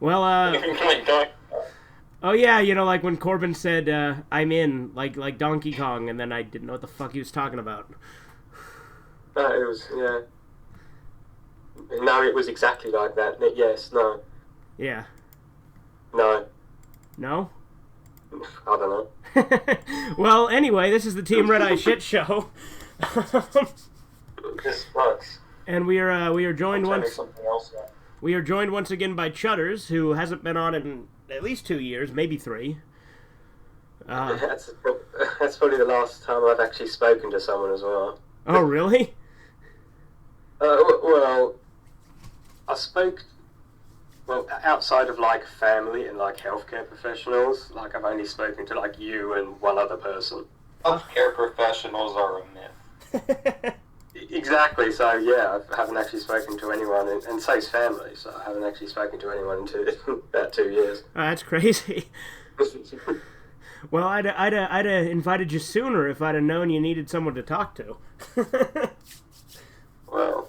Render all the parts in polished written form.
Well, Like Donkey Kong. oh yeah, like when Corbin said, I'm in, like Donkey Kong, and then I didn't know what the fuck he was talking about. It was, yeah. No, it was exactly like that. Yes, no. Yeah. No. No? I don't know. Well, anyway, this is the Team Redeye Shitshow. This sucks. And we are joined Tell me once something else now. we are joined once again by Chudders, who hasn't been on in at least 2 years, maybe 3. That's probably the last time I've actually spoken to someone as well. Oh, really? Well, I spoke. Well, outside of like family and like healthcare professionals, like I've only spoken to like you and one other person. Healthcare professionals are a myth. Exactly. So yeah, I haven't actually spoken to anyone, and so's family. So I haven't actually spoken to anyone in about 2 years. Oh, that's crazy. Well, I'd have invited you sooner if I'd have known you needed someone to talk to. Well,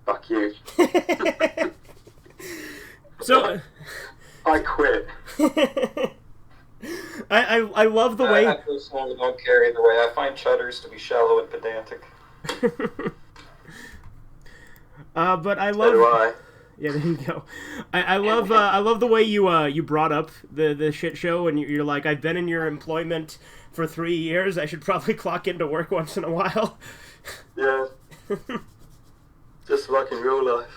fuck you. So, I quit. I love the way. I personally don't care either way. I find chudders to be shallow and pedantic. But I So love. do I. Yeah, there you go. I love the way you brought up the shit show, and you're like, I've been in your employment for 3 years. I should probably clock into work once in a while. Yeah. Just like in real life.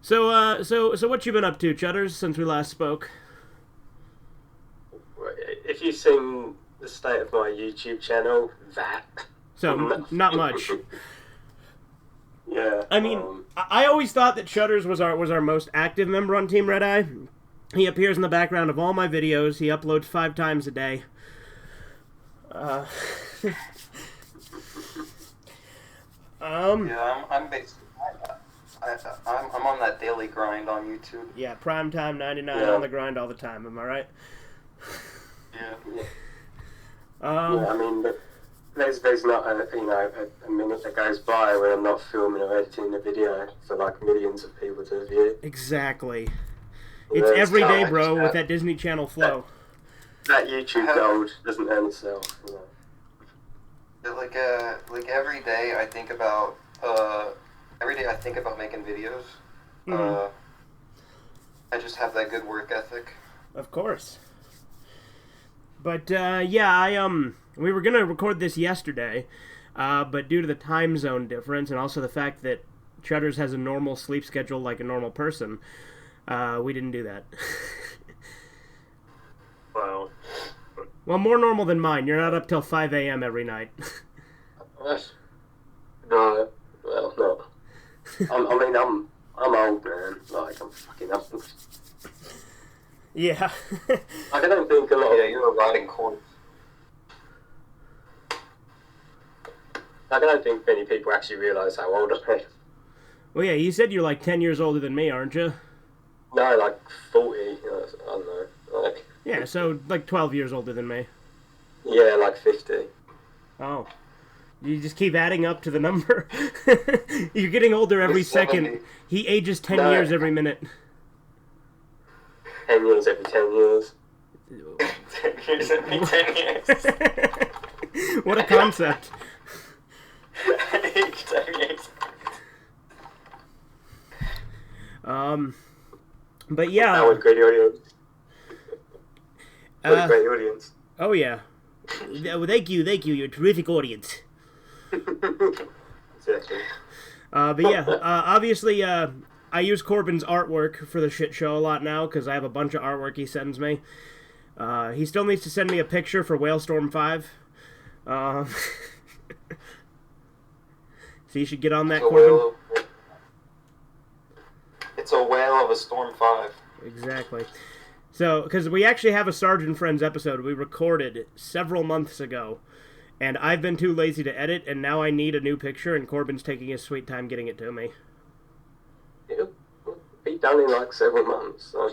So what you been up to, Chudders, since we last spoke? If you've seen the state of my YouTube channel, that. So not much. Yeah. I mean, I always thought that Chudders was our most active member on Team Redeye. He appears in the background of all my videos. He uploads 5 times a day. Yeah, I'm basically. I'm on that daily grind on YouTube. Yeah, prime time 99 Yeah. on the grind all the time. Am I right? Yeah. Yeah, I mean, but there's not a minute that goes by when I'm not filming or editing a video for like millions of people to view. Exactly. Yeah, It's every day, not- bro, with that Disney Channel flow. That YouTube gold doesn't earn itself. You know. Like every day I think about making videos. Mhm. I just have that good work ethic. Of course. But yeah, we were gonna record this yesterday, but due to the time zone difference and also the fact that Chudders has a normal sleep schedule like a normal person, we didn't do that. Wow. Well, more normal than mine. You're not up till 5 a.m. every night. No, well, no. I'm old, man. Like, I'm fucking old. Yeah. Like, I don't think a lot of... Yeah, you're a rotting corpse. Like, I don't think many people actually realise how old I am. Well, yeah, you said you're like 10 years older than me, aren't you? No, like 40, you know, I don't know. Like, Yeah, so like 12 years older than me. yeah, like 50. Oh. You just keep adding up to the number. You're getting older every second. 70. He ages 10 No. years every minute. 10 years every 10 years. 10 years every 10 years. What a concept. 10 years. But yeah. That was a great audience. What a great audience. Oh yeah. Well, thank you. You're a terrific audience. Exactly. But yeah, obviously, I use Corbin's artwork for the shit show a lot now because I have a bunch of artwork he sends me. He still needs to send me a picture for Whalestorm 5. So you should get on that, Corbin. It's a whale of a Storm 5. Exactly. So, because we actually have a Sergeant Friends episode we recorded several months ago, and I've been too lazy to edit, and now I need a new picture, and Corbin's taking his sweet time getting it to me. It'll be done in like 7 months, so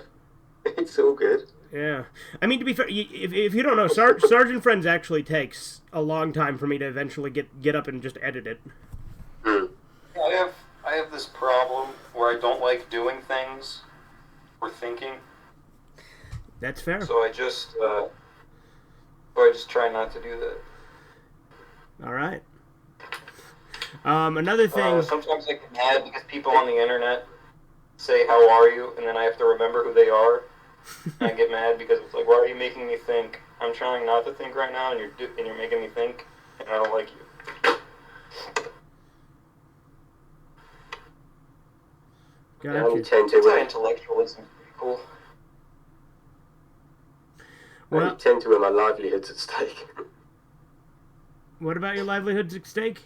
it's all good. Yeah. I mean, to be fair, if you don't know, Sergeant Friends actually takes a long time for me to eventually get up and just edit it. Hmm. I have this problem where where I don't like doing things or thinking. That's fair. So I just try not to do that. All right. Another thing. Sometimes I get mad because people on the internet say, "How are you?" and then I have to remember who they are. And I get mad because it's like, "Why are you making me think? I'm trying not to think right now, and you're making me think, and I don't like you." Gotcha. Intellectualism is pretty cool. Well, I tend to when my livelihood's at stake. What about your livelihood's at stake?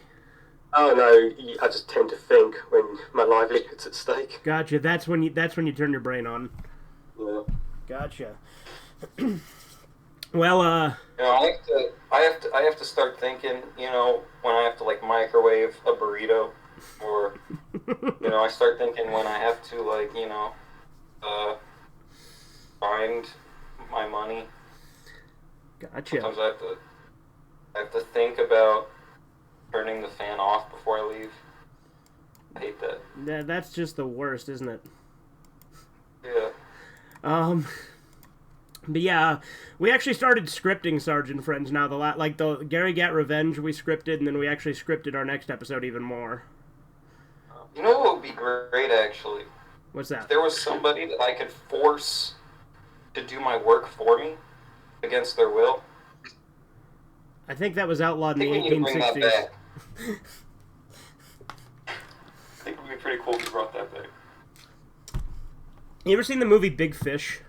Oh no, I just tend to think when my livelihood's at stake. Gotcha. That's when you turn your brain on. Yeah. Gotcha. Well, I have to start thinking. When I have to like microwave a burrito, or I start thinking when I have to like find my money. Gotcha. Sometimes I have to think about turning the fan off before I leave. I hate that. That's just the worst, isn't it? Yeah. But yeah, we actually started scripting Sergeant Friends now. The Gary Gat Revenge we scripted, and then we actually scripted our next episode even more. You know what would be great, actually? What's that? If there was somebody that I could force to do my work for me against their will. I think that was outlawed in the 1860s. I think we need to bring that back. I think it would be pretty cool if you brought that back. You ever seen the movie Big Fish?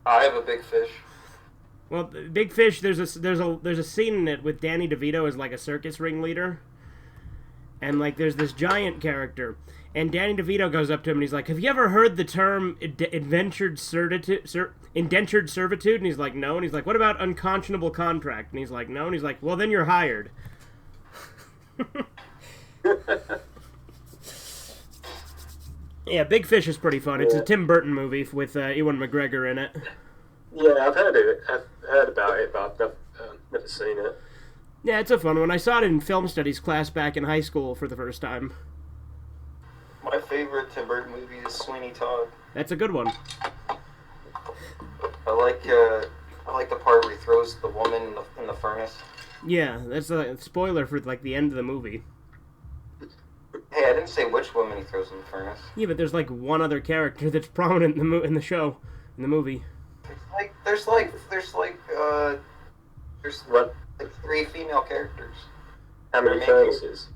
I have a big fish. Well, Big Fish, there's a scene in it with Danny DeVito as like a circus ringleader, and like there's this giant character, and Danny DeVito goes up to him and he's like, "Have you ever heard the term indentured servitude?" And he's like, "No." And he's like, "What about unconscionable contract?" And he's like, "No." And he's like, "Well, then you're hired." Yeah, Big Fish is pretty fun. It's a Tim Burton movie with Ewan McGregor in it. Yeah, I've heard of it. I've heard about it, but I've never seen it. Yeah, it's a fun one. I saw it in film studies class back in high school for the first time. My favorite Tim Burton movie is Sweeney Todd. That's a good one. I like the part where he throws the woman in the furnace. Yeah, that's a spoiler for like the end of the movie. Hey, I didn't say which woman he throws in the furnace. Yeah, but there's like one other character that's prominent in the show, in the movie. There's What? like 3 female characters. How many furnaces?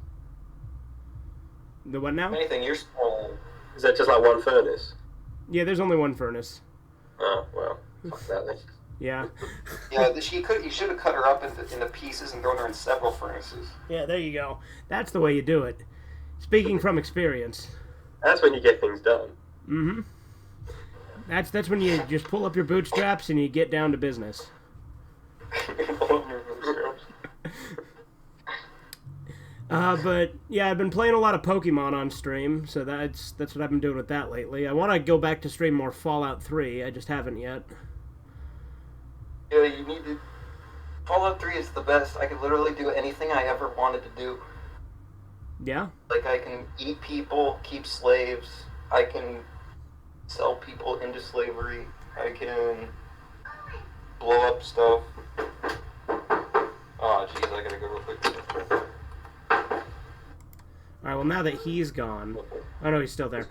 The what now? Anything you're spoiling. Is that just like one furnace? Yeah, there's only one furnace. Oh, well, fuck that then. Yeah. Yeah, you should have cut her up into pieces and thrown her in several furnaces. Yeah, there you go. That's the way you do it. Speaking from experience. That's when you get things done. Mm-hmm. That's when you just pull up your bootstraps and you get down to business. But yeah, I've been playing a lot of Pokemon on stream, so that's what I've been doing with that lately. I want to go back to stream more Fallout 3. I just haven't yet. Yeah, you need to. Fallout 3 is the best. I could literally do anything I ever wanted to do. Yeah? Like, I can eat people, keep slaves, I can sell people into slavery, I can blow up stuff. Oh, jeez, I gotta go real quick. Alright, well, now that he's gone... Oh, no, he's still there.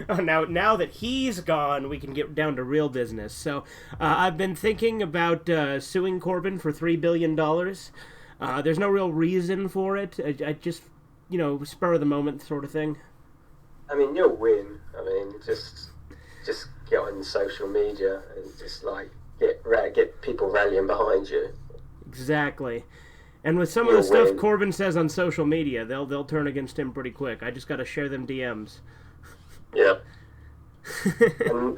Oh, now that he's gone, we can get down to real business. So, I've been thinking about suing Corbin for $3 billion. There's no real reason for it. I just, spur of the moment sort of thing. I mean, you'll win. I mean, just get on social media and just like get people rallying behind you. Exactly. And with some of the stuff Corbin says on social media, they'll turn against him pretty quick. I just got to share them DMs. Yeah. and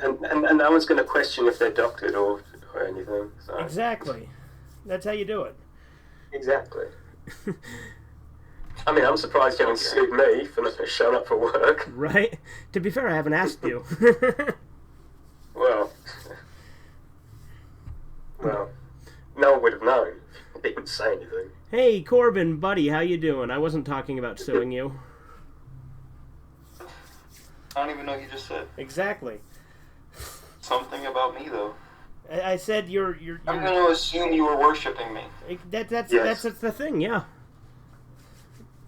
no one's going to question if they're doctored or anything. So. Exactly. That's how you do it. Exactly. I mean, I'm surprised you haven't sued me for not showing up for work. Right? To be fair, I haven't asked you. Well, no one would have known. I didn't say anything. Hey, Corbin, buddy, how you doing? I wasn't talking about suing you. I don't even know what you just said. Exactly. Something about me, though. I said you're I'm going to assume you were worshipping me. That's the thing, yeah.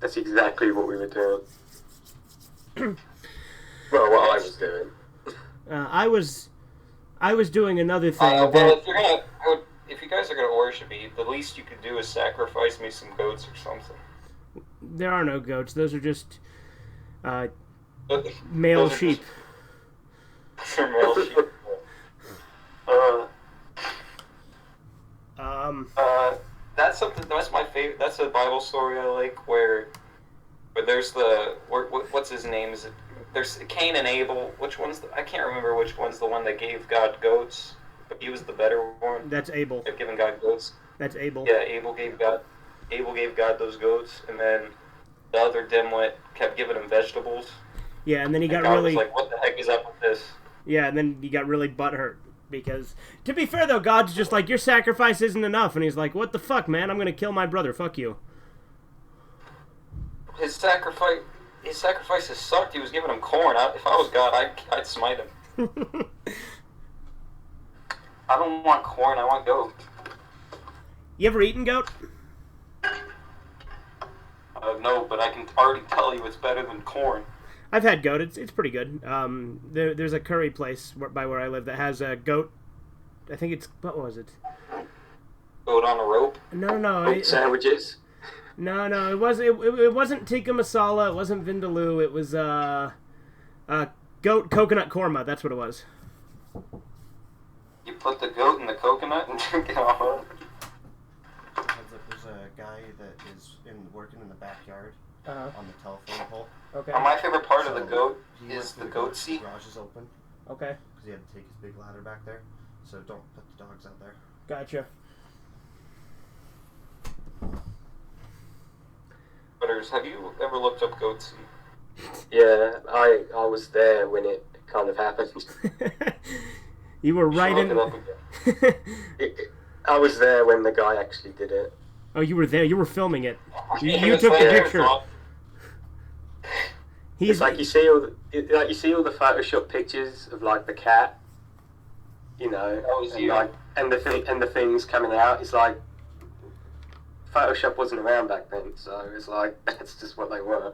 That's exactly what we were doing. Well, what I was doing. I was doing another thing. Well, if you guys are gonna worship me, the least you could do is sacrifice me some goats or something. There are no goats. Those are just male sheep. They're male sheep. That's something. That's my favorite. That's a Bible story I like where there's what's his name? Is it? There's Cain and Abel. Which one's I can't remember which one's the one that gave God goats, but he was the better one. That's Abel. They've given God goats. That's Abel. Yeah, Abel gave God those goats, and then the other dimwit kept giving him vegetables. Yeah, and then he got God really was like, "What the heck is up with this?" Yeah, and then he got really butthurt because, to be fair though, God's just like, your sacrifice isn't enough, and he's like, "What the fuck, man? I'm gonna kill my brother. Fuck you." His sacrifices sucked. He was giving him corn. If I was God, I'd smite him. I don't want corn. I want goat. You ever eaten goat? No, but I can already tell you it's better than corn. I've had goat. It's pretty good. There's a curry place by where I live that has a goat. I think it's, what was it? Goat on a rope? No. Goat sandwiches? No. It wasn't tikka masala. It wasn't vindaloo. It was goat coconut korma. That's what it was. You put the goat in the coconut and drink it all. There's a guy that is working in the backyard on the telephone pole. Okay. My favorite part of the goat is the goat seat. The garage is open. Okay. Because he had to take his big ladder back there. So don't put the dogs out there. Gotcha. Have you ever looked up goat seat? Yeah, I was there when it kind of happened. You were right in. Look it up again. I was there when the guy actually did it. Oh, you were there. You were filming it. You It's took the there, picture. It's like you see all the Photoshop pictures of like the cat, you know, and the things coming out. It's like Photoshop wasn't around back then, so it's like that's just what they were.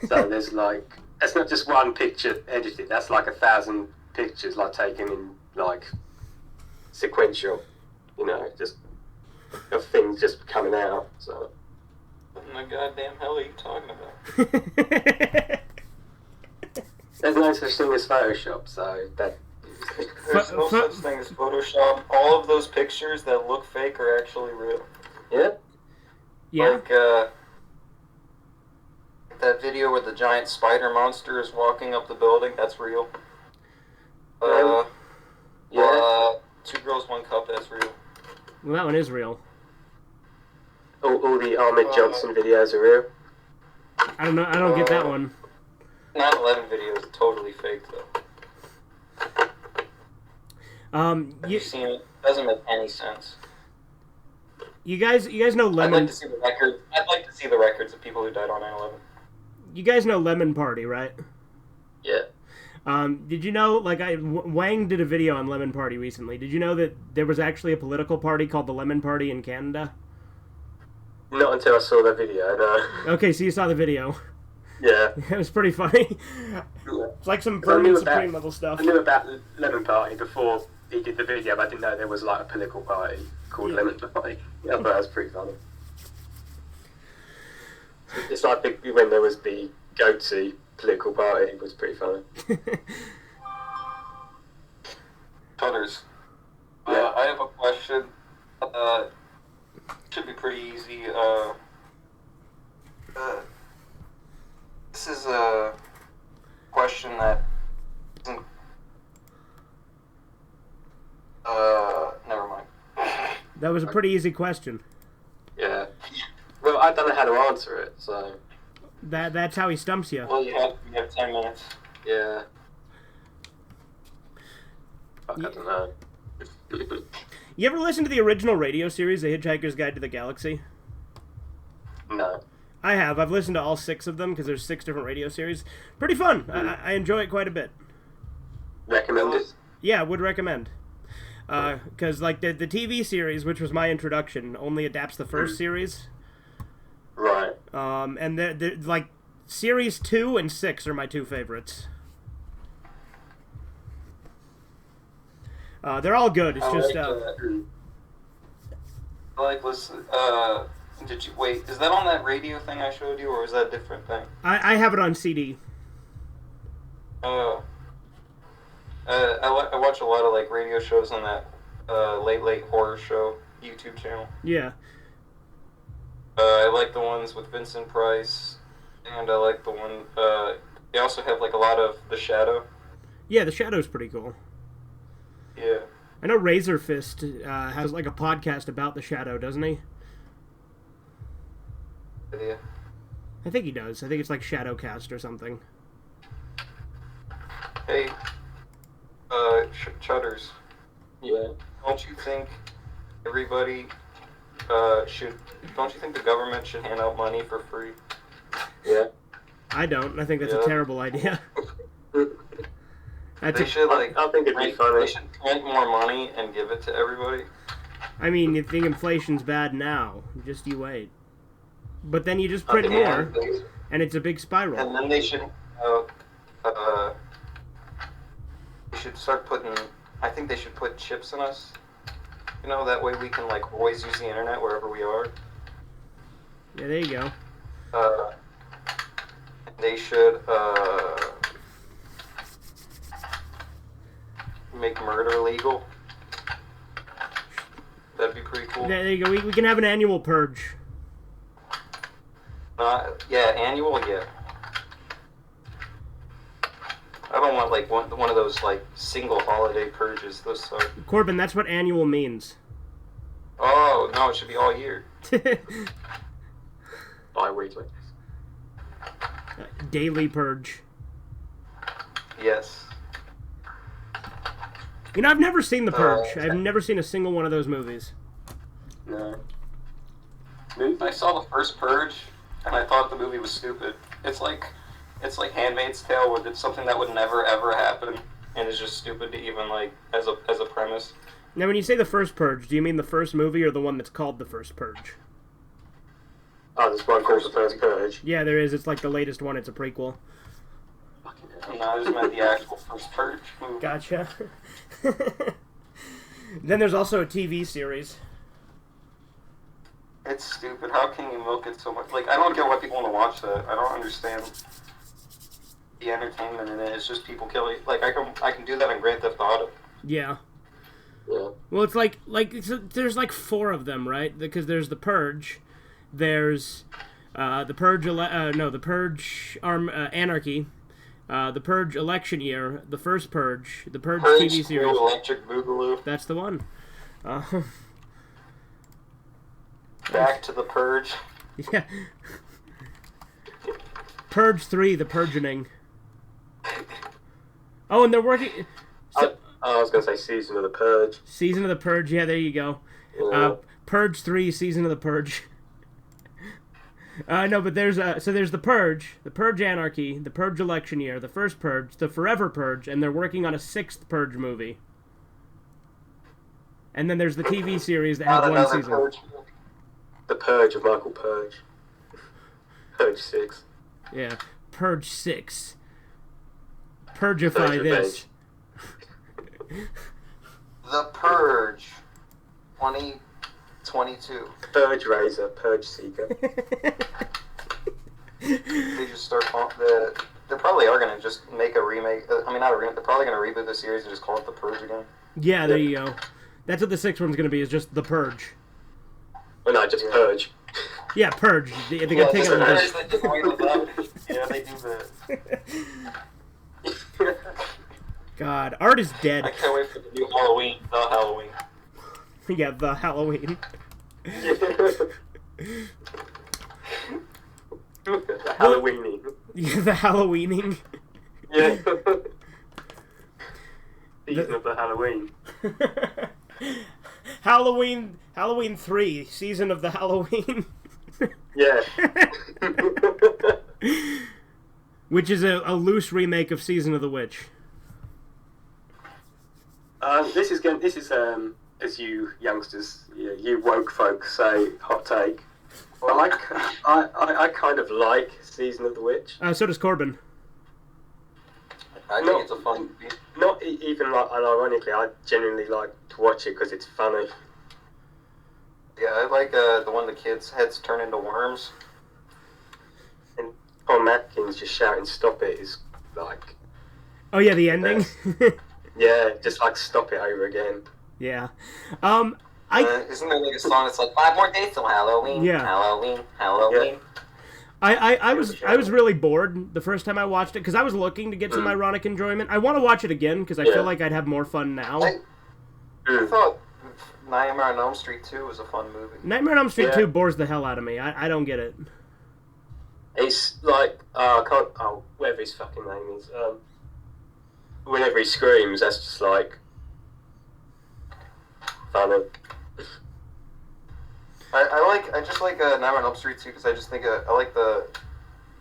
So there's like that's not just one picture edited. That's like 1,000 pictures like taken in like sequential, you know, just of things just coming out. So what in the goddamn hell are you talking about? there's no such thing as Photoshop, so that. There's no such thing as Photoshop. All of those pictures that look fake are actually real. Yeah. Yeah. Like that video where the giant spider monster is walking up the building. That's real. Yeah. 2 Girls, 1 Cup. That's real. Well, that one is real. All the Ahmed Johnson videos are real. I don't know. I don't get that one. 9/11 video is totally fake though. Have you seen it? Doesn't make any sense. You guys know Lemon. I'd like to see the record. I'd like to see the records of people who died on 9/11. You guys know Lemon Party, right? Yeah. Did you know, like, Wang did a video on Lemon Party recently. Did you know that there was actually a political party called the Lemon Party in Canada? Not until I saw that video, no. Okay, so you saw the video. Yeah. It was pretty funny. It's like some Vermin Supreme level stuff. I knew about Lemon Party before he did the video, but I didn't know there was like a political party called Lemon Party. I thought that was pretty funny. It's like when there was the Goatsy political party, it was pretty funny. Chudders. Yeah. I have a question. Should be pretty easy. This is a question that isn't. Never mind. That was a pretty easy question. Yeah. Well, I don't know how to answer it, so. That's how he stumps you. Well, you have 10 minutes. Yeah. Fuck, I don't know. You ever listen to the original radio series, The Hitchhiker's Guide to the Galaxy? No. I have. I've listened to all 6 of them because there's 6 different radio series. Pretty fun. I enjoy it quite a bit. Recommend it? Yeah, would recommend. Because like the TV series, which was my introduction, only adapts the first series. Right. And they're like series 2 and 6 are my 2 favorites. They're all good. It's just. I like listen. Did you wait? Is that on that radio thing I showed you, or is that a different thing? I have it on CD. I watch a lot of like radio shows on that late horror show YouTube channel. Yeah. I like the ones with Vincent Price, and I like the one. They also have like a lot of The Shadow. Yeah, The Shadow's pretty cool. Yeah. I know Razor Fist has like a podcast about The Shadow, doesn't he? Yeah. I think he does. I think it's like Shadowcast or something. Hey, chudders. Yeah. Don't you think everybody should? Don't you think the government should hand out money for free? Yeah. I don't. I think that's a terrible idea. They should like. I think it'd be funny. They should print more money and give it to everybody. I mean, you think inflation's bad now? Just you wait. But then you just print more, and it's a big spiral. And then they should. They should start putting. I think they should put chips in us. You know, that way we can like always use the internet wherever we are. Yeah, there you go. They should make murder legal. That'd be pretty cool. There you go. We can have an annual purge. Yeah, annual, yeah. I don't want like one of those like single holiday purges. Those suck. Corbin, that's what annual means. Oh no, it should be all year. Bi-weekly. Daily purge. Yes. You know, I've never seen The Purge. I've never seen a single one of those movies. No. I saw the first Purge, and I thought the movie was stupid. It's like Handmaid's Tale, where it's something that would never ever happen, and it's just stupid to even like as a premise. Now, when you say the first Purge, do you mean the first movie or the one that's called The First Purge? Oh, there's one called The First Purge. Yeah, there is. It's like the latest one. It's a prequel. No, I just meant the actual first Purge movie. Gotcha. Then there's also a TV series. It's stupid. How can you milk it so much? Like, I don't get why people want to watch that. I don't understand the entertainment in it. It's just people killing. Like, I can do that in Grand Theft Auto. Yeah. Yeah. Well, it's like there's like 4 of them, right? Because there's The Purge, there's the Purge, the Purge Anarchy, the Purge Election Year, the First Purge, the Purge TV series. Electric Boogaloo. That's the one. Back to the Purge. Yeah. Purge 3, The Purgeoning. Oh, and they're working. I was going to say Season of the Purge. Season of the Purge, yeah, there you go. Yeah. Purge 3, Season of the Purge. No, but there's The Purge, The Purge Anarchy, The Purge Election Year, The First Purge, The Forever Purge, and they're working on a 6th Purge movie. And then there's the TV series that had one season. Purge. The Purge of Michael Purge. Purge 6. Yeah, Purge 6. Purgify this. The Purge 2022. Purge Razor, Purge Seeker. They just start they probably are going to just make a remake. I mean, not a remake. They're probably going to reboot the series and just call it The Purge again. Yeah, there you go. That's what the 6th one's going to be, is just The Purge. Well, no, just Purge. Yeah, Purge. They got to take it Purge, they did away with that. Yeah, they do that. God, art is dead. I can't wait for the new Halloween. The Halloween. Yeah, the Halloween. The Halloweening. Yeah, the Halloweening. Yeah. Season of the Halloween. Halloween 3, Season of the Halloween. Yeah. Which is a loose remake of Season of the Witch. This is as you youngsters, you woke folks say, hot take. Well, I kind of like Season of the Witch. So does Corbin. I think it's a fun movie. Not even like unironically, I genuinely like to watch it because it's funny. Yeah, I like the one the kids' heads turn into worms. And Tom Atkins just shouting "Stop it" is like. Oh yeah, the ending. Yeah, just like stop it over again. Yeah. Isn't there like a song that's like 5 more days till Halloween? Yeah. Halloween. Halloween. Yeah. I was really bored the first time I watched it because I was looking to get some ironic enjoyment. I want to watch it again because I feel like I'd have more fun now. I thought Nightmare on Elm Street 2 was a fun movie. Nightmare on Elm Street 2 bores the hell out of me. I don't get it. It's like whatever his fucking name is. Whenever he screams, that's just like funny. I just like Nightmare on Elm Street 2 because I just think I like the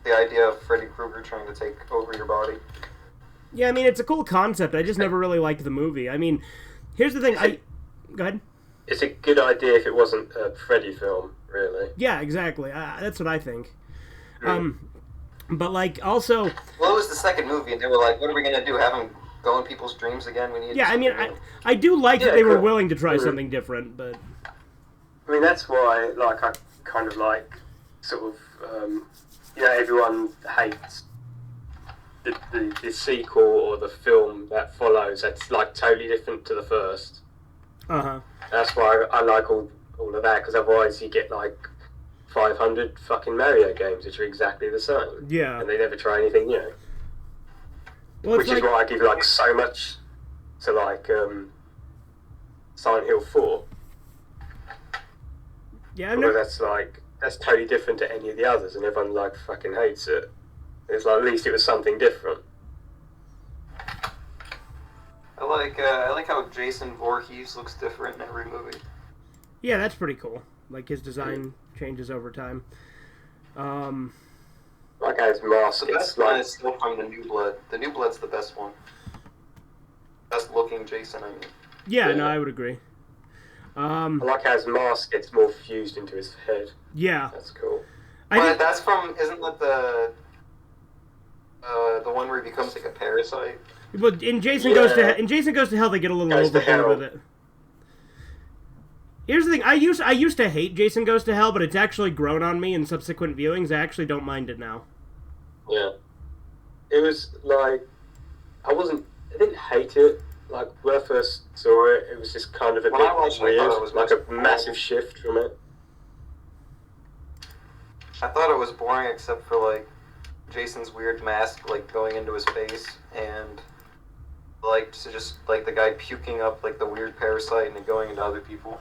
idea of Freddy Krueger trying to take over your body. Yeah, I mean it's a cool concept. I just never really liked the movie. I mean, here's the thing. Go ahead. It's a good idea if it wasn't a Freddy film, really. Yeah, exactly. That's what I think. But like also. Well, it was the second movie, and they were like, "What are we gonna do? Have him go in people's dreams again? We need." Yeah, I mean, I do like that they were willing to try something different, but. I mean, that's why, like, I kind of like, sort of, everyone hates the sequel or the film that follows. That's like totally different to the first. That's why I like all of that, because otherwise you get like 500 fucking Mario games which are exactly the same. Yeah. And they never try anything new. Well, which is why I give like so much to like Silent Hill 4. Yeah, that's totally different to any of the others, and everyone like fucking hates it. It's like at least it was something different. I like how Jason Voorhees looks different in every movie. Yeah, that's pretty cool. Like his design changes over time. Like how his mask. The best one is still from the New Blood. The New Blood's the best one. Best looking Jason, I mean. Yeah, no, I would agree. I like how his mask gets more fused into his head. Yeah. That's cool. But that's from, isn't that the one where he becomes like a parasite? Well, in Jason Goes to Hell, they get a little overboard with it. Here's the thing: I used to hate Jason Goes to Hell, but it's actually grown on me in subsequent viewings. I actually don't mind it now. Yeah. It was like I didn't hate it. Like when I first saw it, it was just kind of a bit weird. It was like a massive shift from it. I thought it was boring, except for like Jason's weird mask, like going into his face, and like just like the guy puking up like the weird parasite and then going into other people.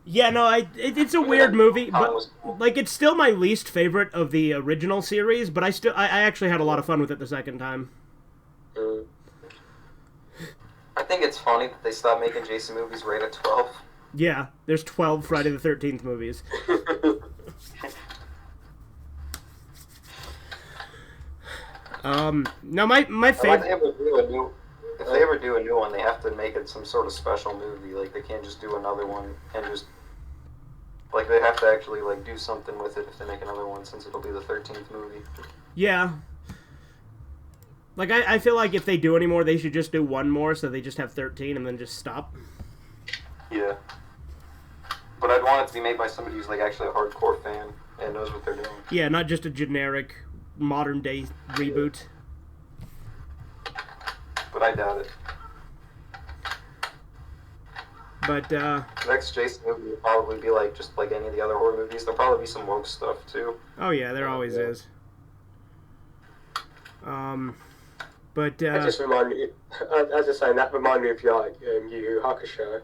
Yeah, no, it's a weird movie, but like it's still my least favorite of the original series. But I actually had a lot of fun with it the second time. I think it's funny that they stopped making Jason movies rated 12. Yeah, there's 12 Friday the 13th movies. Now my favorite. If they ever do a new one, they have to make it some sort of special movie. Like they can't just do another one and just like they have to actually like do something with it if they make another one, since it'll be the 13th movie. Yeah. Like I feel like if they do any more, they should just do one more, so they just have 13 and then just stop. Yeah. But I'd want it to be made by somebody who's like actually a hardcore fan and knows what they're doing. Yeah, not just a generic modern day reboot. But I doubt it. But next Jason movie will probably be like just like any of the other horror movies. There'll probably be some woke stuff too. Oh yeah, there always is. But that just remind me. I was just saying that reminded me of like Yu Yu Hakusho.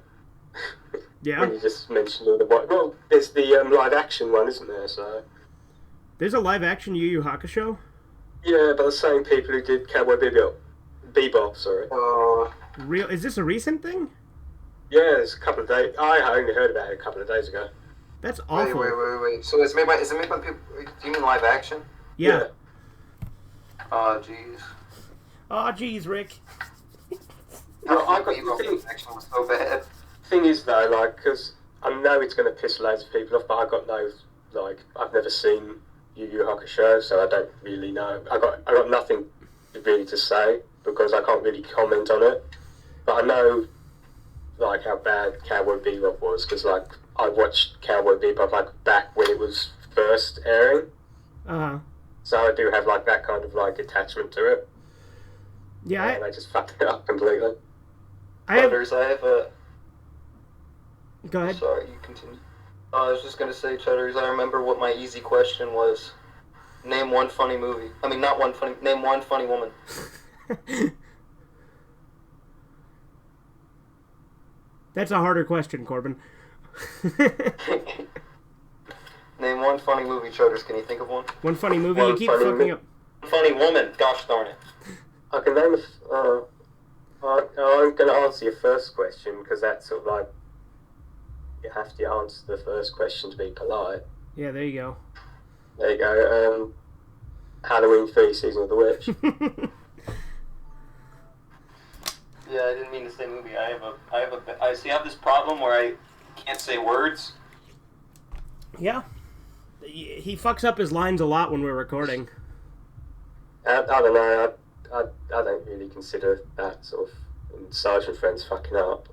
Yeah. When you just mentioned all the well, there's the live action one, isn't there? So there's a live action Yu Yu Hakusho. Yeah, by the same people who did Cowboy Bebop. Sorry. Is this a recent thing? Yeah, it's a couple of days. I only heard about it a couple of days ago. That's awful. Wait. So is it made by people? Do you mean live action? Yeah. Oh, jeez. Oh, jeez, Rick. No, I got live action was so bad. Thing is though, like, because I know it's going to piss loads of people off, but I got no, like, I've never seen Yu Yu Hakusho, so I don't really know. I got nothing really to say because I can't really comment on it. But I know, like, how bad Cowboy Bebop was because, like, I watched Cowboy Bebop like back when it was first airing. So I do have like that kind of like attachment to it. Yeah, and I just fucked it up completely. Chudders, I have a. Go ahead. Sorry, you continue. I was just gonna say, Chudders, I remember what my easy question was. Name one funny movie. I mean, not one funny. Name one funny woman. That's a harder question, Corbin. Name one funny movie, Chudders. Can you think of one? One funny movie? You keep fucking up. Funny woman. Gosh darn it. I can name I'm going to answer your first question because that's sort of like you have to answer the first question to be polite. Yeah, there you go. There you go. Halloween 3: Season of the Witch. Yeah, I didn't mean to say movie. I have this problem where I can't say words. Yeah. He fucks up his lines a lot when we're recording. I don't know. I don't really consider that sort of Sergeant Friends fucking up.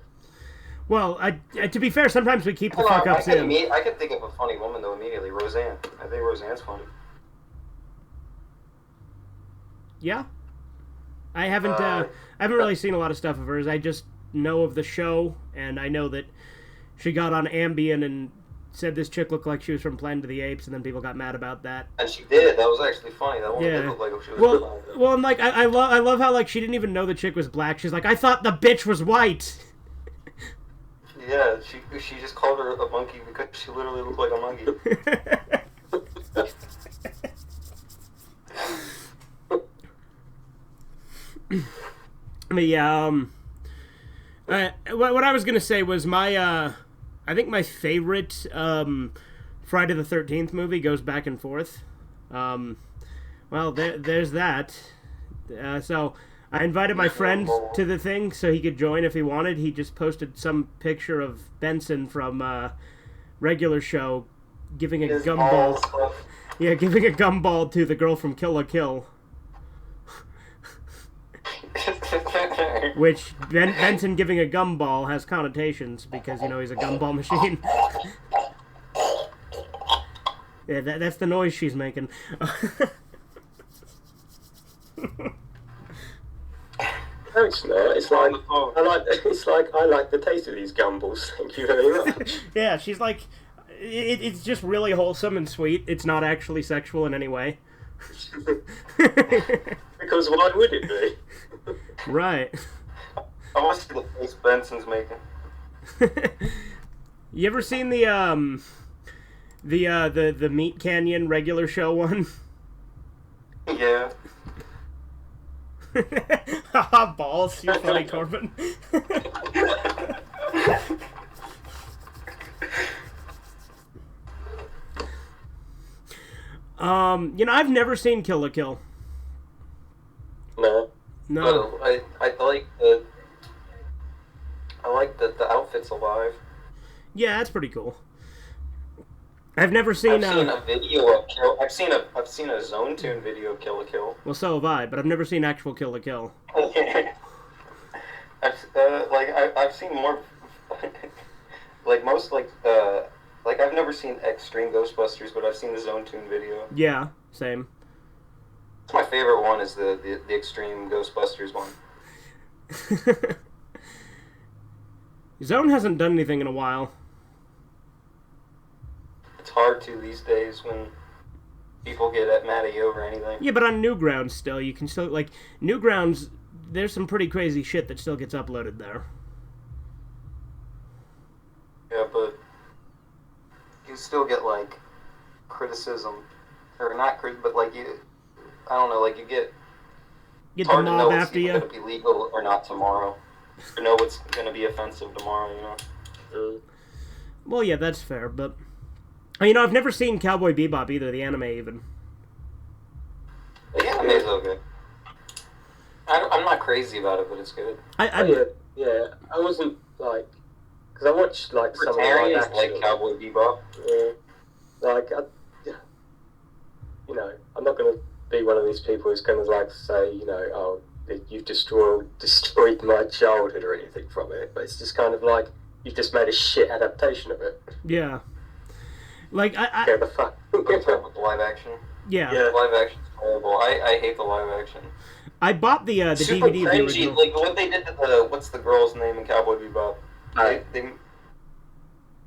Well, to be fair, sometimes we keep the fuck ups in. I can think of a funny woman though immediately. Roseanne. I think Roseanne's funny. Yeah. I haven't really seen a lot of stuff of hers. I just know of the show, and I know that she got on Ambien and said this chick looked like she was from Planet of the Apes, and then people got mad about that. And she did. That was actually funny. That one did look like she was well, and like I love how like she didn't even know the chick was black. She's like, I thought the bitch was white. Yeah, she just called her a monkey because she literally looked like a monkey. But yeah, what I was gonna say was I think my favorite Friday the 13th movie goes back and forth. Well, there's that. So I invited my friend to the thing so he could join if he wanted. He just posted some picture of Benson from Regular Show giving a gumball. Yeah, giving a gumball to the girl from Kill la Kill. Which Benson giving a gumball has connotations because, you know, he's a gumball machine. Yeah, that's the noise she's making. No, it's not. It's like I like the taste of these gumballs. Thank you very much. Yeah, she's like, it's just really wholesome and sweet. It's not actually sexual in any way. Because why would it be? Right. I want to see the face Benson's making. You ever seen the Meat Canyon Regular Show one? Yeah. Haha, balls. You're funny, Corbin. You know, I've never seen Kill la Kill. No. No. But I like the outfits alive. Yeah, that's pretty cool. I've never seen. I've seen a video of Kill. I've seen a Zone Tune video of Kill la Kill. Well, so have I, but I've never seen actual Kill la Kill. I've seen more. Like most I've never seen Extreme Ghostbusters, but I've seen the Zone Tune video. Yeah, same. My favorite one is the Extreme Ghostbusters one. Zone hasn't done anything in a while. It's hard to these days when people get mad at you over anything. Yeah, but on Newgrounds still, you can still, like, Newgrounds, there's some pretty crazy shit that still gets uploaded there. Yeah, but you still get, like, criticism. Or not but, like, I don't know, like, you get... Get the mob after you. It's going to be legal or not tomorrow. You know what's going to be offensive tomorrow, you know? Well, yeah, that's fair, but... I've never seen Cowboy Bebop either, the anime even. The anime's okay. I'm not crazy about it, but it's good. Yeah. I wasn't like, because I watched like some of the live action. Like Cowboy Bebop. Yeah. Like, I'm not going to be one of these people who's going to like say, oh, you've destroyed my childhood or anything from it. But it's just kind of like you've just made a shit adaptation of it. Yeah. Like Get the fuck. With the live action. Yeah. The live action's horrible. I hate the live action. I bought the Super DVD. cringy, like what they did to what's the girl's name in Cowboy Bebop?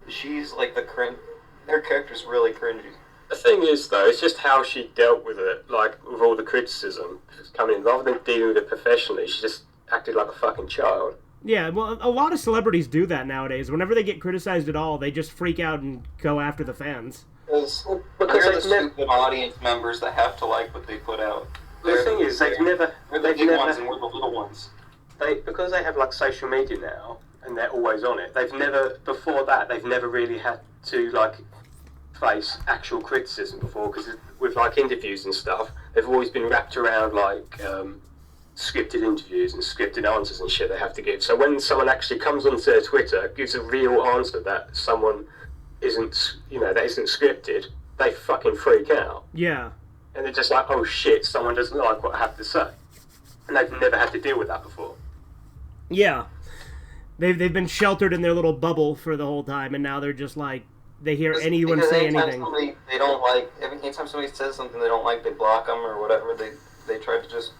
She's like her character's really cringy. The thing is, though, it's just how she dealt with it, like, with all the criticism coming in. Rather than dealing with it professionally, she just acted like a fucking child. Yeah, well, a lot of celebrities do that nowadays. Whenever they get criticized at all, they just freak out and go after the fans. Because they're the stupid audience members that have to like what they put out. The thing is, they're the big ones and we're the little ones. Because they have, like, social media now, and they're always on it, they've never really had to, like, face actual criticism before, because with like interviews and stuff, they've always been wrapped around like scripted interviews and scripted answers and shit they have to give. So when someone actually comes onto their Twitter, gives a real answer that someone isn't scripted, they fucking freak out. Yeah. And they're just like, oh shit, someone doesn't like what I have to say, and they've never had to deal with that before. Yeah. They've been sheltered in their little bubble for the whole time, and now they're just like, they hear anyone say anything. They don't like. Anytime somebody says something they don't like, they block them or whatever. They try to just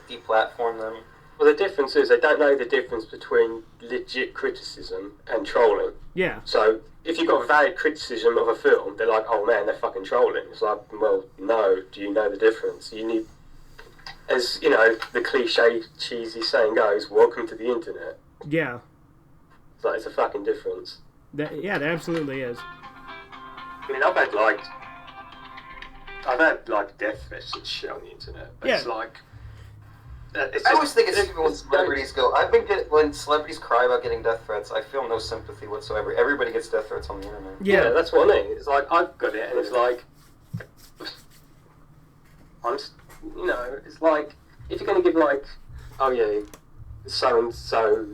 deplatform them. Well, the difference is they don't know the difference between legit criticism and trolling. Yeah. So if you've got valid criticism of a film, they're like, oh man, they're fucking trolling. It's like, well, no. Do you know the difference? You need, as the cliche, cheesy saying goes, welcome to the internet. Yeah. It's like, it's a fucking difference. Yeah, there absolutely is. I mean, I've had death threats and shit on the internet. But yeah. It's like, it's I always think it's stupid when celebrities go. When celebrities cry about getting death threats, I feel no sympathy whatsoever. Everybody gets death threats on the internet. Yeah, that's what I mean. It's like I've got it, and it's like, it's like if you're going to give like, oh yeah, so and so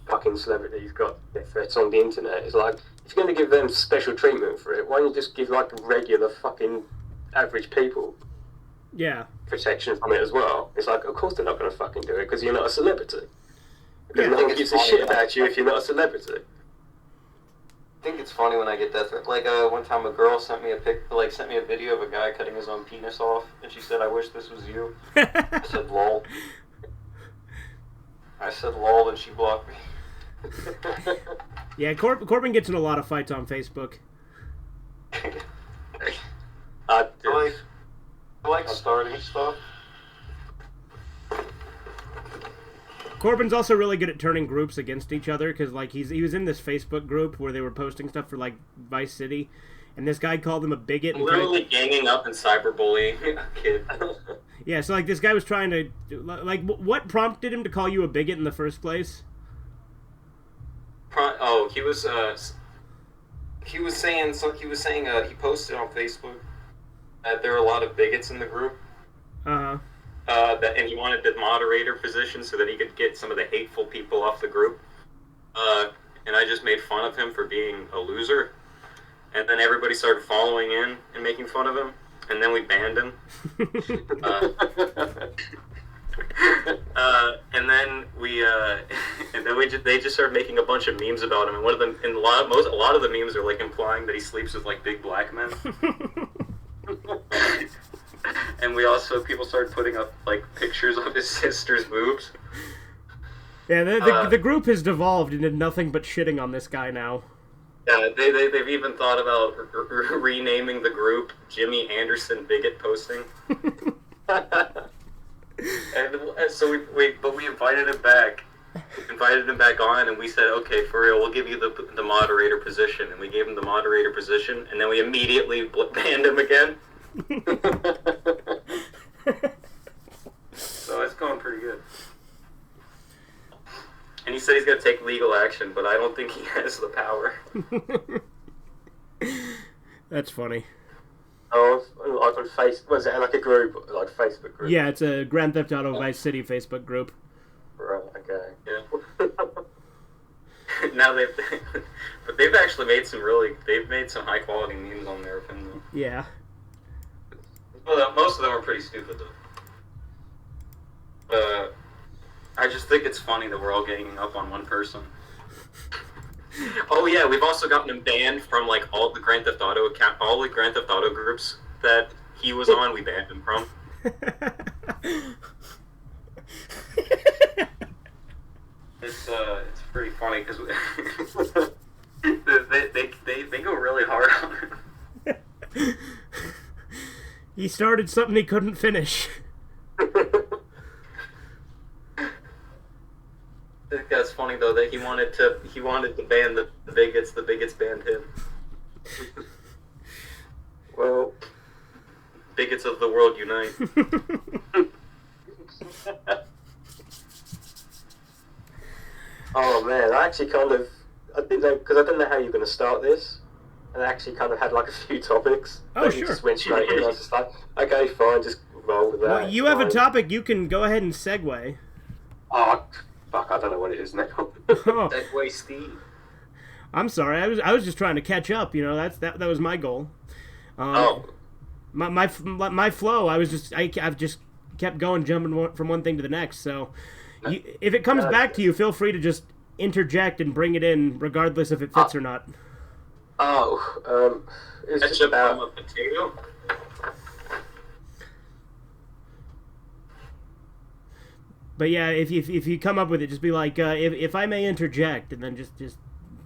fucking celebrities got death threats on the internet. It's like, if you're going to give them special treatment for it, why don't you just give like regular fucking average people protection from it as well? It's like, of course they're not going to fucking do it because you're not a celebrity. Because no one gives a shit about you if you're not a celebrity. I think it's funny when I get death threats. Like one time a girl sent me a video of a guy cutting his own penis off, and she said, "I wish this was you." I said, "Lol." And she blocked me. Yeah, Corbin gets in a lot of fights on Facebook. I like starting stuff. Corbin's also really good at turning groups against each other, because like he was in this Facebook group where they were posting stuff for like Vice City, and this guy called him a bigot. Literally ganging up and cyberbullying a kid. Yeah, so like this guy was trying to like, what prompted him to call you a bigot in the first place? He was saying he posted on Facebook that there are a lot of bigots in the group. And he wanted the moderator position so that he could get some of the hateful people off the group. And I just made fun of him for being a loser. And then everybody started following in and making fun of him. And then we banned him. They just started making a bunch of memes about him. And a lot of the memes are like implying that he sleeps with like big black men. And people started putting up like pictures of his sister's boobs. Yeah, the group has devolved into nothing but shitting on this guy now. Yeah, they've even thought about renaming the group Jimmy Anderson Bigot Posting. And so we invited him back. On, and we said, okay, for real, we'll give you the moderator position. And we gave him the moderator position, and then we immediately banned him again. So it's going pretty good. And he said he's going to take legal action, but I don't think he has the power. That's funny. Oh, like on was it like a group, like Facebook group? Yeah, it's a Grand Theft Auto Vice City Facebook group. Right. Okay. Yeah. Now but they've actually made they've made some high quality memes on there. Yeah. Well, most of them are pretty stupid though. I just think it's funny that we're all ganging up on one person. Oh yeah, we've also gotten him banned from like all the Grand Theft Auto groups that he was on. We banned him from. It's pretty funny because they go really hard on him. He started something he couldn't finish. I think that's funny though that he wanted to ban the bigots. The bigots banned him. Well, bigots of the world unite. Oh man, I didn't know how you're going to start this, and I actually kind of had like a few topics. Oh, like, sure. You just went straight in. I was just like, okay, fine, just roll with that. Well, you have a fine. topic. You can go ahead and segue. Oh, fuck! I don't know what it is now. Oh, Segway Steve. I'm sorry. I was just trying to catch up. You know, that was my goal. My flow. I've just kept going, jumping from one thing to the next. So, if it comes back to you, feel free to just interject and bring it in, regardless if it fits or not. It's just about a potato. But yeah, if you come up with it, just be like, if I may interject, and then just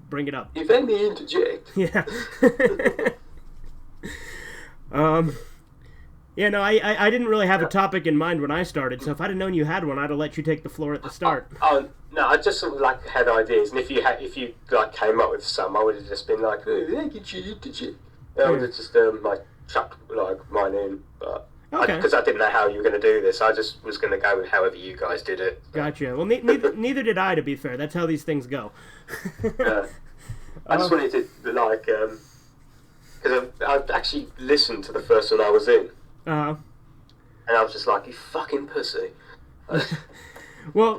bring it up. If I may interject. Yeah. Yeah, no, I didn't really have a topic in mind when I started, so if I'd have known you had one, I'd have let you take the floor at the start. No, I just sort of like had ideas, and if you like came up with some, I would have just been like, oh, thank you. I would have just like chucked like mine in, but Okay. Because I didn't know how you were going to do this, I just was going to go with however you guys did it. Gotcha. Well, neither did I, to be fair. That's how these things go. I just wanted to like because I've actually listened to the first one I was in. Uh-huh. And I was just like, you fucking pussy. Well,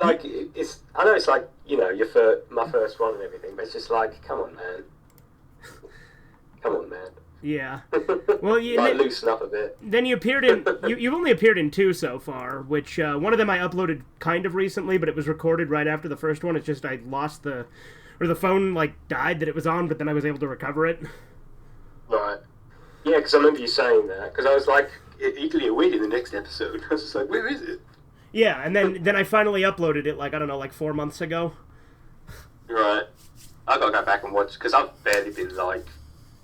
like, it's, I know it's like, you know, my first one and everything, but it's just like, come on, man. yeah. Well, you like, loosen up a bit. Then you appeared in, you've only appeared in 2 so far, which, one of them I uploaded kind of recently, but it was recorded right after the first one. It's just I lost the phone, like, died that it was on, but then I was able to recover it. Right. Yeah, because I remember you saying that, because I was like eagerly awaiting the next episode. I was just like, where is it? Yeah, and then I finally uploaded it, like, I don't know, like 4 months ago. Right. I gotta go back and watch, because I've barely been, like,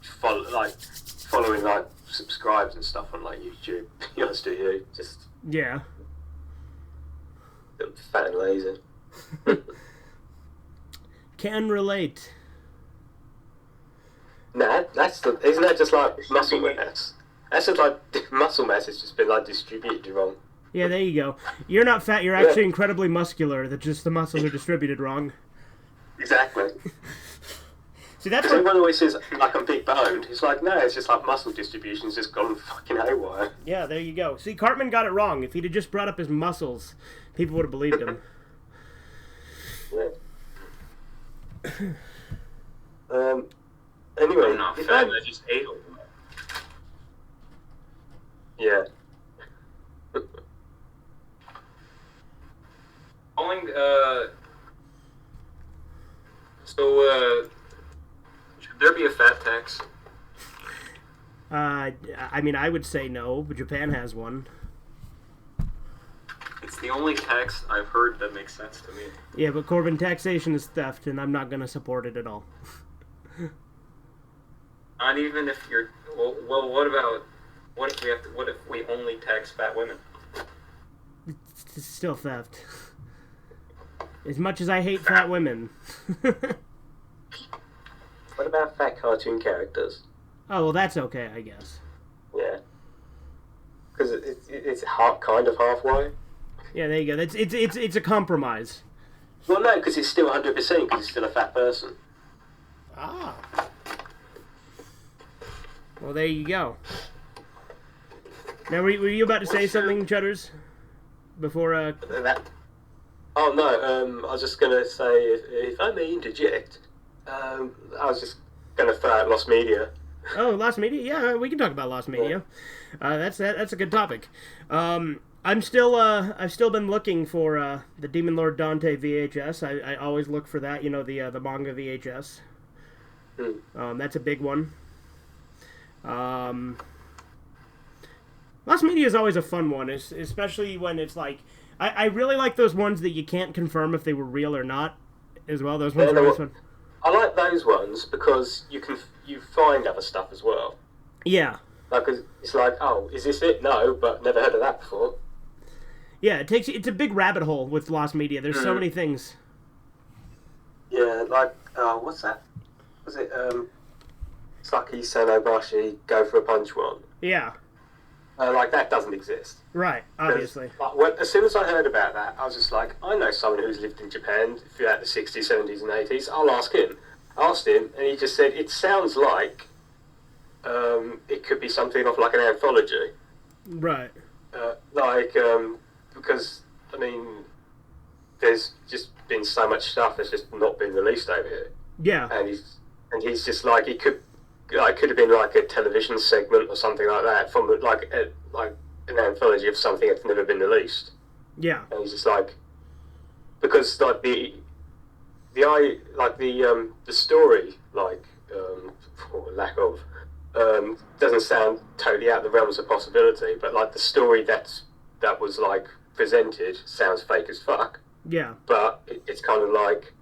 following, like, subscribes and stuff on, like, YouTube. To be honest with you, just... Yeah. I'm fat and lazy. Can relate. Nah, isn't that just like muscle mass? That's just like muscle mass has just been like distributed wrong. Yeah, there you go. You're not fat, you're actually incredibly muscular, that just the muscles are distributed wrong. Exactly. See, that's what... Everyone always says, like, I'm big boned. It's like, no, it's just like muscle distribution's just gone fucking haywire. Yeah, there you go. See, Cartman got it wrong. If he'd have just brought up his muscles, people would have believed him. Yeah. Anyway, I'm not fat, I just ate a lot. Yeah. Should there be a fat tax? I mean, I would say no, but Japan has one. It's the only tax I've heard that makes sense to me. Yeah, but Corbin, taxation is theft, and I'm not going to support it at all. Not even if you're... Well, what if we only tax fat women? It's still theft. As much as I hate fat women. What about fat cartoon characters? Oh, well, that's okay, I guess. Yeah. Because it's kind of halfway. Yeah, there you go. It's a compromise. Well, no, because it's still 100% because it's still a fat person. Ah. Well, there you go. Now, were you about to say something, Chudders? Before, Oh, no, I was just going to say, if I may interject, I was just going to throw out Lost Media. Oh, Lost Media? Yeah, we can talk about Lost Media. That's a good topic. I've still been looking for the Demon Lord Dante VHS. I always look for that, the manga VHS. That's a big one. Lost Media is always a fun one, especially when it's like... I really like those ones that you can't confirm if they were real or not, as well. Those ones are always fun. I like those ones because you find other stuff as well. Yeah. Like, it's like, oh, is this it? No, but never heard of that before. Yeah, it's a big rabbit hole with Lost Media. There's so many things. Yeah, like, what's that? Was it, Saki Sanobashi Go for a Punch one? Yeah. Like, that doesn't exist. Right, obviously. Like, as soon as I heard about that, I was just like, I know someone who's lived in Japan throughout the 60s, 70s, and 80s. I'll ask him. I asked him, and he just said, it sounds like it could be something of like an anthology. Right. Because, I mean, there's just been so much stuff that's just not been released over here. Yeah. And he's just like, it could have been like a television segment or something like that from like an anthology of something that's never been released. Yeah. And he's just like, because like the story, like, for lack of, doesn't sound totally out of the realms of possibility, but like the story that was like presented sounds fake as fuck. Yeah. But it's kind of like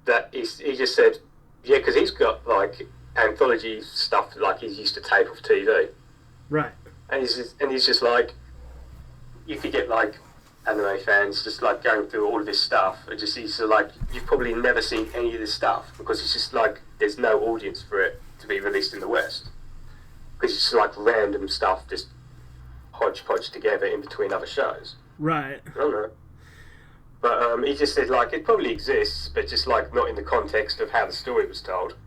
that. He just said, yeah, because he's got like anthology stuff like he's used to tape off TV. Right. And he's just like, you could get like anime fans just like going through all of this stuff and just he's like, you've probably never seen any of this stuff because it's just like there's no audience for it to be released in the West because it's just like random stuff just hodgepodge together in between other shows. Right. I don't know. But he just said like it probably exists, but just like not in the context of how the story was told.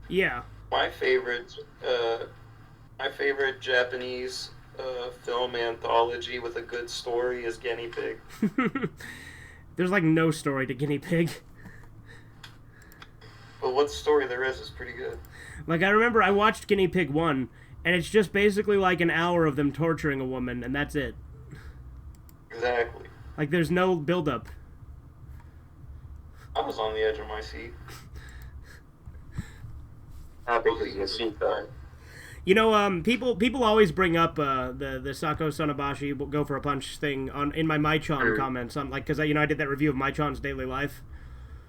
Yeah. My favorite Japanese film anthology with a good story is Guinea Pig. There's like no story to Guinea Pig. But what story there is pretty good. Like, I remember I watched Guinea Pig 1, and it's just basically like an hour of them torturing a woman, and that's it. Exactly. Like, there's no build-up. I was on the edge of my seat. How big is your seat, though? You know, people always bring up the Sako Sonobashi Go for a Punch thing in my Maichan comments, like, because I did that review of Maichan's Daily Life.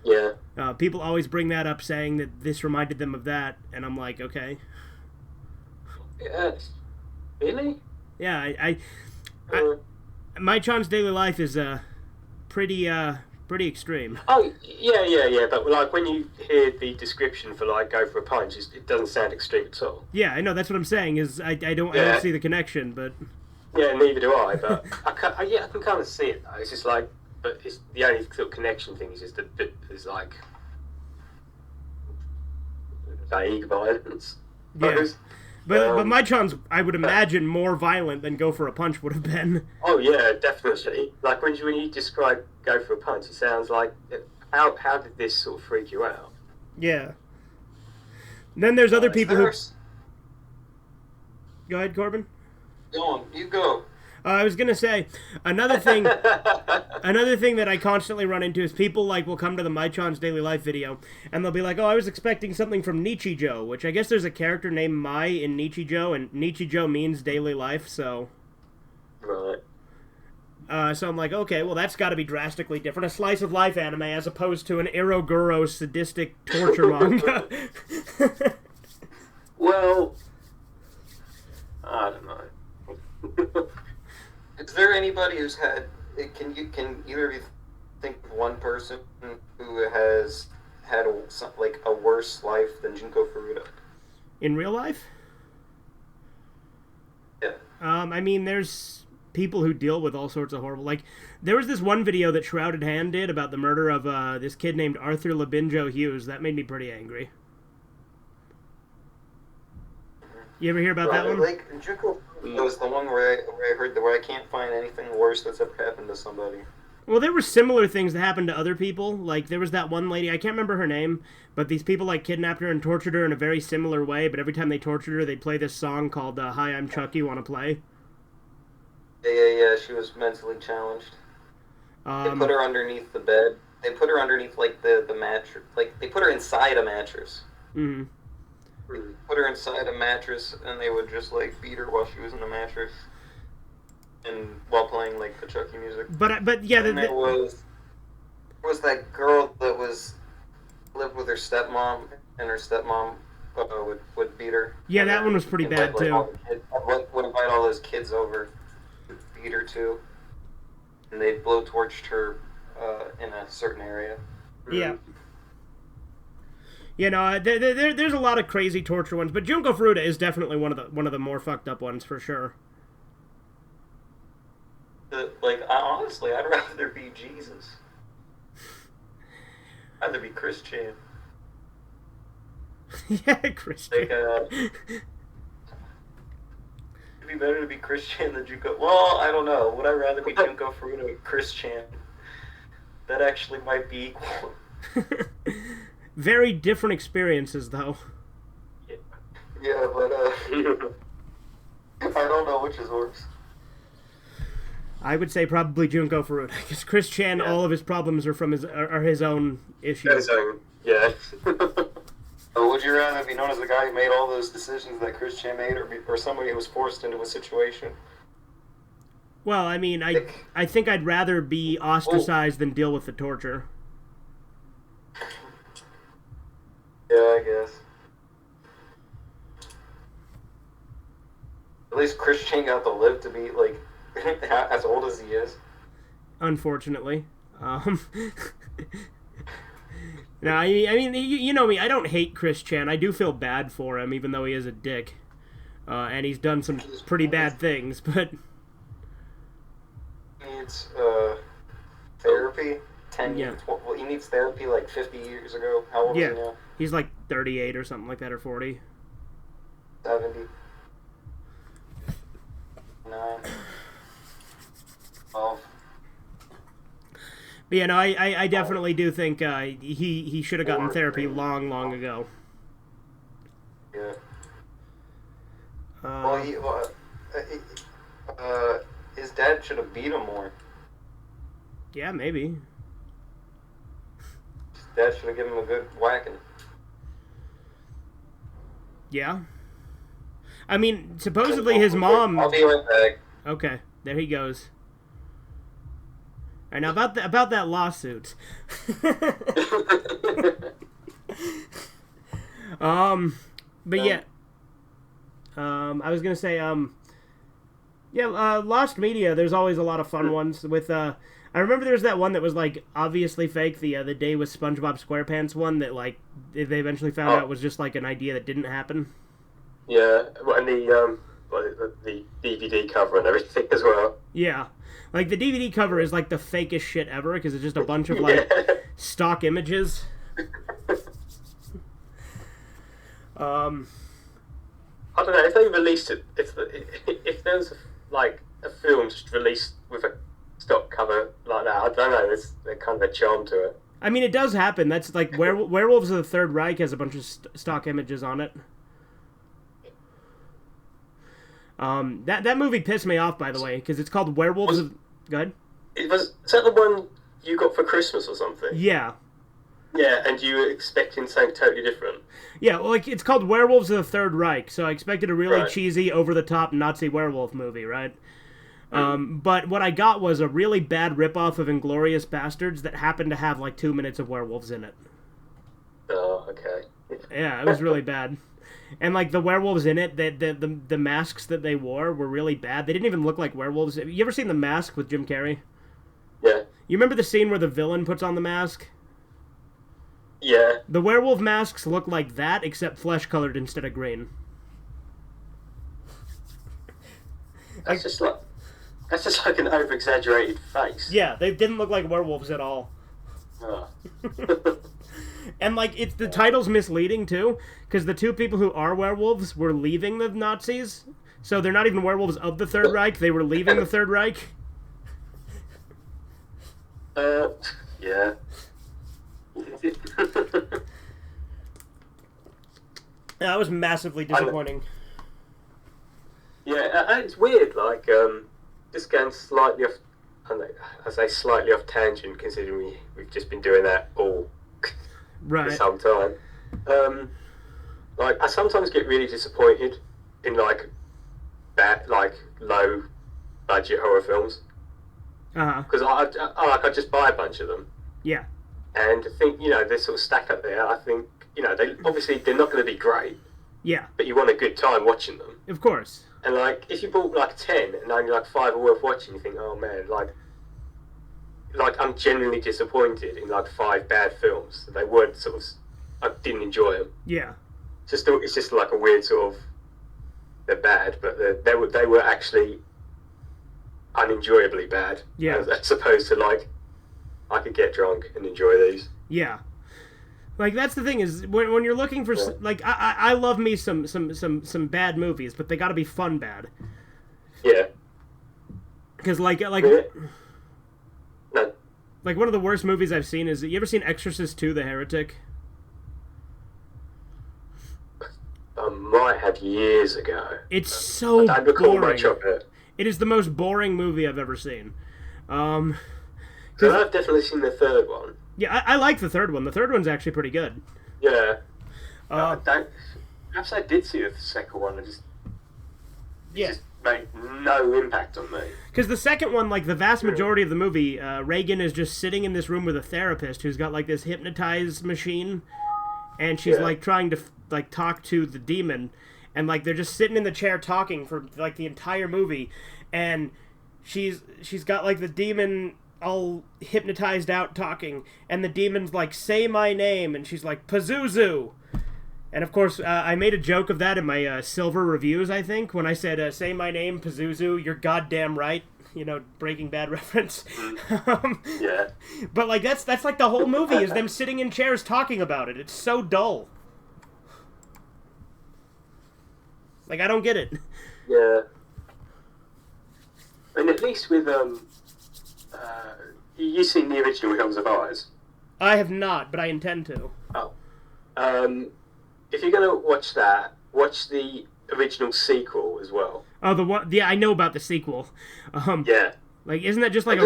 Yeah. People always bring that up, saying that this reminded them of that, and I'm like, okay. Yes. Really? Yeah, Maichan's Daily Life is pretty extreme. Oh, yeah. But like when you hear the description for like Go for a Punch, it doesn't sound extreme at all. Yeah, I know. That's what I'm saying. Is I don't see the connection, but yeah, neither do I. But I can kind of see it. Though. It's just like, but it's the only sort of connection thing is just a bit is like vague violence. Yeah. But Maichan's, I would imagine, more violent than Go for a Punch would have been. Oh yeah, definitely. Like when you describe Go for a Punch, it sounds like how did this sort of freak you out? Yeah. And then there's other people who. Go ahead, Corbin. Go on, you go. I was gonna say another thing that I constantly run into is people will come to the Maichan's Daily Life video and they'll be like, "Oh, I was expecting something from Nichijou," which I guess there's a character named Mai in Nichijou, and Nichijou means daily life, so. Right. So I'm like, okay, well that's got to be drastically different, a slice of life anime as opposed to an Iroguro sadistic torture manga. Well, I don't know. Is there anybody who's had? Can either of you think of one person who has had a worse life than Junko Furuta? In real life? Yeah. I mean, there's people who deal with all sorts of horrible. Like, there was this one video that Shrouded Hand did about the murder of this kid named Arthur Labinjo Hughes. That made me pretty angry. You ever hear about that one? Like, Junko was the one where I heard where I can't find anything worse that's ever happened to somebody. Well, there were similar things that happened to other people. Like, there was that one lady, I can't remember her name, but these people, like, kidnapped her and tortured her in a very similar way, but every time they tortured her, they'd play this song called, Hi, I'm Chucky, Wanna Play? Yeah, she was mentally challenged. They put her underneath the bed. They put her underneath, like, the mattress. Like, they put her inside a mattress. Mm-hmm. Put her inside a mattress, and they would just, like, beat her while she was in the mattress. And while playing, like, the Chucky music. But yeah, and there was that girl that lived with her stepmom, and her stepmom would beat her. Yeah, that one was pretty bad, too. Would invite all those kids over, beat her, too. And they'd blowtorched her in a certain area. Yeah. You know, there's a lot of crazy torture ones, but Junko Furuta is definitely one of the more fucked up ones, for sure. Honestly, I'd rather be Jesus. I'd rather be Christian. Yeah, Christian. It'd be better to be Christian than Junko. Well, I don't know. Would I rather be Junko Furuta or Christian? That actually might be equal. Very different experiences, though. Yeah, but I don't know which is worse. I would say probably Junko Furuta, because Chris Chan, all of his problems are from his own issues. His own, yeah. Would you rather be known as the guy who made all those decisions that Chris Chan made, or somebody who was forced into a situation? Well, I mean, I think I'd rather be ostracized than deal with the torture. Yeah, I guess. At least Chris Chan got to live to be, like, as old as he is. Unfortunately. No, I mean, you know me, I don't hate Chris Chan. I do feel bad for him, even though he is a dick. And he's done some pretty bad things, but... He needs, therapy. 10 years. Well, he needs therapy, like, 50 years ago. How old is he now? He's like 38 or something like that, or 40. 70. 9. 12. But yeah, no, I definitely do think he should have gotten therapy long ago. Yeah. His dad should have beat him more. Yeah, maybe. His dad should have given him a good whacking. Yeah. I mean, supposedly his mom... I'll be right back. Okay, there he goes. All right, now about that lawsuit. But yeah. I was gonna say, Lost Media. There's always a lot of fun ones with. I remember there's that one that was like obviously fake. The Day with SpongeBob SquarePants one that like they eventually found out was just like an idea that didn't happen. Yeah, and the DVD cover and everything as well. Yeah, like the DVD cover is like the fakest shit ever because it's just a bunch of like stock images. I don't know if they released it. If there was like a film just released with a stock cover like that, I don't know. There's kind of a charm to it. I mean, it does happen. That's like Werewolves of the Third Reich has a bunch of stock images on it. That movie pissed me off, by the way, because it's called Werewolves of... Go ahead. Is that the one you got for Christmas or something? Yeah. Yeah, and you were expecting something totally different. Yeah, well, like, it's called Werewolves of the Third Reich, so I expected a really cheesy, over-the-top Nazi werewolf movie, right? But what I got was a really bad ripoff of Inglourious Bastards that happened to have, like, 2 minutes of werewolves in it. Oh, okay. Yeah, it was really bad. And, like, the werewolves in it, the masks that they wore were really bad. They didn't even look like werewolves. Have you ever seen The Mask with Jim Carrey? Yeah. You remember the scene where the villain puts on the mask? Yeah. The werewolf masks look like that, except flesh-colored instead of green. That's just like an over-exaggerated face. Yeah, they didn't look like werewolves at all. Oh. And, like, the title's misleading, too, because the two people who are werewolves were leaving the Nazis, so they're not even werewolves of the Third Reich, they were leaving the Third Reich. Yeah. That was massively disappointing. Yeah, it's weird, like, just going slightly off, I say slightly off tangent, considering we've just been doing that all right. this whole time. Like, I sometimes get really disappointed in, like, low budget horror films. Because I just buy a bunch of them. Yeah. And I think, they sort of stack up there. I think, they're not going to be great. Yeah. But you want a good time watching them. Of course. And, like, if you bought, like, 10 and only, like, 5 are worth watching, you think, oh, man, like I'm genuinely disappointed in, like, 5 bad films. They weren't sort of... I didn't enjoy them. Yeah. It's just, like, a weird sort of... They're bad, but they were actually unenjoyably bad. Yeah. As opposed to, like, I could get drunk and enjoy these. Yeah. Like, that's the thing, is when you're looking for... Yeah. Like, I love me some bad movies, but they gotta be fun bad. Yeah. Because, like... No. Like, one of the worst movies I've seen is... You ever seen Exorcist 2, The Heretic? I might have years ago. It's so boring. I don't recall much of it. It is the most boring movie I've ever seen. I've definitely seen the third one. Yeah, I like the third one. The third one's actually pretty good. Yeah. Perhaps I did see the second one. It just made no impact on me. Because the second one, like, the vast majority of the movie, Reagan is just sitting in this room with a therapist who's got, like, this hypnotize machine, and she's, like, trying to, like, talk to the demon, and, like, they're just sitting in the chair talking for, like, the entire movie, and she's got, like, the demon all hypnotized out talking, and the demon's like, say my name, and she's like, Pazuzu. And of course, I made a joke of that in my silver reviews, I think, when I said, say my name, Pazuzu, you're goddamn right. Breaking Bad reference. Yeah. But, like, that's like the whole movie, is them sitting in chairs talking about it. It's so dull. Like, I don't get it. Yeah. And at least with, you've seen the original Hills of Eyes? I have not, but I intend to. Oh. If you're going to watch that, watch the original sequel as well. Oh, the one? Yeah, I know about the sequel. Yeah. Like, isn't that just like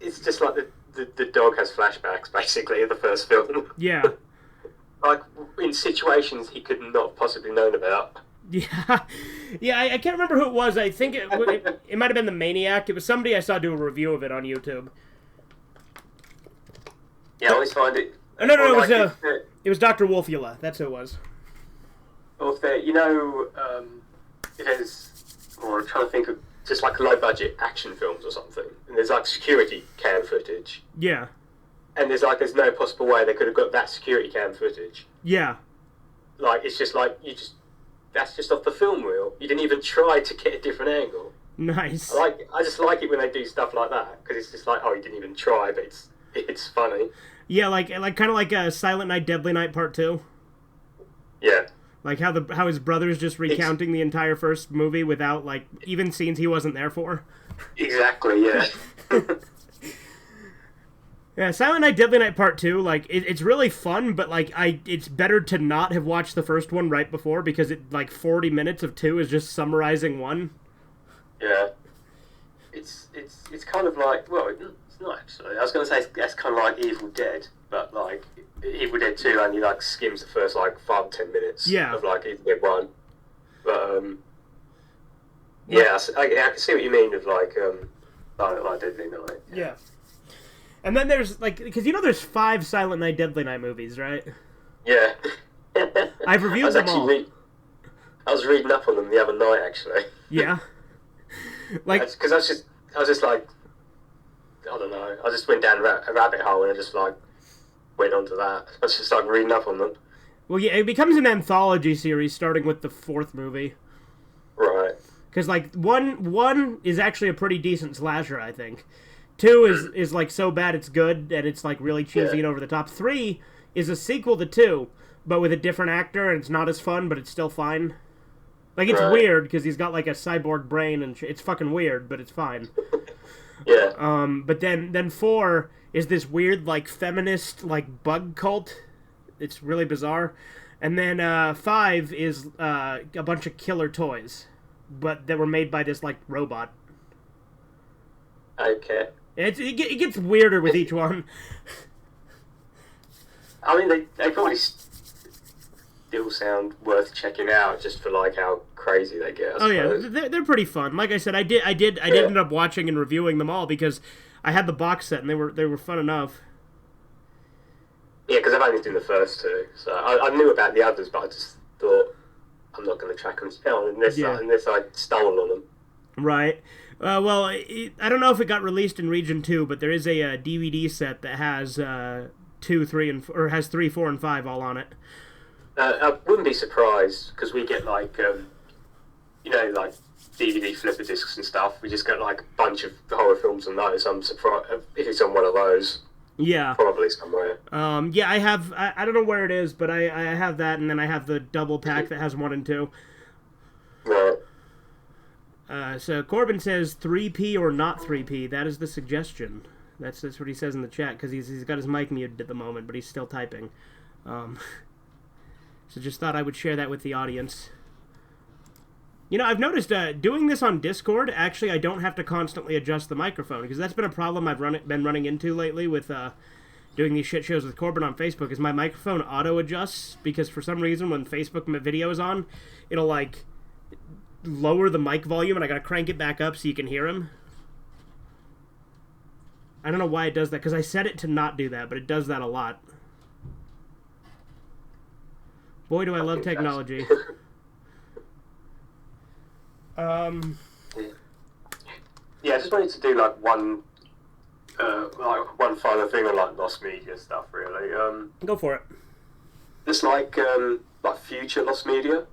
it's just like the dog has flashbacks, basically, of the first film. Yeah. Like, in situations he could not have possibly known about. Yeah. Yeah, I can't remember who it was. I think it might have been the Maniac. It was somebody I saw do a review of it on YouTube. Yeah, I always find it... No, it was Dr. Wolfula. That's who it was. Or if there, there's... Or I'm trying to think of just like low-budget action films or something. And there's like security cam footage. Yeah. And there's no possible way they could have got that security cam footage. Yeah. Like, it's just like, that's just off the film reel. You didn't even try to get a different angle. Nice. I just like it when they do stuff like that, because it's just like, oh, you didn't even try, but it's funny. Yeah, like kind of like Silent Night, Deadly Night Part 2. Yeah. Like how his brother's just recounting the entire first movie without, like, even scenes he wasn't there for. Exactly, yeah. Yeah, Silent Night, Deadly Night Part 2, like, it's really fun, but, like, it's better to not have watched the first one right before, because 40 minutes of 2 is just summarizing 1. Yeah. It's kind of like, well, it's not actually. I was going to say that's kind of like Evil Dead, but, like, Evil Dead 2 only, like, skims the first, like, 5 or 10 minutes of, like, Evil Dead 1. But, yeah, I can see what you mean with, like, Silent Night, Deadly Night. Yeah. And then there's, like, because there's 5 Silent Night, Deadly Night movies, right? Yeah. I've reviewed them all. I was reading up on them the other night, actually. Yeah. Like, because I was just like, I don't know. I just went down a rabbit hole and I just, like, went onto that. I was just, like, reading up on them. Well, yeah, it becomes an anthology series starting with the 4th movie. Right. Because, like, one is actually a pretty decent slasher, I think. 2 is like so bad it's good, and it's like really cheesy and over the top. 3 is a sequel to 2, but with a different actor, and it's not as fun, but it's still fine. Like, it's weird, because he's got, like, a cyborg brain, and it's fucking weird, but it's fine. Yeah. But then 4 is this weird, like, feminist, like, bug cult. It's really bizarre. And then 5 is a bunch of killer toys, but that were made by this, like, robot. Okay. It gets weirder with each one. I mean, they probably still sound worth checking out just for like how crazy they get. Oh yeah, they're pretty fun. Like I said, I did end up watching and reviewing them all because I had the box set and they were fun enough. Yeah, because I've only seen the first 2, so I knew about the others, but I just thought I'm not going to track them down unless I stole on them. Right. Well, I don't know if it got released in Region 2, but there is a DVD set that has 2, 3, has 3, 4, and 5 all on it. I wouldn't be surprised, because we get like, like DVD flipper discs and stuff. We just get like a bunch of horror films on those. I'm surprised if it's on one of those. Yeah. Probably somewhere. Yeah, I have, I don't know where it is, but I have that, and then I have the double pack that has 1 and 2. Right. So Corbin says 3P or not 3P. That is the suggestion. That's what he says in the chat, because he's got his mic muted at the moment, but he's still typing. So just thought I would share that with the audience. You know, I've noticed doing this on Discord, actually I don't have to constantly adjust the microphone, because that's been a problem I've been running into lately with doing these shit shows with Corbin on Facebook, is my microphone auto-adjusts, because for some reason when Facebook video is on, it'll, like, lower the mic volume, and I gotta crank it back up so you can hear him. I don't know why it does that, because I set it to not do that, but it does that a lot. Boy, do I love technology. Yeah, I just wanted to do like one final thing on like lost media stuff, really. Go for it. Just like future lost media.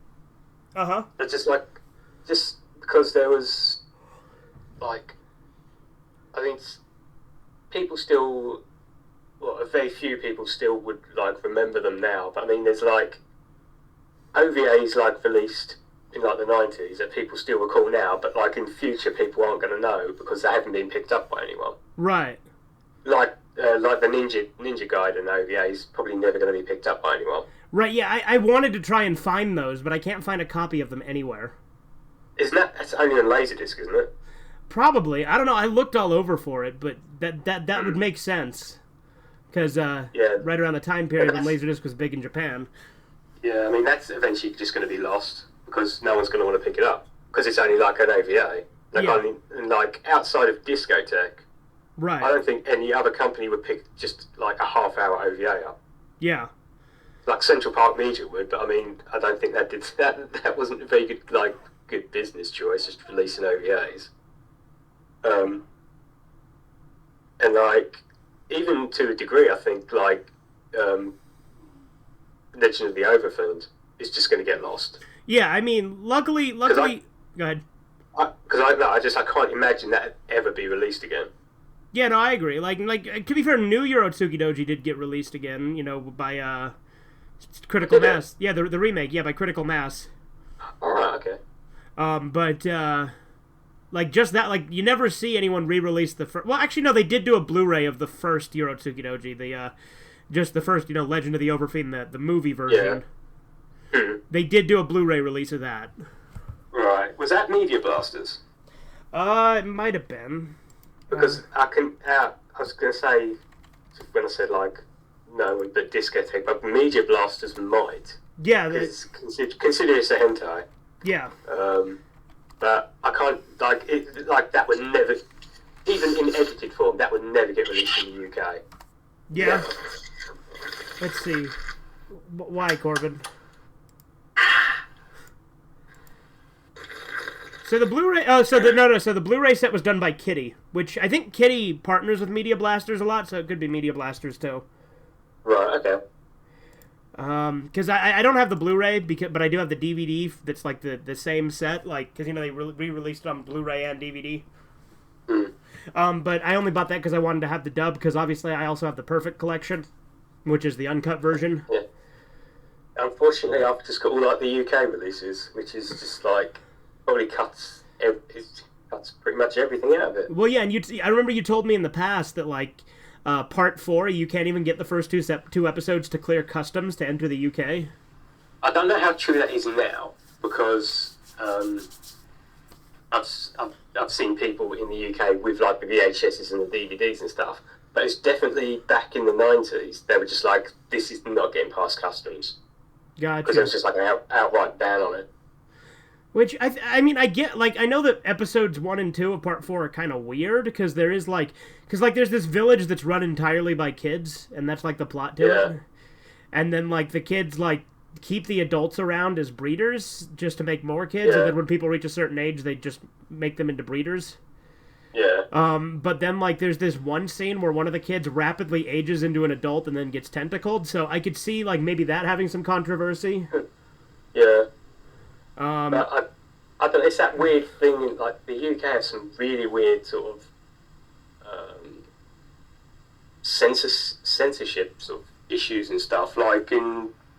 It's just because there was like, I think people still, very few people still would like remember them now. But I mean, there's like OVAs like released in like the 90s that people still recall now, but like in future people aren't going to know because they haven't been picked up by anyone. Right. Like the Ninja Gaiden OVA is probably never going to be picked up by anyone. Right. Yeah, I wanted to try and find those, but I can't find a copy of them anywhere. That's only on Laserdisc, isn't it? Probably. I don't know. I looked all over for it, but that would make sense. Because right around the time period when Laserdisc was big in Japan. Yeah, I mean, that's eventually just going to be lost because no one's going to want to pick it up because it's only like an OVA. Like outside of Discotech, right? I don't think any other company would pick just like a half-hour OVA up. Yeah. Like Central Park Media would, but I mean, I don't think that wasn't a very good business choice, just releasing OVAs. And like, even to a degree, I think like Legend of the Overfilled is just going to get lost. Yeah, I mean, luckily, go ahead. Because I can't imagine that ever be released again. Yeah, no, I agree. Like to be fair, New Yorotsuki Doji did get released again, by Critical Mass. Yeah, the remake, by Critical Mass. Alright, okay. But like just that, like you never see anyone re-release the first. Well, actually, no, they did do a Blu-ray of the first Yorotsuki Doji, just the first, Legend of the Overfiend, the movie version. Yeah. They did do a Blu-ray release of that. Right. Was that Media Blasters? It might have been. Because I was going to say, when I said, like, no, but Discotech, but Media Blasters might. Yeah. Consider it's a hentai. Yeah. But I can't, that would never, even in edited form, that would never get released in the UK. Yeah. Never. Let's see. Why, Corbin? So the Blu-ray, so the Blu-ray set was done by Kitty, which I think Kitty partners with Media Blasters a lot, so it could be Media Blasters too. Right. Okay. Because I don't have the Blu-ray, but I do have the DVD that's like the same set, like because they re-released it on Blu-ray and DVD. Mm. But I only bought that because I wanted to have the dub, because obviously I also have the Perfect collection. which is the uncut version. Yeah. Unfortunately, I've just got all like the UK releases, which is just like probably cuts pretty much everything out of it. Well, yeah, and I remember you told me in the past that like part 4, you can't even get the first two episodes to clear customs to enter the UK. I don't know how true that is now because I've seen people in the UK with like the VHSs and the DVDs and stuff, but it's definitely back in the 90s. They were just like, this is not getting past customs. Gotcha. Because there was just like an outright ban on it. Which, I mean, I get, like, I know that episodes 1 and 2 of part 4 are kind of weird, because there is, like, there's this village that's run entirely by kids, and that's, like, the plot to it. And then, like, the kids, like, keep the adults around as breeders, just to make more kids, and then when people reach a certain age, they just make them into breeders. Yeah. But then, like, there's this one scene where one of the kids rapidly ages into an adult and then gets tentacled, so I could see, like, maybe that having some controversy. Yeah. But I don't know, it's that weird thing, like, the UK has some really weird sort of censorship sort of issues and stuff, like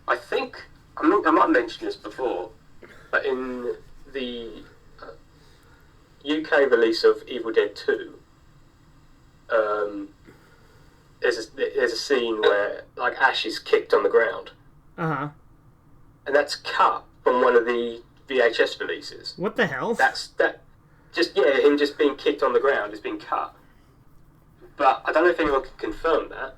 I think, I might have mentioned this before, but in the UK release of Evil Dead 2, there's a scene where, like, Ash is kicked on the ground. Uh-huh. And that's cut from one of the VHS releases. What the hell? Him just being kicked on the ground has been cut. But I don't know if anyone can confirm that.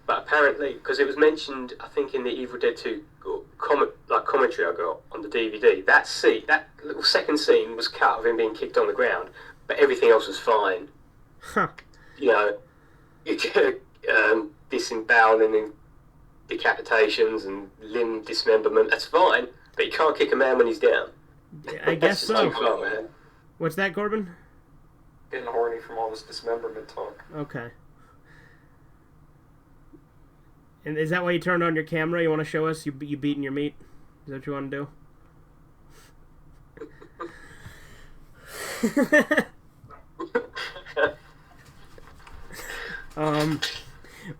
But apparently, because it was mentioned, I think in the Evil Dead 2 commentary I got on the DVD, that little second scene was cut of him being kicked on the ground, but everything else was fine. Huh. You know, disemboweling and decapitations and limb dismemberment, that's fine, but you can't kick a man when he's down. I guess so. Too far, man. What's that, Corbin? Getting horny from all this dismemberment talk. Okay. And is that why you turned on your camera? You want to show us you beating your meat? Is that what you want to do?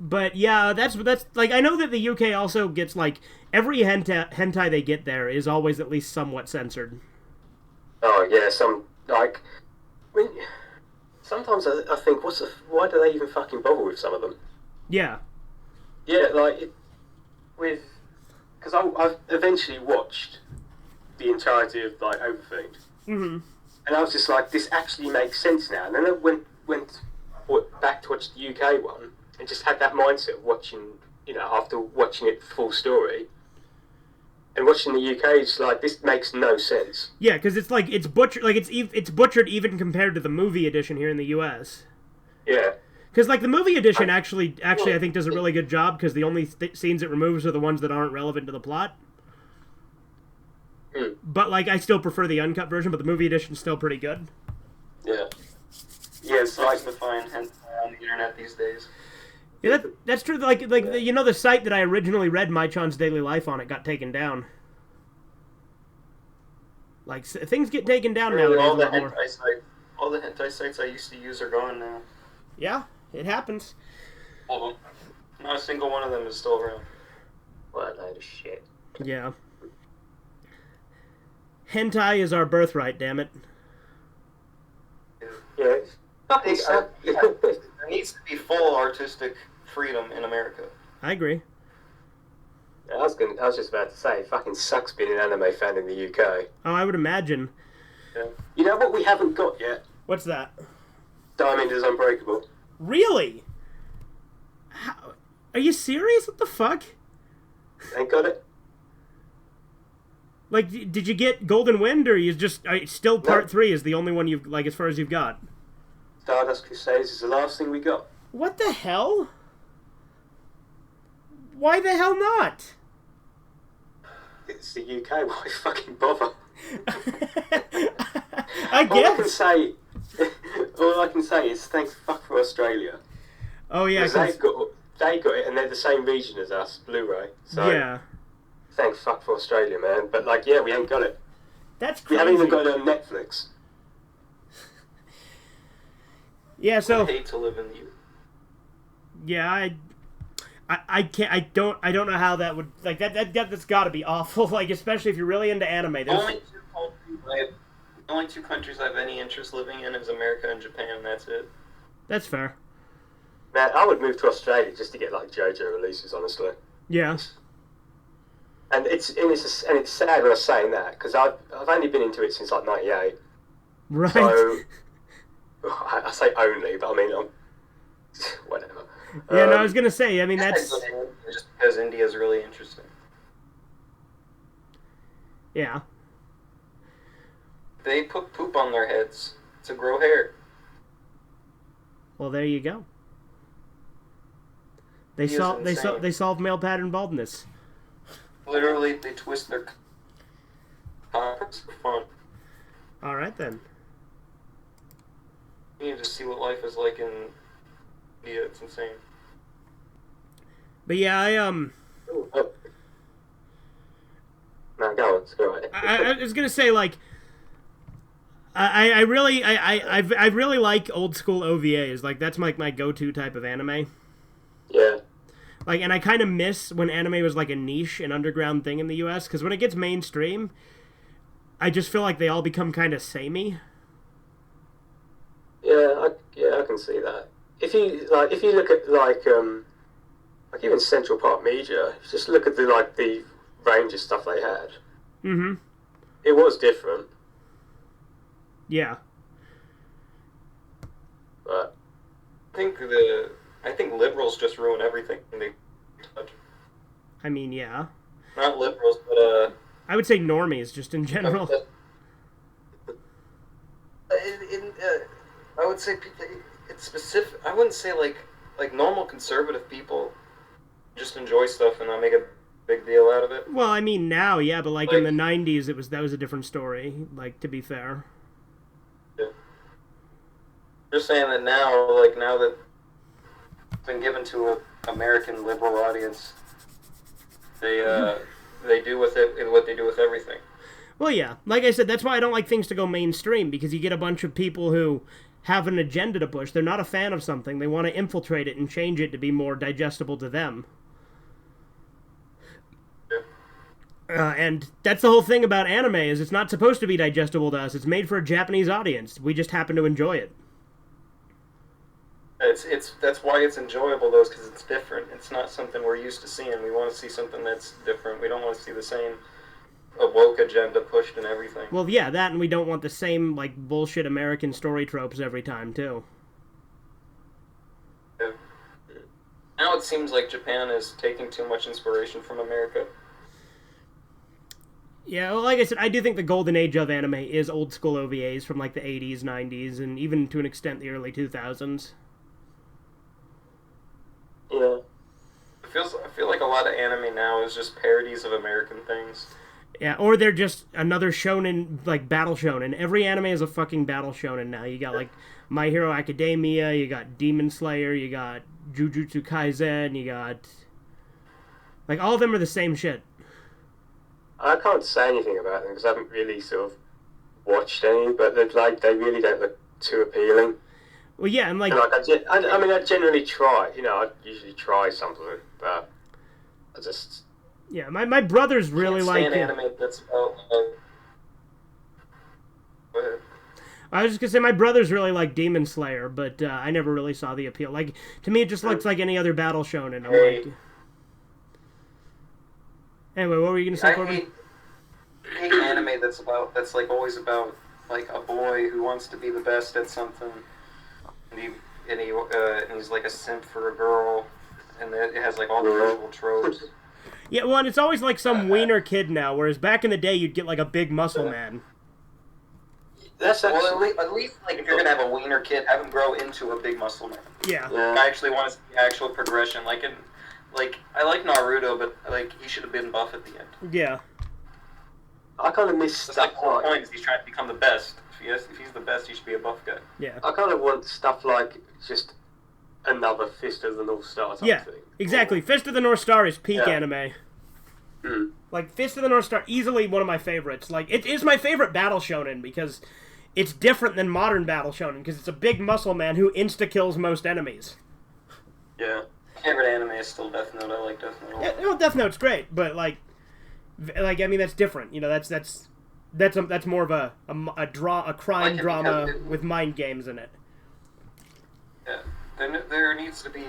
But yeah, that's like, I know that the UK also gets, like, every hentai they get there is always at least somewhat censored. Oh yeah, sometimes I think, why do they even fucking bother with some of them? Yeah. Yeah, like, because I've eventually watched the entirety of, like, Overfiend. Mm-hmm. And I was just like, this actually makes sense now. And then I went back to watch the UK one, and just had that mindset of watching, you know, after watching it full story, and watching the UK, it's like, this makes no sense. Yeah, because it's like, it's butchered, like, it's butchered even compared to the movie edition here in the US. Yeah. Because, like, the movie edition actually, I think does a really good job, because the only scenes it removes are the ones that aren't relevant to the plot. Mm. But, like, I still prefer the uncut version, but the movie edition's still pretty good. Yeah. Yeah, It's nice to find hentai on the internet these days. Yeah, that's true. Like you know, the site that I originally read Mai-chan's Daily Life on, it got taken down. Like, things get taken down Really, nowadays. all the hentai sites I used to use are gone now. Yeah, it happens. All of them. Not a single one of them is still around. What a load of shit. Yeah. Hentai is our birthright, damn it. Yeah. There needs to be full artistic freedom in America. I agree. I was just about to say, it fucking sucks being an anime fan in the UK. Oh, I would imagine. Yeah. You know what we haven't got yet? What's that? Diamond is Unbreakable. Really? How? Are you serious? What the fuck? Ain't got it? Like, did you get Golden Wind, or you just still part No. 3 is the only one you've, like, as far as you've got? Stardust Crusades is the last thing we got. What the hell? Why the hell not? It's the UK. Why fucking bother? I guess. All I can say is thank fuck for Australia. Oh yeah, Because they got it, and they're the same region as us, Blu-ray. So yeah. thank fuck for Australia, man. But like, yeah, we ain't got it. That's We crazy. haven't even got it on Netflix. Yeah, so I hate to live in the yeah, I can't. I don't know how that would like that's got to be awful. Like especially if you're really into anime. The only two countries I have any interest living in is America and Japan. That's it. That's fair. Man, I would move to Australia just to get like JoJo releases, honestly. Yeah. And it's sad when I'm saying that because I've only been into it since like '98. Right. So I say only, but I mean whatever. Yeah, no, I was gonna say. I mean, that's just because India's really interesting. Yeah. They put poop on their heads to grow hair. Well, there you go. They solve male pattern baldness. Literally, they twist their cocks for fun. All right then. You need to see what life is like in India. It's insane. But yeah, No, go on. It's all right. I was gonna say like. I really like old school OVAs. Like that's my go-to type of anime. Yeah. Like, and I kind of miss when anime was like a niche and underground thing in the U.S. Because when it gets mainstream, I just feel like they all become kind of samey. Yeah, I can see that. If you look at like even Central Park Media, just look at the range of stuff they had. Mm-hmm. It was different. Yeah. But I think liberals just ruin everything they touch. I mean, yeah. Not liberals, but I would say normies, just in general. I would say it's specific. I wouldn't say like normal conservative people just enjoy stuff and not make a big deal out of it. Well, I mean now, yeah, but like in the '90s, that was a different story. Like to be fair. Yeah. Just saying that now that it's been given to an American liberal audience, they do with it what they do with everything. Well, yeah. Like I said, that's why I don't like things to go mainstream, because you get a bunch of people who have an agenda to push. They're not a fan of something. They want to infiltrate it and change it to be more digestible to them. Yeah. And that's the whole thing about anime, is it's not supposed to be digestible to us. It's made for a Japanese audience. We just happen to enjoy it. That's why it's enjoyable, though, because it's different. It's not something we're used to seeing. We want to see something that's different. We don't want to see the same woke agenda pushed and everything. Well, yeah, that, and we don't want the same, like, bullshit American story tropes every time, too. Yeah. Now it seems like Japan is taking too much inspiration from America. Yeah, well, like I said, I do think the golden age of anime is old school OVAs from, like, the 80s, 90s, and even, to an extent, the early 2000s. Yeah. I feel like a lot of anime now is just parodies of American things. Yeah, or they're just another shonen, like, battle shonen. Every anime is a fucking battle shonen now. You got, like, My Hero Academia, you got Demon Slayer, you got Jujutsu Kaisen, you got... Like, all of them are the same shit. I can't say anything about them because I haven't really sort of watched any, but they really don't look too appealing. Well, yeah, and like... I generally try. You know, I usually try something, but I just... Yeah, my brothers really like... anime that's about... Go ahead. I was just gonna say, my brothers really like Demon Slayer, but I never really saw the appeal. Like, to me, it just looks like any other battle shonen. I'm like... Anyway, what were you gonna say, Corbin? I hate anime that's like always about like a boy who wants to be the best at something, and he's like a simp for a girl, and it has like all the usual tropes. Yeah, well, and it's always like some wiener kid now, whereas back in the day you'd get like a big muscle man. That's actually... Well, at least like if you're gonna have a wiener kid, have him grow into a big muscle man. Yeah. I actually want to see the actual progression. Like I like Naruto, but like he should have been buff at the end. Yeah. I kind of miss stuff like... The whole point is he's trying to become the best. If he's the best, he should be a buff guy. Yeah. I kind of want stuff like just another Fist of the North Star type thing. Exactly. Fist of the North Star is peak anime. Mm. Like, Fist of the North Star, easily one of my favorites. Like, it is my favorite battle shonen because it's different than modern battle shonen because it's a big muscle man who insta-kills most enemies. Yeah. Favorite anime is still Death Note. I like Death Note. Yeah, no, Death Note's great, but like I mean, that's different. You know, that's more of a crime drama with mind games in it. Yeah, there needs to be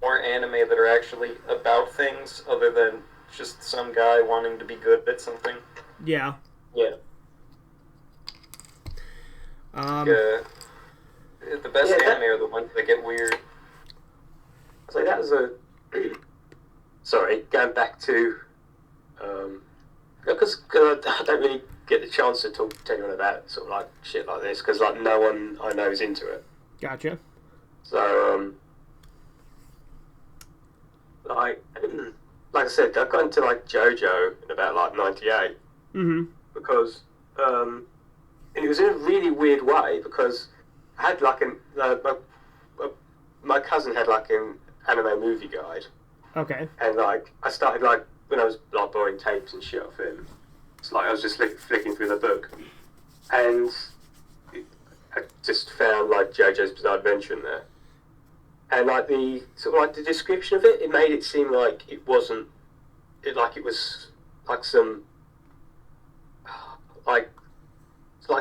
more anime that are actually about things other than just some guy wanting to be good at something. Yeah. Yeah. The best anime are the ones that get weird. So that was sorry, going back to because I don't really get the chance to talk to anyone about sort of like shit like this because like no one I know is into it. Gotcha. So like I said, I got into like JoJo in about like '98 because and it was in a really weird way because I had like my cousin had like an anime movie guide. Okay. And like I started like when I was like borrowing tapes and shit off him. It's like I was just flicking through the book, and I just found like JoJo's Bizarre Adventure in there. And like the sort of like the description of it, it made it seem like it wasn't. It was like some like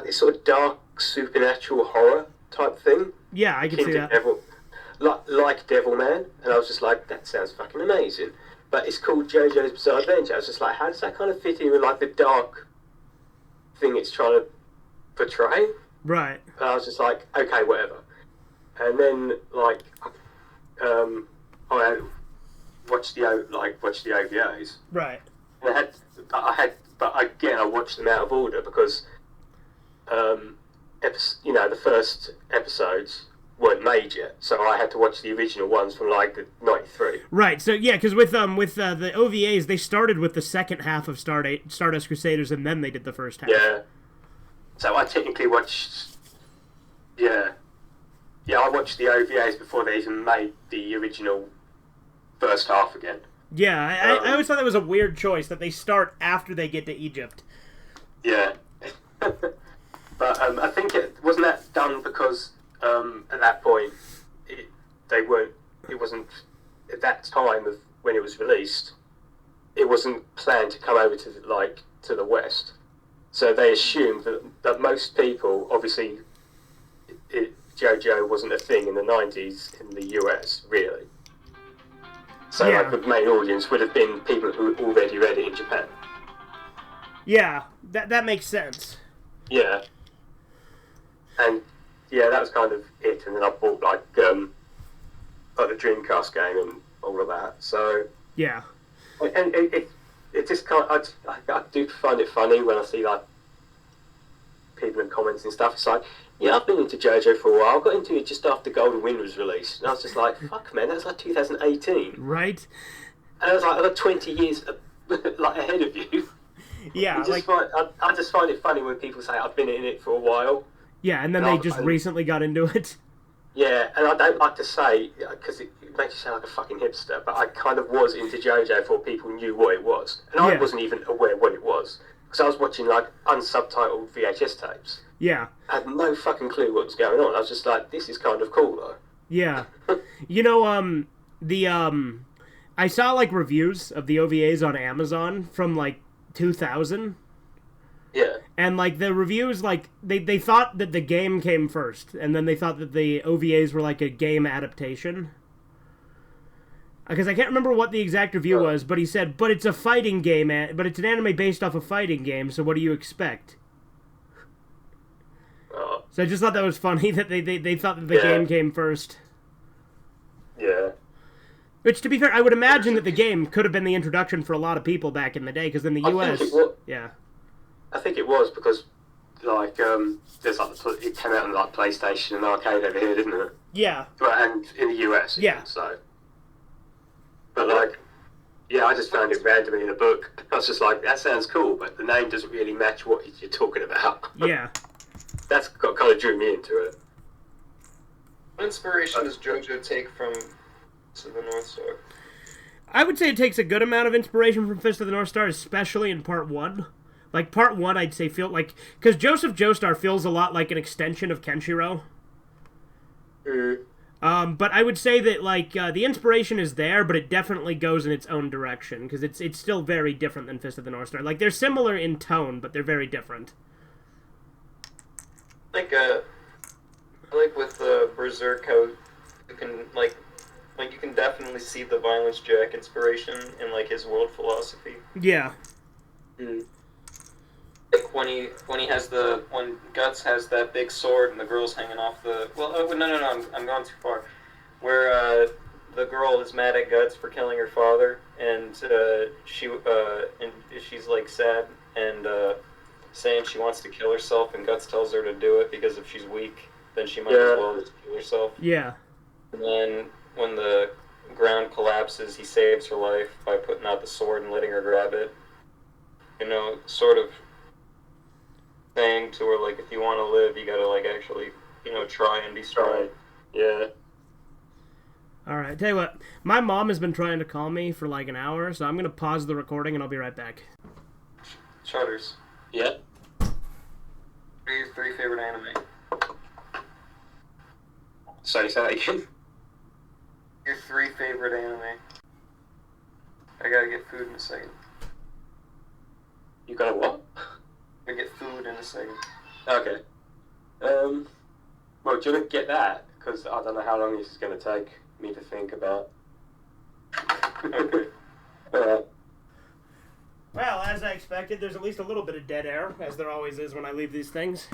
this sort of dark supernatural horror type thing. Yeah, I can see that. Like Devilman, and I was just like, that sounds fucking amazing. But it's called JoJo's Bizarre Adventure. I was just like, how does that kind of fit in with like the dark thing it's trying to portray? Right. And I was just like, okay, whatever. And then like, I watched the OVAs. Right. And but again, I watched them out of order because, the first episodes weren't made yet, so I had to watch the original ones from like the '93. Right. So yeah, because with the OVAs, they started with the second half of Stardust Crusaders, and then they did the first half. Yeah. So I technically watched. Yeah. Yeah, I watched the OVAs before they even made the original first half again. Yeah, I always thought that was a weird choice that they start after they get to Egypt. Yeah. But I think it wasn't that done because at that point it wasn't at that time of when it was released, it wasn't planned to come over to the West. So they assumed that most people, obviously, JoJo wasn't a thing in the 90s in the US, really. So yeah. Like the main audience would have been people who already read it in Japan. Yeah, that makes sense. Yeah. And yeah, that was kind of it. And then I bought like the Dreamcast game and all of that. So yeah. And it just kind of, I do find it funny when I see like people in comments and stuff. It's like, yeah, I've been into JoJo for a while. I got into it just after Golden Wind was released, and I was just like, fuck, man, that was like 2018. Right. And I was like, I got 20 years like ahead of you. Yeah. I just find it funny when people say I've been in it for a while. Yeah, and then they just recently got into it. Yeah, and I don't like to say, because it makes you sound like a fucking hipster, but I kind of was into JoJo before people knew what it was. And I wasn't even aware what it was. Because I was watching, like, unsubtitled VHS tapes. Yeah. I had no fucking clue what was going on. I was just like, this is kind of cool, though. Yeah. You know, I saw, like, reviews of the OVAs on Amazon from, like, 2000. Yeah. And, like, the reviews, like, they thought that the game came first, and then they thought that the OVAs were, like, a game adaptation. Because I can't remember what the exact review was, but he said, but it's a fighting game, but it's an anime based off a fighting game, so what do you expect? So I just thought that was funny that they thought that the game came first. Yeah. Which, to be fair, I would imagine that the game could have been the introduction for a lot of people back in the day, because in the US... I think it was because, like, there's like it came out on like PlayStation and arcade over here, didn't it? Yeah. Well, and in the US. Yeah. So. But like, yeah, I just found it randomly in a book. I was just like, that sounds cool, but the name doesn't really match what you're talking about. Yeah. That's kind of drew me into it. What inspiration does JoJo take from Fist of the North Star? I would say it takes a good amount of inspiration from Fist of the North Star, especially in part 1. Like, part 1, I'd say, feel like... Because Joseph Joestar feels a lot like an extension of Kenshiro. But I would say that like the inspiration is there, but it definitely goes in its own direction because it's still very different than Fist of the North Star. Like they're similar in tone, but they're very different. Like with Berserk, how you can like you can definitely see the Violence Jack inspiration in like his world philosophy. Yeah. Mm. Like when Guts has that big sword and the girl's hanging off the no, I'm going too far. Where the girl is mad at Guts for killing her father, and she's like sad and saying she wants to kill herself, and Guts tells her to do it because if she's weak, then she might as well just kill herself. Yeah. And then when the ground collapses, he saves her life by putting out the sword and letting her grab it. You know, sort of saying to her, like, if you want to live, you gotta, like, actually, you know, try and be strong. Yeah. Alright, tell you what, my mom has been trying to call me for like an hour, so I'm gonna pause the recording and I'll be right back. Chudders. Yeah? What are your 3 favorite anime? Sorry, say that again? Your 3 favorite anime. I gotta get food in a second. You got a what? I get food in a second. Okay. Well, do you want to get that? Because I don't know how long this is going to take me to think about. Okay. Alright. Well, as I expected, there's at least a little bit of dead air, as there always is when I leave these things.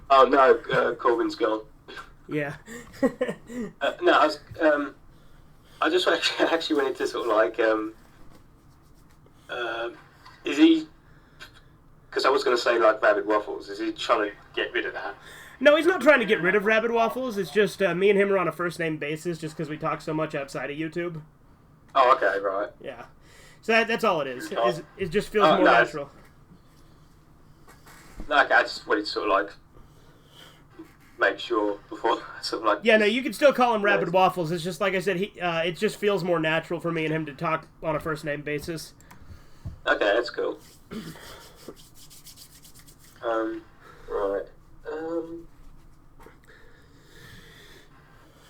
Oh no, Corbin's gone. Yeah. No, I just actually wanted to sort of like, is he, because I was going to say like Rabbit Waffles, is he trying to get rid of that? No, he's not trying to get rid of Rabbit Waffles, it's just me and him are on a first-name basis just because we talk so much outside of YouTube. Oh, okay, right. Yeah. So that's all it is. It just feels more natural. No, okay, I just wanted to sort of like make sure before sort of like... Yeah, no, you can still call him Rabbit Waffles. It's just, like I said, it just feels more natural for me and him to talk on a first-name basis. Okay, that's cool. Right.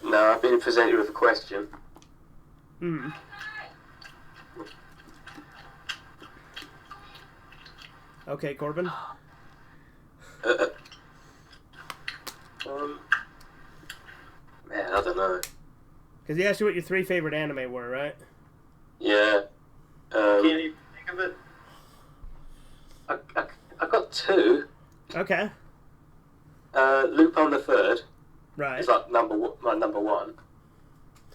No, I've been presented with a question. Hmm. Okay, Corbin. Man, I don't know. Because he asked you what your 3 favorite anime were, right? Yeah. Can't even think of it. I got 2. Okay. Lupin the Third Right. is like my number 1.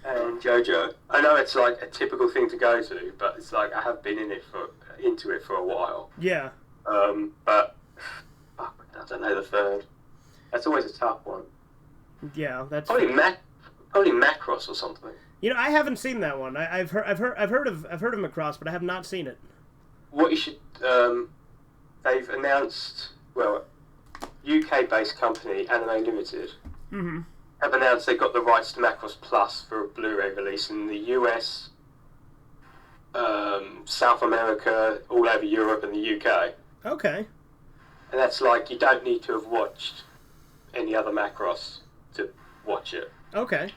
And Jojo. I know it's like a typical thing to go to, but it's like I have been into it for a while. Yeah. But I don't know the third. That's always a tough one. Yeah, that's probably Macross or something. You know, I haven't seen that one. I've heard of Macross, but I have not seen it. What you should they've announced, well, UK-based company Anime Limited have announced they got the rights to Macross Plus for a Blu-ray release in the US, South America, all over Europe and the UK. Okay. And that's like, you don't need to have watched any other Macross to watch it. Okay.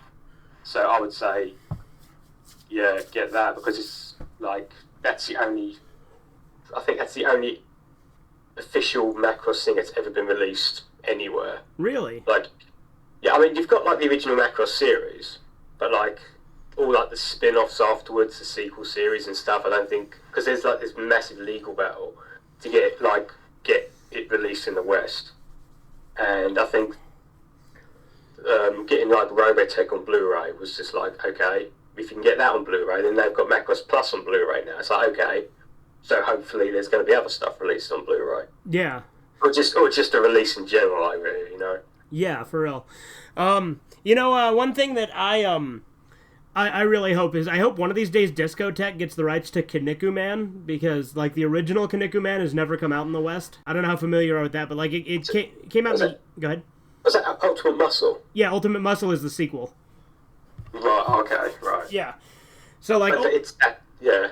So I would say, yeah, get that, because it's like, I think that's the only official Macross thing that's ever been released anywhere. Really? Like, yeah, I mean, you've got like the original Macross series, but like all like the spin-offs afterwards, the sequel series and stuff, I don't think, because there's like this massive legal battle to get it released in the West, and I think getting like Robotech on Blu-ray was just like, okay, if you can get that on Blu-ray, then they've got Macross Plus on Blu-ray now. It's like, okay, so hopefully there's going to be other stuff released on Blu-ray. Yeah. Or just a release in general, like, really, you know. Yeah, for real. You know, one thing that I really hope is, I hope one of these days Discotech gets the rights to Kinnikuman Man, because, like, the original Kinnikuman Man has never come out in the West. I don't know how familiar you are with that, but, like, it came out in the... Go ahead. Was that Ultimate Muscle? Yeah, Ultimate Muscle is the sequel. Right, okay, right. Yeah. So, like... yeah.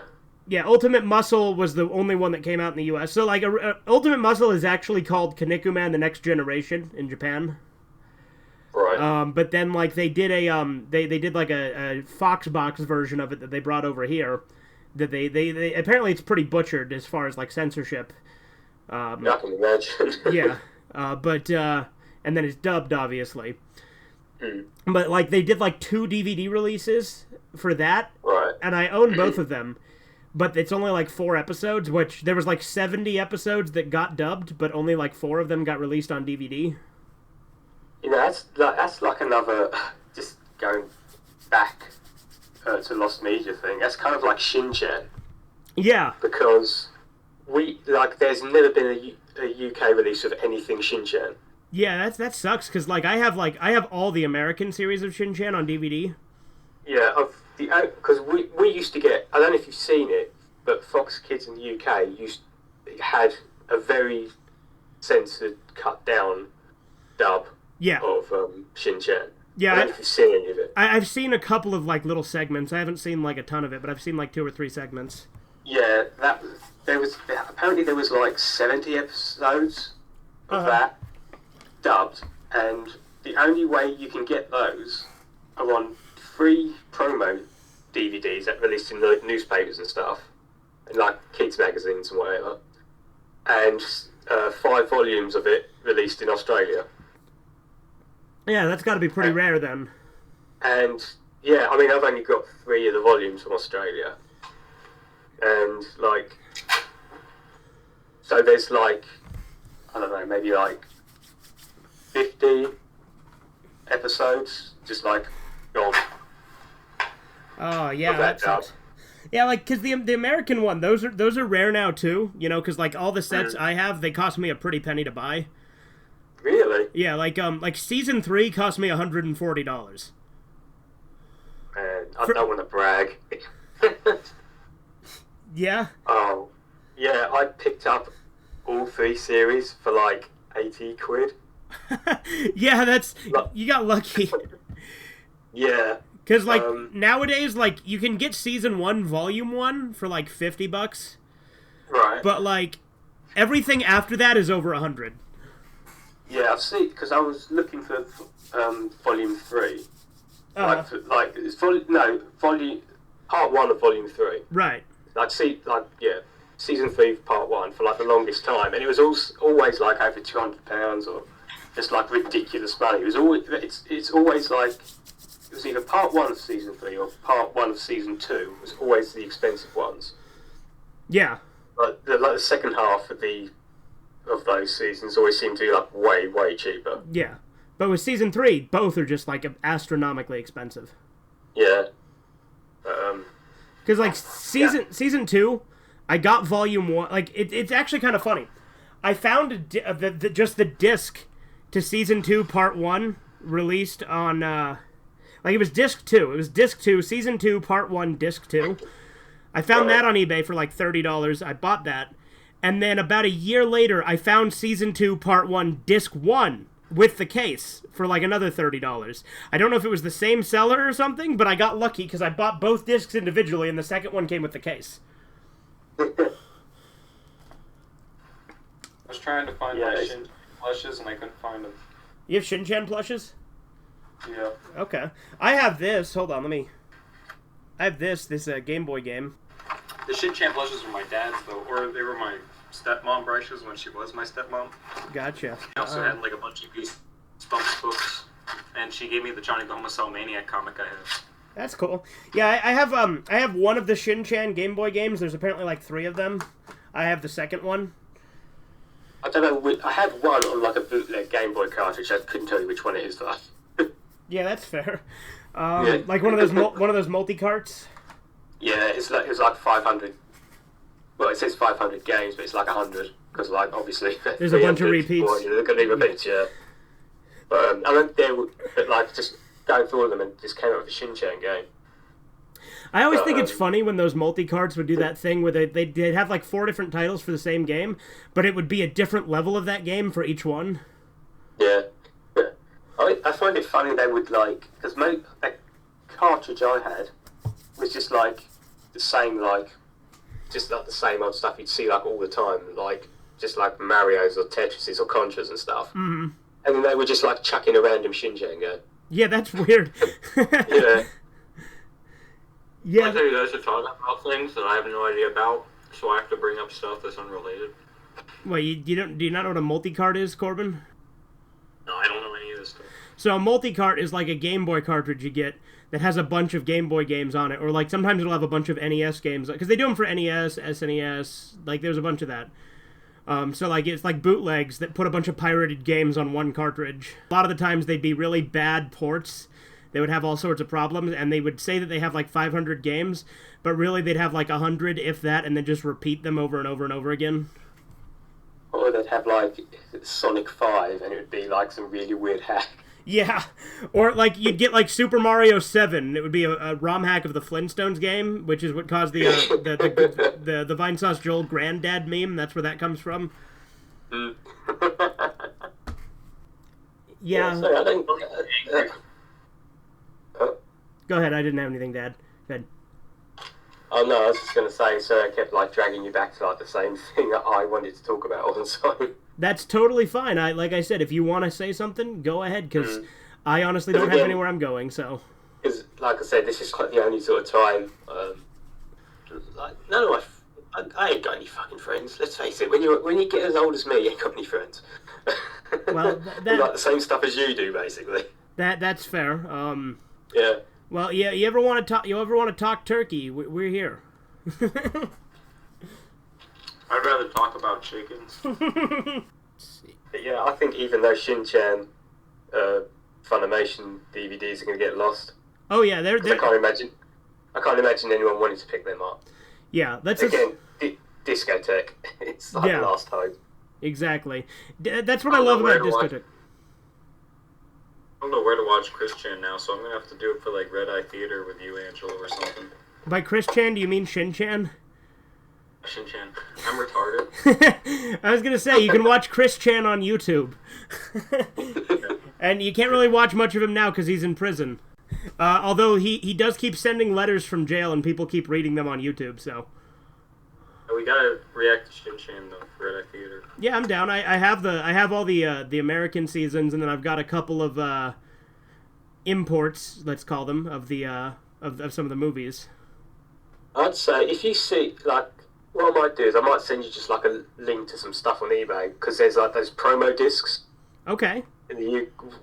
Yeah, Ultimate Muscle was the only one that came out in the U.S. So, like, Ultimate Muscle is actually called Kinnikuman: The Next Generation in Japan. Right. But then like they did they did like a Foxbox version of it that they brought over here. That they apparently it's pretty butchered as far as like censorship. I can imagine. Yeah. And then it's dubbed, obviously. But, like, they did, like, 2 DVD releases for that. Right. And I own both of them. But it's only, like, 4 episodes, which there was, like, 70 episodes that got dubbed, but only, like, 4 of them got released on DVD. You know, that's like another, just going back to Lost Media thing, that's kind of like Shin-Chan. Yeah. Because there's never been a UK release of anything Shin-Chan. Yeah, that sucks, because, like, I have all the American series of Shin-Chan on DVD. Yeah, because we used to get, I don't know if you've seen it, but Fox Kids in the UK had a very censored, cut down dub of Shin-Chan. Yeah, I don't know if you've seen any of it. I've seen a couple of, like, little segments. I haven't seen, like, a ton of it, but I've seen, like, 2 or 3 segments. Yeah, apparently there was, like, 70 episodes of that dubbed, and the only way you can get those are on free promo DVDs that released in the newspapers and stuff, and like kids magazines and whatever, and 5 volumes of it released in Australia. Yeah, that's got to be pretty rare then. And yeah, I mean, I've only got 3 of the volumes from Australia, and like, so there's like, I don't know, maybe like 50 episodes, just like gone. Oh yeah, that sucks. Yeah, like because the American one, those are rare now too. You know, because like all the sets I have, they cost me a pretty penny to buy. Really? Yeah, like season 3 cost me $140. Man, I don't want to brag. Yeah. Oh, yeah, I picked up all 3 series for like 80 quid. Yeah, you got lucky. Yeah. Because, like, nowadays, like, you can get Season 1, Volume 1 for, like, $50. Right. But, like, everything after that is over $100. Yeah, I've seen, because I was looking for Volume 3. It's Volume... Part 1 of Volume 3. Right. Season 3, Part 1 for, like, the longest time. And it was always, like, over £200 or just, like, ridiculous money. It was always... It's always, like... It was either Part 1 of Season 3 or Part 1 of Season 2 was always the expensive ones. Yeah. But the second half of those seasons always seemed to be like way, way cheaper. Yeah. But with Season 3, both are just like astronomically expensive. Yeah. Because like Season 2, I got Volume 1. Like it's actually kind of funny. I found just the disc to Season 2 Part 1 released on... Like, it was Disc 2. It was Disc 2, Season 2, Part 1, Disc 2. I found that on eBay for, like, $30. I bought that. And then about a year later, I found Season 2, Part 1, Disc 1 with the case for, like, another $30. I don't know if it was the same seller or something, but I got lucky because I bought both discs individually, and the second one came with the case. I was trying to find my Shin plushes, and I couldn't find them. You have Shin-Chan plushes? Yeah. Okay. I have this. Hold on, I have this Game Boy game. The Shin-Chan plushes were my dad's, though, or they were my stepmom brushes when she was my stepmom. Gotcha. I also had, like, a bunch of Goosebumps books, and she gave me the Johnny the Homicide Maniac comic I have. That's cool. Yeah, I have one of the Shin-Chan Game Boy games. There's apparently, like, 3 of them. I have the second one. I don't know, I had one on, like, a bootleg Game Boy cartridge. I couldn't tell you which one it is, though. Yeah, that's fair. Like one of those multi-carts. Yeah, it was like 500. Well, it says 500 games, but it's like 100 because, like, obviously there's a bunch of repeats. They're going to be repeats, yeah. But I went there, but like just going through all of them and just came up with a Shin-Chan game. I always think it's funny when those multi-carts would do that thing where they'd have like 4 different titles for the same game, but it would be a different level of that game for each one. Yeah. I find it funny they would, like, because that cartridge I had was just like the same, like, just like the same old stuff you'd see like all the time, like just like Mario's or Tetrises or Contras and stuff. Mm-hmm. and then they were just like chucking a random Shin-chan going. Yeah, that's weird. Yeah. Yeah. I think you guys are talking about things that I have no idea about, so I have to bring up stuff that's unrelated. Wait, do you not know what a multi-cart is, Corbin? No, I don't know any of this stuff. So a multi-cart is like a Game Boy cartridge you get that has a bunch of Game Boy games on it, or like sometimes it'll have a bunch of NES games, because they do them for NES, SNES, like there's a bunch of that. So like it's like bootlegs that put a bunch of pirated games on one cartridge. A lot of the times they'd be really bad ports. They would have all sorts of problems, and they would say that they have like 500 games, but really they'd have like 100, if that, and then just repeat them over and over and over again. Or they'd have like Sonic 5, and it would be like some really weird hack. Yeah, or like you'd get like Super Mario 7. It would be a ROM hack of the Flintstones game, which is what caused the Vine Sauce Joel granddad meme. That's where that comes from. Mm. Yeah. So I think. Go ahead. I didn't have anything to add. Go ahead. Oh no, I was just going to say, so I kept like dragging you back to like the same thing that I wanted to talk about also. That's totally fine. Like I said, if you want to say something, go ahead, because I honestly don't have anywhere I'm going, so. Because, like I said, this is like the only sort of time, like, none of I ain't got any fucking friends, let's face it. When you get as old as me, you ain't got any friends. Well, like the same stuff as you do, basically. That's fair. Yeah. Well, yeah. You ever want to talk turkey? We're here. I'd rather talk about chickens. But yeah, I think even those Shin-chan Funimation DVDs are going to get lost. Oh yeah, they're. I can't imagine anyone wanting to pick them up. Yeah, that's again discotheque. It's like the last hope. Exactly. That's what I love about discotheque. I don't know where to watch Chris Chan now, so I'm gonna have to do it for like Redeye Theater with you, Angela, or something. By Chris Chan, do you mean Shin Chan? Shin Chan. I'm retarded. I was gonna say you can watch Chris Chan on YouTube, and you can't really watch much of him now because he's in prison. Although he does keep sending letters from jail, and people keep reading them on YouTube. So we gotta react to Shin Chan though for Redeye Theater. Yeah, I'm down. I have all the American seasons, and then I've got a couple of imports, let's call them, of the of some of the movies. I'd say if you see like. What I might do is I might send you just like a link to some stuff on eBay, because there's like those promo discs. Okay.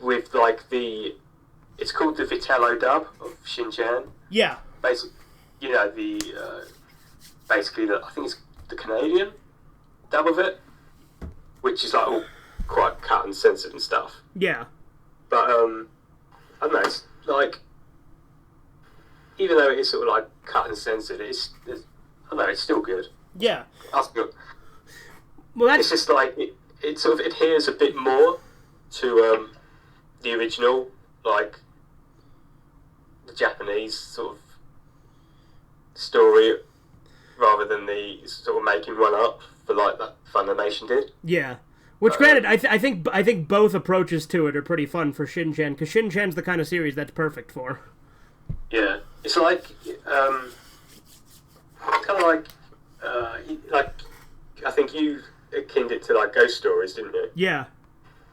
With like it's called the Vitello dub of Shin-chan. Yeah. Basically, you know basically I think it's the Canadian dub of it, which is like all quite cut and censored and stuff. Yeah. But I don't know. It's like even though it is sort of like cut and censored, I don't know. It's still good. Yeah. That's good. Well, it's just like it sort of adheres a bit more to the original, like the Japanese sort of story, rather than the sort of making one up for like that Funimation did. Yeah. Which, granted, I think both approaches to it are pretty fun for Shin-chan, because Shin-chan's the kind of series that's perfect for. Yeah, it's like kind of like I think you akined it to like ghost stories, didn't you? Yeah.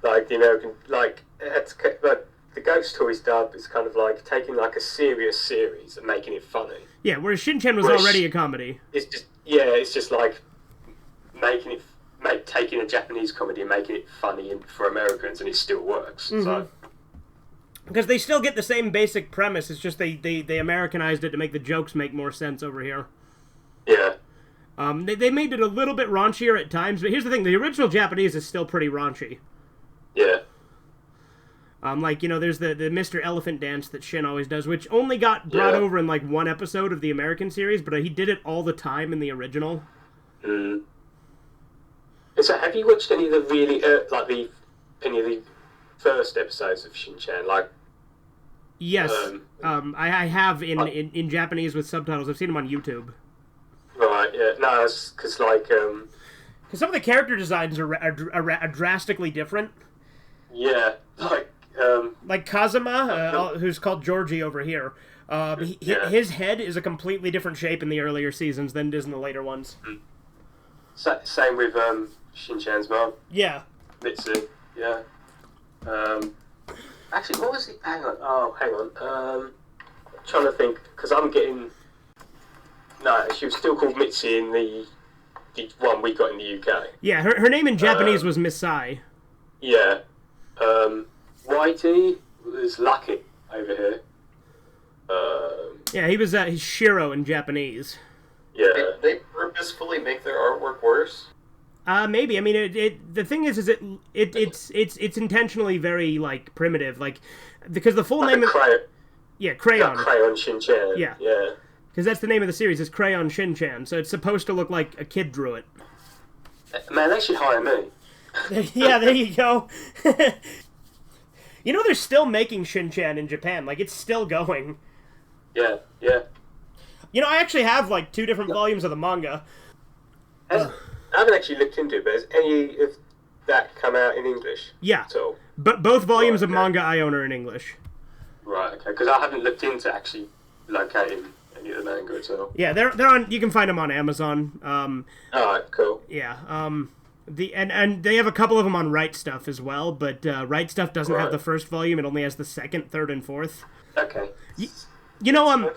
Like the American, like the ghost stories dub is kind of like taking like a serious series and making it funny. Yeah, whereas Shin-chan was already a comedy. It's just like taking a Japanese comedy and making it funny for Americans, and it still works. Mm-hmm. So. Because they still get the same basic premise, it's just they Americanized it to make the jokes make more sense over here. Yeah. They made it a little bit raunchier at times, but here's the thing, the original Japanese is still pretty raunchy. Yeah. Like, there's the Mr. Elephant dance that Shin always does, which only got brought over in, like, one episode of the American series, but he did it all the time in the original. Mm. So have you watched any of the really, any of the first episodes of Shin-chan? Like, yes. I have in Japanese with subtitles. I've seen them on YouTube. Right, yeah. No, it's because, like... Because some of the character designs are drastically different. Yeah, like Kazuma, who's called Georgie over here. His head is a completely different shape in the earlier seasons than it is in the later ones. Same with Shin-chan's mom. Yeah. Mitsu, yeah. Actually, what was it? Hang on. Oh, hang on. Trying to think, because I'm getting... No, she was still called Mitzi in the one we got in the UK. Yeah, her name in Japanese was Misai. Yeah. Whitey was Lucky over here. Yeah, he was he's Shiro in Japanese. Yeah. They purposefully make their artwork worse? Maybe. I mean, the thing is it's intentionally very, like, primitive, like, because the full like name of... Crayon. Like Crayon Shin-chan. Yeah. Yeah. Because that's the name of the series, is Crayon Shin-chan, so it's supposed to look like a kid drew it. Man, they should hire me. Yeah, there you go. You know, they're still making Shin-chan in Japan, like, it's still going. Yeah, yeah. You know, I actually have, like, 2 different volumes of the manga. I haven't actually looked into it, but has any of that come out in English? Yeah. So, But both volumes of manga I own are in English. Right, okay, because I haven't looked into actually locating any of the manga at all. Yeah, they're on. You can find them on Amazon. Alright, cool. Yeah. And they have a couple of them on Right Stuff as well, but Right Stuff doesn't have the first volume. It only has the second, third, and fourth. Okay. You know,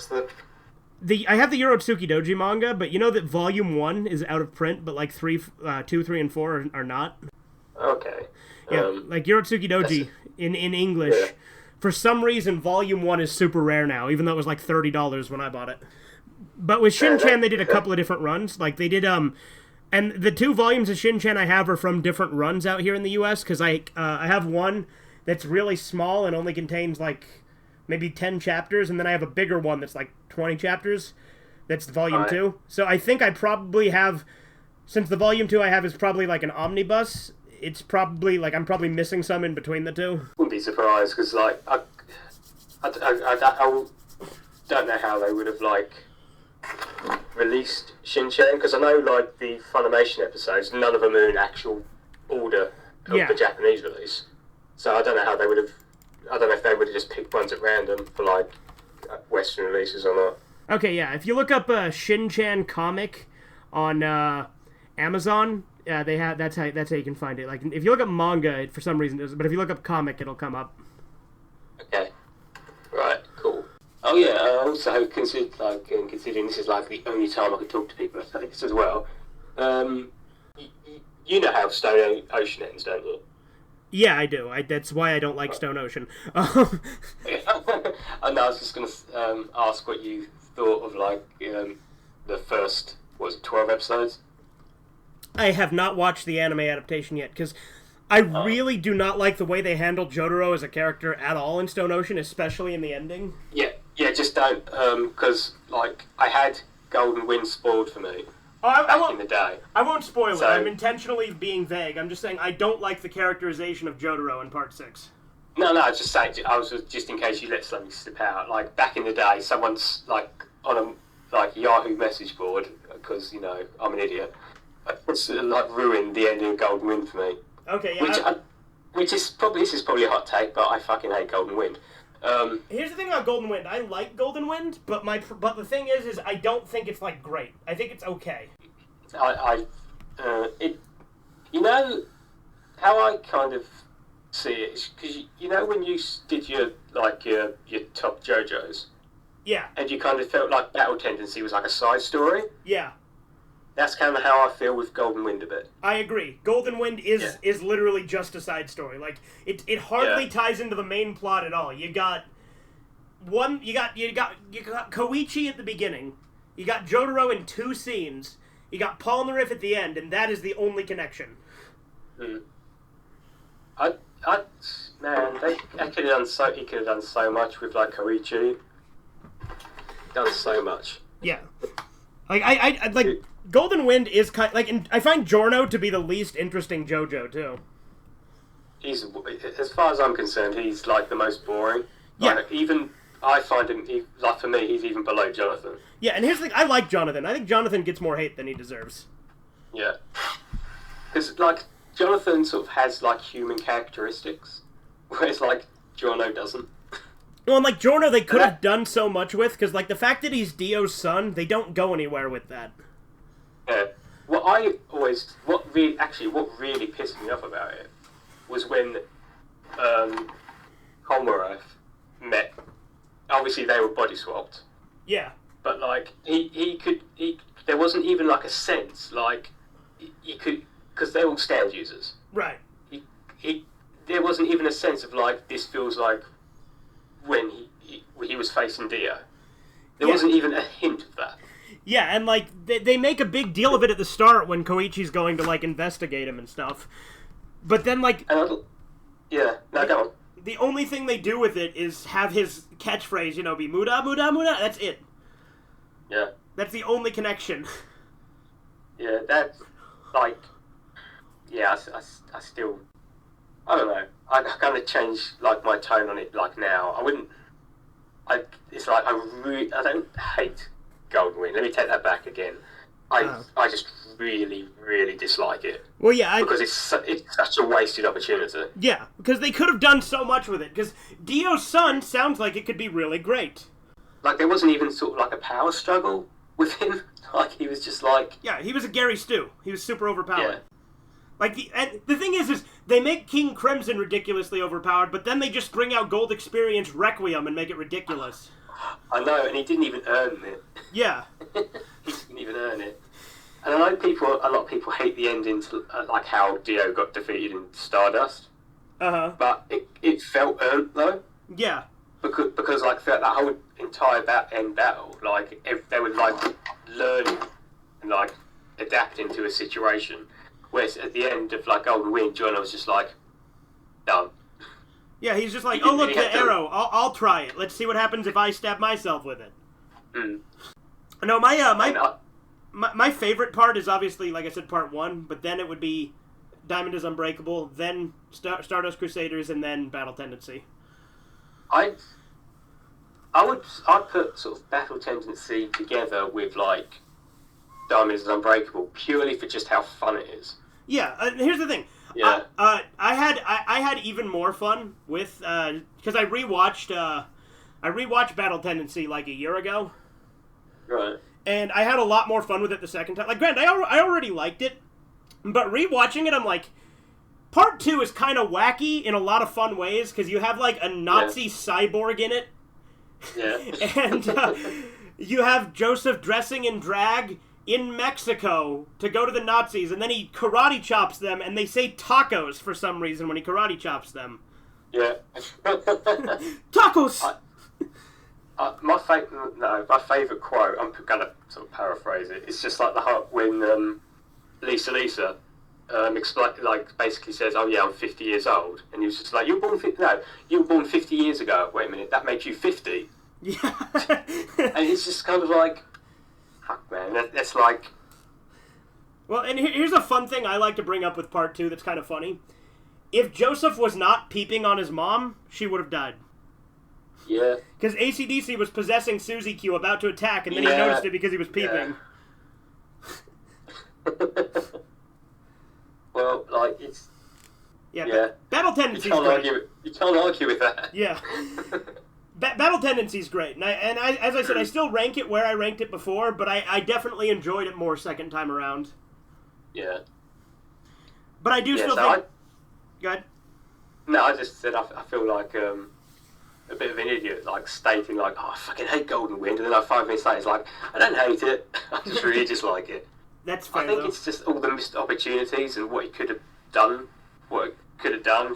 the I have the Yorotsuki Doji manga, but you know that Volume 1 is out of print, but like 2, 3, and 4 are not. Okay. Yeah, like Yorotsuki Doji in English. Yeah. For some reason, Volume 1 is super rare now, even though it was like $30 when I bought it. But with Shin-chan, they did a couple of different runs. Like, they did, and the 2 volumes of Shin-chan I have are from different runs out here in the U.S., because I have one that's really small and only contains, like, maybe 10 chapters, and then I have a bigger one that's, like, 20 chapters. That's Volume 2. So I think I probably have, since the Volume 2 I have is probably, like, an omnibus, it's probably, like, I'm probably missing some in between the 2. Wouldn't be surprised, because, like, I don't know how they would have, like, released Shin-chan, because I know, like, the Funimation episodes, none of them are in actual order of the Japanese release. So I don't know how they would have, I don't know if they would have just picked ones at random for, like, Western releases or not. Okay, yeah, if you look up Shin-chan comic on Amazon... Yeah, they have. That's how you can find it. Like, if you look up manga, it for some reason doesn't. But if you look up comic, it'll come up. Okay. Right. Cool. Oh yeah. Also, considering this is like the only time I could talk to people about this as well. You know how Stone Ocean ends, don't you? Yeah, I do. That's why I don't like Stone Ocean. And I was just gonna ask what you thought of like the first 12 episodes. I have not watched the anime adaptation yet, because I really do not like the way they handled Jotaro as a character at all in Stone Ocean, especially in the ending. Yeah, just don't, because, like, I had Golden Wind spoiled for me back in the day. I won't spoil it. I'm intentionally being vague. I'm just saying I don't like the characterization of Jotaro in Part 6. No, I was just saying, just in case you let something slip out. Like, back in the day, someone's, like, on a, Yahoo message board, because, you know, I'm an idiot. It's like ruined the ending of Golden Wind for me. Okay, yeah. This is probably a hot take, but I fucking hate Golden Wind. Here's the thing about Golden Wind. I like Golden Wind, but the thing is I don't think it's like great. I think it's okay. You know how I kind of see it, because you know when you did your top JoJo's. Yeah. And you kind of felt like Battle Tendency was like a side story. Yeah. That's kind of how I feel with Golden Wind a bit. I agree. Golden Wind is literally just a side story. Like it hardly ties into the main plot at all. You got Koichi at the beginning. You got Jotaro in 2 scenes. You got Paul in the Riff at the end, and that is the only connection. Mm. He could have done so much with like Koichi. Done so much. Yeah. Like I like. Golden Wind is kind like, and I find Giorno to be the least interesting JoJo too. He's, as far as I'm concerned, he's like the most boring. Yeah. Like, even I find him, like for me, he's even below Jonathan. Yeah, and here's the thing: I like Jonathan. I think Jonathan gets more hate than he deserves. Yeah. Because like Jonathan sort of has like human characteristics, whereas like Giorno doesn't. Well, and like Giorno, they could have done so much with, because like the fact that he's Dio's son, they don't go anywhere with that. Yeah. What really pissed me off about it was when Homeworth met, obviously they were body swapped. Yeah. But like there wasn't even like a sense like he could, because they're all stand users. Right. There wasn't even a sense of like this feels like when he was facing Dio. There wasn't even a hint of that. Yeah, and like they make a big deal of it at the start when Koichi's going to like investigate him and stuff. But then like go on. The only thing they do with it is have his catchphrase, you know, be Muda, Muda, Muda. That's it. Yeah. That's the only connection. Yeah, that's like, yeah, I still, I don't know. I kind of changed like my tone on it. Like now, it's like I don't hate Golden Wind. Let me take that back again. I just really, really dislike it. Well, yeah, because it's such a wasted opportunity. Yeah, because they could have done so much with it. Because Dio's son sounds like it could be really great. Like there wasn't even sort of like a power struggle with him. Like he was just like, yeah, he was a Gary Stu. He was super overpowered. Yeah. Like the thing is they make King Crimson ridiculously overpowered, but then they just bring out Gold Experience Requiem and make it ridiculous. I know, and he didn't even earn it. Yeah. He didn't even earn it. And I know a lot of people hate the ending to like how Dio got defeated in Stardust. Uh-huh. But it felt earned though. Yeah. Because like that whole entire end battle, like they were like learning and like adapting to a situation. Whereas at the end of like Golden Wind, Jono was just like done. Yeah, he's just like, oh look, the arrow. I'll try it. Let's see what happens if I stab myself with it. Mm. No, my favorite part is obviously, like I said, part 1, but then it would be Diamond is Unbreakable, then Stardust Crusaders, and then Battle Tendency. I'd put sort of Battle Tendency together with like Diamond is Unbreakable purely for just how fun it is. Yeah, here's the thing. Yeah. I had even more fun with because I rewatched Battle Tendency like a year ago. Right. And I had a lot more fun with it the second time. Like, granted, I already liked it, but rewatching it, I'm like, part 2 is kind of wacky in a lot of fun ways because you have like a Nazi cyborg in it. Yeah. And you have Joseph dressing in drag in Mexico to go to the Nazis, and then he karate chops them, and they say tacos for some reason when he karate chops them. Yeah. Tacos! My favourite quote, I'm going to sort of paraphrase it, it's just like when Lisa basically says, oh yeah, I'm 50 years old, and he was just like, you were born 50 years ago. Wait a minute, that made you 50? Yeah. And it's just kind of like, fuck man, that's like... Well, and here's a fun thing I like to bring up with part 2 that's kind of funny. If Joseph was not peeping on his mom, she would have died. Yeah. Because AC/DC was possessing Suzy Q about to attack, and then he noticed it because he was peeping. Yeah. Well, like, it's... Yeah. Battle Tendency's great. You can't argue with that. Yeah. Battle Tendency's great. And as I said, I still rank it where I ranked it before, but I definitely enjoyed it more second time around. Yeah. But I do still think... Go ahead. No, I just said I feel like... a bit of an idiot, like stating like, oh, I fucking hate Golden Wind, and then 5 minutes later it's like, I don't hate it, I just really dislike it. That's fair. I think it's just all the missed opportunities and what he could have done,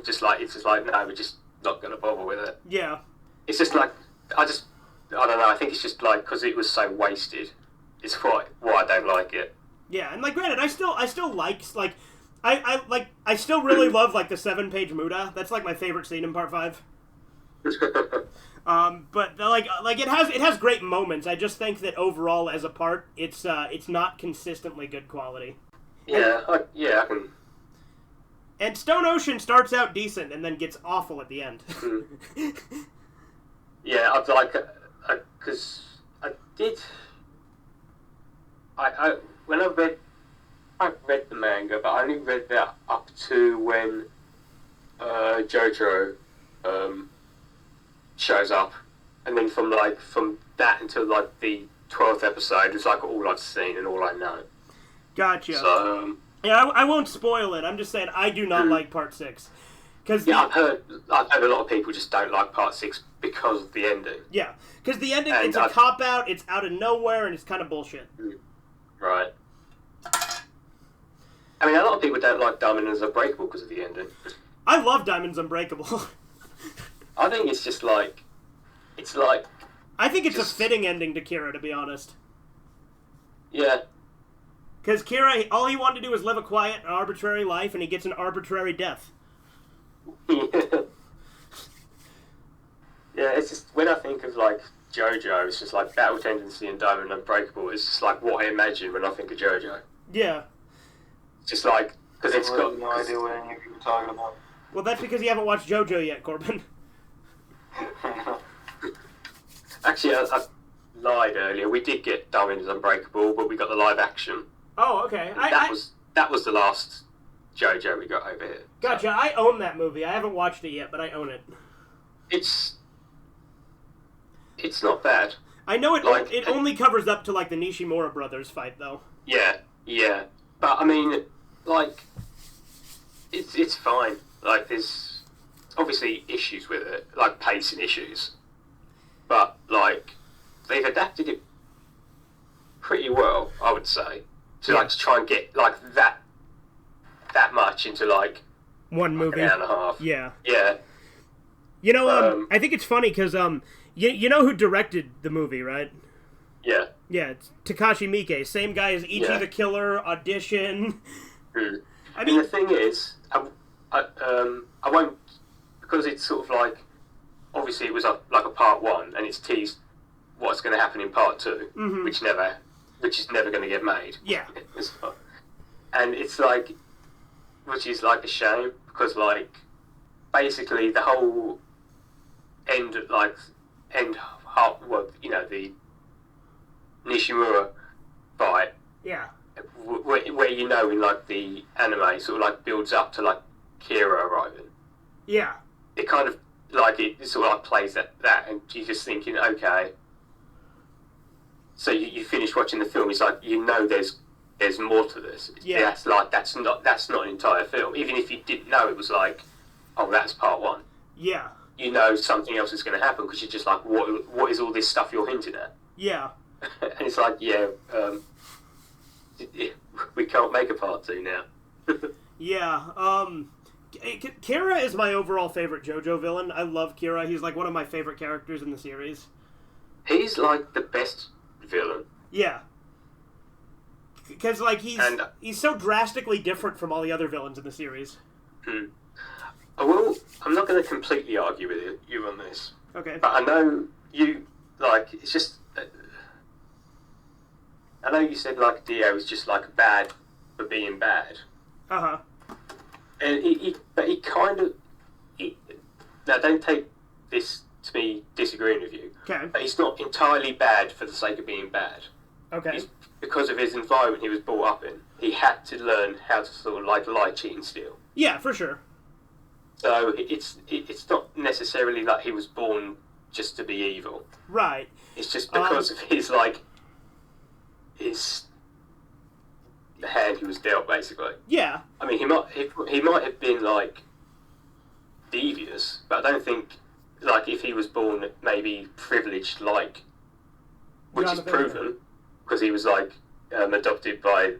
just like, it's just like, no, we're just not going to bother with it. Yeah. It's just like, I don't know, I think it's just like, because it was so wasted, it's why I don't like it. Yeah, and like, granted, I still like, I still really love, like, the 7-page Muda. That's, like, my favorite scene in part 5. But like it has great moments. I just think that overall as a part, it's not consistently good quality. Yeah, I can. And Stone Ocean starts out decent and then gets awful at the end. Yeah, I'd like because when I read the manga, but I only read that up to when Jojo shows up, and then from that until like the 12th episode is like all I've seen and all I know. Gotcha. So yeah, I won't spoil it. I'm just saying I do not like part 6. Cause I've heard a lot of people just don't like Part 6 because of the ending. Yeah, because the ending, it's a cop-out, it's out of nowhere, and it's kind of bullshit. Right. I mean, a lot of people don't like Diamonds Unbreakable because of the ending. I love Diamonds Unbreakable. I think it's just like... It's like... I think it's a fitting ending to Kira, to be honest. Yeah. Because Kira, all he wanted to do was live a quiet, arbitrary life, and he gets an arbitrary death. Yeah, it's just, when I think of, like, Jojo, it's just like Battle Tendency and Diamond Unbreakable. It's just like what I imagine when I think of Jojo. Yeah. It's just like, because it's got... no idea what any of you were talking about. Well, that's because you haven't watched Jojo yet, Corbin. Actually, I lied earlier. We did get Diamond Unbreakable, but we got the live action. Oh, okay. That was the last Jojo we got over here. Gotcha. So. I own that movie. I haven't watched it yet, but I own it. It's not bad. I know it only covers up to, like, the Nishimura brothers fight, though. Yeah. But, I mean, like, it's fine. Like, there's obviously issues with it, like pacing issues. But, like, they've adapted it pretty well, I would say. To try and get, like, that much into, like... One movie. An hour and a half. Yeah. Yeah. You know, I think it's funny, because, you know who directed the movie, right? Yeah. Yeah, it's Takashi Miike. Same guy as Ichi the Killer, Audition. I mean, the thing is, I won't... Because it's sort of like... Obviously, it was like a part 1, and it's teased what's going to happen in part 2, which is never going to get made. Yeah. And it's like... Which is, like, a shame, because, like, basically the whole the Nishimura fight. Yeah. Where you know, in, like, the anime, sort of, like, builds up to, like, Kira arriving. Yeah. It kind of, like, it sort of, like, plays that, and you're just thinking, okay. So you finish watching the film, it's like, you know there's more to this. Yeah. That's not an entire film. Even if you didn't know, it was like, oh, that's part 1. Yeah. You know something else is going to happen, because you're just like, what is all this stuff you're hinting at? Yeah. And it's like, we can't make a part 2 now. Yeah. Kira is my overall favorite JoJo villain. I love Kira. He's like one of my favorite characters in the series. He's like the best villain. Yeah. Because, like, he's so drastically different from all the other villains in the series. Well, I'm not going to completely argue with you on this. Okay. But I know you, like, it's just... I know you said, like, Dio is just, like, bad for being bad. Uh-huh. And he kind of... Now, don't take this to me disagreeing with you. Okay. But he's not entirely bad for the sake of being bad. Okay. Because of his environment he was brought up in, he had to learn how to sort of, like, lie, cheat, and steal. Yeah, for sure. So it's not necessarily like he was born just to be evil. Right. It's just because of his, like, the hand he was dealt, basically. Yeah. I mean, he might have been, like, devious, but I don't think, like, if he was born maybe privileged, like, which is proven, because he was, like, adopted by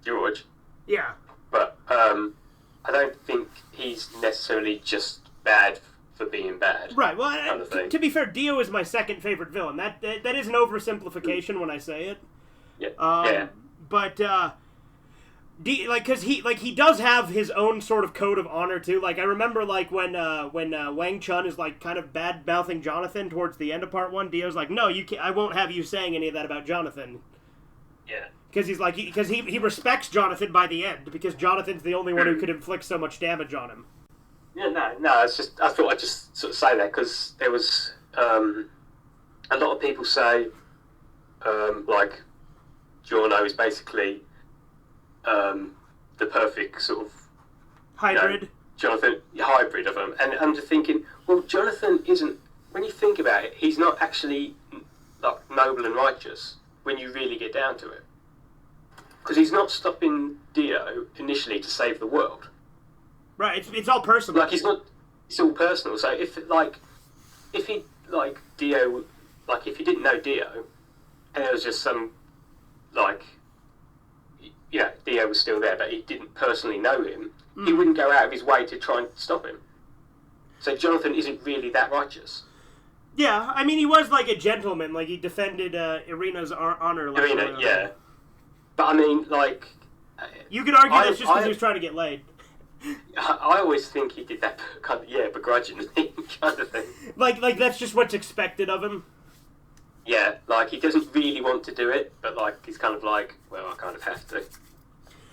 George. Yeah. But I don't think he's necessarily just bad for being bad. Right. Well, to be fair, Dio is my second favorite villain. That is an oversimplification when I say it. Yeah. But because he does have his own sort of code of honor too. Like, I remember, like, when Wang Chun is, like, kind of bad mouthing Jonathan towards the end of part 1. Dio's like, no, you can't. I won't have you saying any of that about Jonathan. Yeah. Because he's like, he respects Jonathan by the end, because Jonathan's the only one who could inflict so much damage on him. Yeah, no. It's just, I thought I'd just sort of say that, because there was a lot of people say like, Giorno is basically the perfect sort of hybrid. Jonathan, hybrid of them, and I'm just thinking, well, Jonathan isn't. When you think about it, he's not actually, like, noble and righteous when you really get down to it. Because he's not stopping Dio initially to save the world. Right, it's all personal. Like, it's all personal. So if he, like, Dio, like, if you didn't know Dio, and it was just some, like, yeah, Dio was still there, but he didn't personally know him, he wouldn't go out of his way to try and stop him. So Jonathan isn't really that righteous. Yeah, I mean, he was like a gentleman. Like, he defended Irina's honor. Like, Irina, yeah. But I mean, like... You could argue that's just because he was trying to get laid. I always think he did that kind of, begrudgingly kind of thing. Like that's just what's expected of him. Yeah, like, he doesn't really want to do it, but, like, he's kind of like, well, I kind of have to.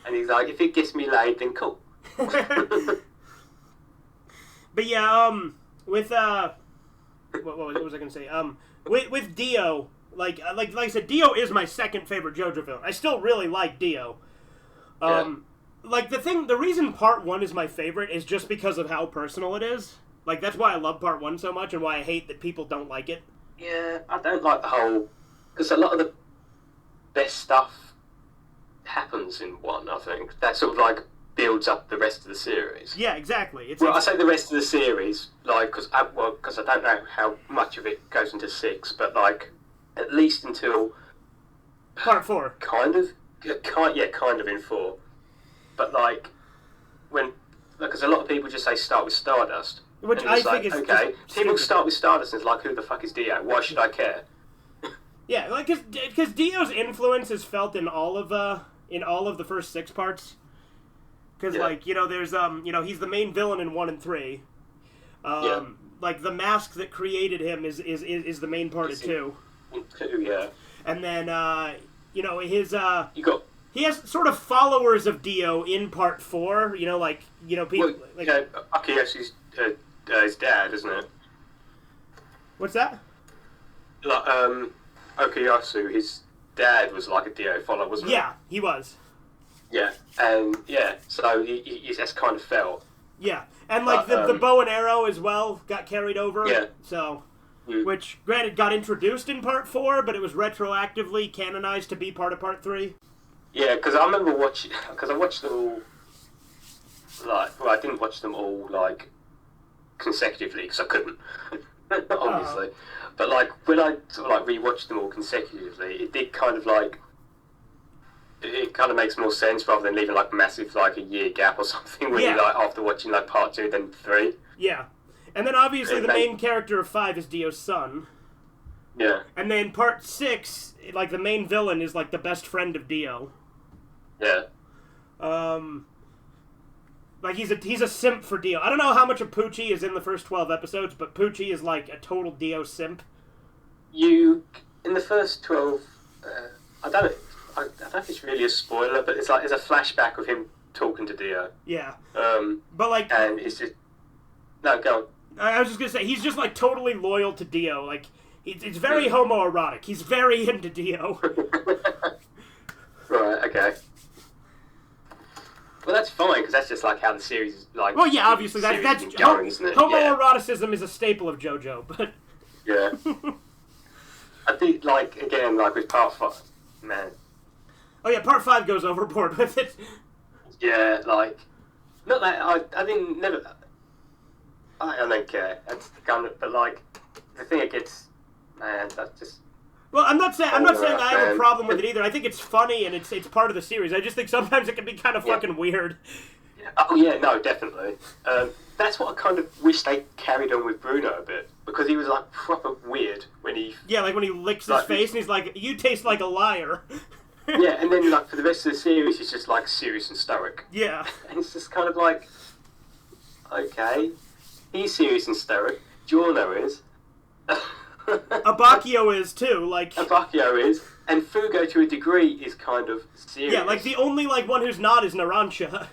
And he's like, if it gets me laid, then cool. But yeah, with what was I gonna say? With Dio, like I said, Dio is my second favorite JoJo villain. I still really like Dio. Like the reason Part 1 is my favorite is just because of how personal it is. Like, that's why I love Part 1 so much, and why I hate that people don't like it. Yeah, I don't like the whole... Because a lot of the best stuff happens in 1, I think. That sort of, like, builds up the rest of the series. Yeah, exactly. I say the rest of the series, like, because I don't know how much of it goes into 6, but, like, at least until... Part 4. Kind of in 4. But, like, because a lot of people just say start with Stardust. Which I think is okay. People start with Stardust and it's like, who the fuck is Dio? Why should I care? Yeah, like because Dio's influence is felt in all of the first 6 parts. Because like there's he's the main villain in 1 and 3. Like the mask that created him is the main part of 2. 2, yeah. And then his he has sort of followers of Dio in Part 4. People like Akiyoshi's his dad, isn't it? What's that? Like Okuyasu, his dad was like a Dio follower, wasn't he? Yeah, he was. Yeah, and so he just kind of fell. Yeah, and like the bow and arrow as well got carried over. Yeah. So, which granted got introduced in Part 4, but it was retroactively canonized to be part of Part 3. Yeah, because I remember watching, because I watched them all. I didn't watch them all like consecutively because I couldn't, obviously. But like when I sort of like rewatched them all consecutively, it did kind of like. It kind of makes more sense rather than leaving like massive like a year gap or something when you like after watching like Part 2 then 3. Yeah, and then obviously the main character of 5 is Dio's son. Yeah. And then Part 6, like the main villain is like the best friend of Dio. Yeah. Like he's a simp for Dio. I don't know how much of Poochie is in the first 12 episodes, but Poochie is like a total Dio simp. In the first 12, I don't know if it's really a spoiler, but it's like there's a flashback of him talking to Dio. Yeah. But like, and it's just no, go on. I was just gonna say he's just like totally loyal to Dio. Like it's very homoerotic. He's very into Dio. Right. Okay. Well, that's fine because that's just like how the series is like. Well, yeah, obviously that's going, isn't it? Homoeroticism is a staple of JoJo, but yeah. I think like again like with Part 5, man. Oh yeah, Part 5 goes overboard with it. Yeah, like not that I didn't never. I don't care. That's kind of, but like the thing it gets, man, that's just. Well, I'm not saying I have a problem with it either. I think it's funny and it's part of the series. I just think sometimes it can be kind of fucking weird. Oh yeah, no, definitely. That's what I kind of wish they carried on with Bruno a bit because he was like proper weird when he. Yeah, like when he licks his face and he's like, "You taste like a liar." Yeah, and then like for the rest of the series, he's just like serious and stoic. Yeah, and it's just kind of like, okay, he's serious and stoic. Giorno is. Abakio is too, like... Abakio is, and Fugo to a degree is kind of serious. Yeah, like the only like one who's not is Narancia.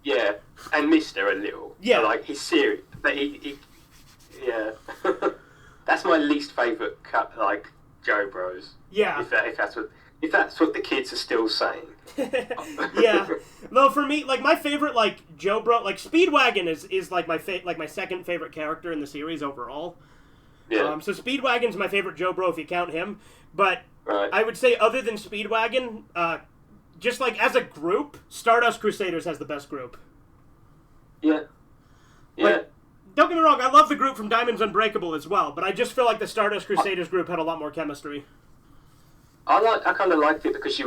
Yeah, and Mister a little. Yeah. But, like, he's serious, but he yeah. That's my least favourite like, Joe Bros. Yeah. If that's what the kids are still saying. Yeah. Though for me, like my favorite like Joe Bro, like Speedwagon is like my second favorite character in the series overall. Yeah. So Speedwagon's my favorite Joe Bro if you count him, but right. I would say other than Speedwagon, just like as a group, Stardust Crusaders has the best group. Yeah. Yeah. Like, don't get me wrong, I love the group from Diamonds Unbreakable as well, but I just feel like the Stardust Crusaders group had a lot more chemistry. I kind of liked it because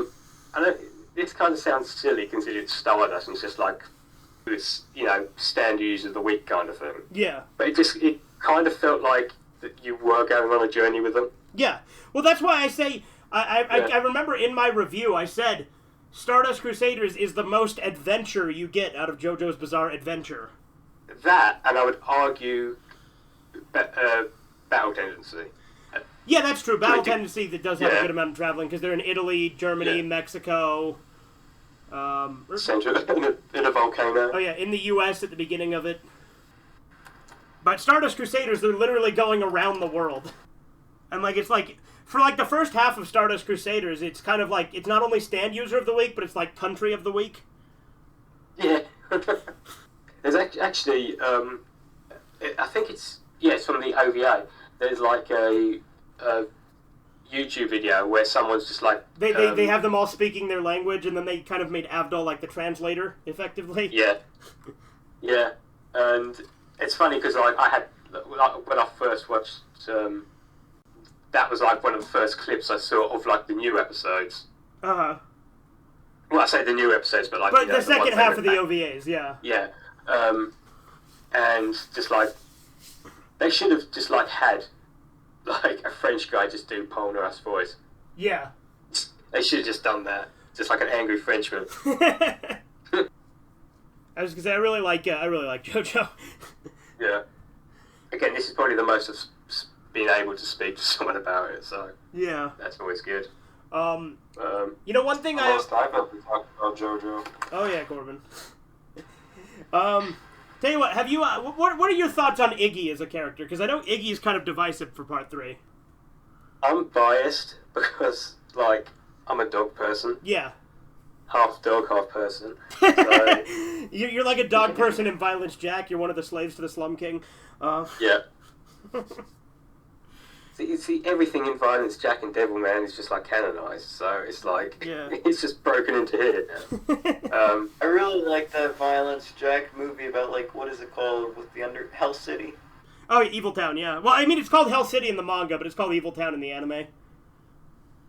this kind of sounds silly considering it's Stardust and it's just like this, stand user of the week kind of thing. Yeah. But it kind of felt like that you were going on a journey with them. Yeah. Well, that's why I say, I remember in my review I said, Stardust Crusaders is the most adventure you get out of JoJo's Bizarre Adventure. That, and I would argue, Battle Tendency. Yeah, that's true. Battle Tendency that does have a good amount of traveling because they're in Italy, Germany, Mexico. Central in a volcano. Oh yeah, in the U.S. at the beginning of it. But Stardust Crusaders, they're literally going around the world, and it's for the first half of Stardust Crusaders, it's kind of like it's not only stand user of the week, but it's like country of the week. Yeah. There's actually, I think it's from the OVA. There's like a YouTube video where someone's just like... They have them all speaking their language, and then they kind of made Avdol like the translator, effectively. Yeah. Yeah. And it's funny because I had... When I first watched... that was like one of the first clips I saw of like the new episodes. Uh-huh. Well, I say the new episodes, but like... But the second half of the OVAs, yeah. Yeah. And just like... They should have just like had... like a French guy just do Polnareff's voice. Yeah. They should have just done that. Just like an angry Frenchman. I was gonna say I really like JoJo. Yeah. Again, this is probably the most of being able to speak to someone about it, so yeah, that's always good. One thing I've ever talked about JoJo. Oh yeah, Corbin. Tell you what, have you? What are your thoughts on Iggy as a character? Because I know Iggy is kind of divisive for part 3. I'm biased because, like, I'm a dog person. Yeah. Half dog, half person. So... You're like a dog person in Violence Jack. You're one of the slaves to the Slum King. Yeah. See, everything in Violence Jack and Devilman is just like canonized, so it's like it's just broken into here now. I really like that Violence Jack movie about what is it called with the Hell City. Oh, Evil Town, yeah. Well, I mean, it's called Hell City in the manga, but it's called Evil Town in the anime.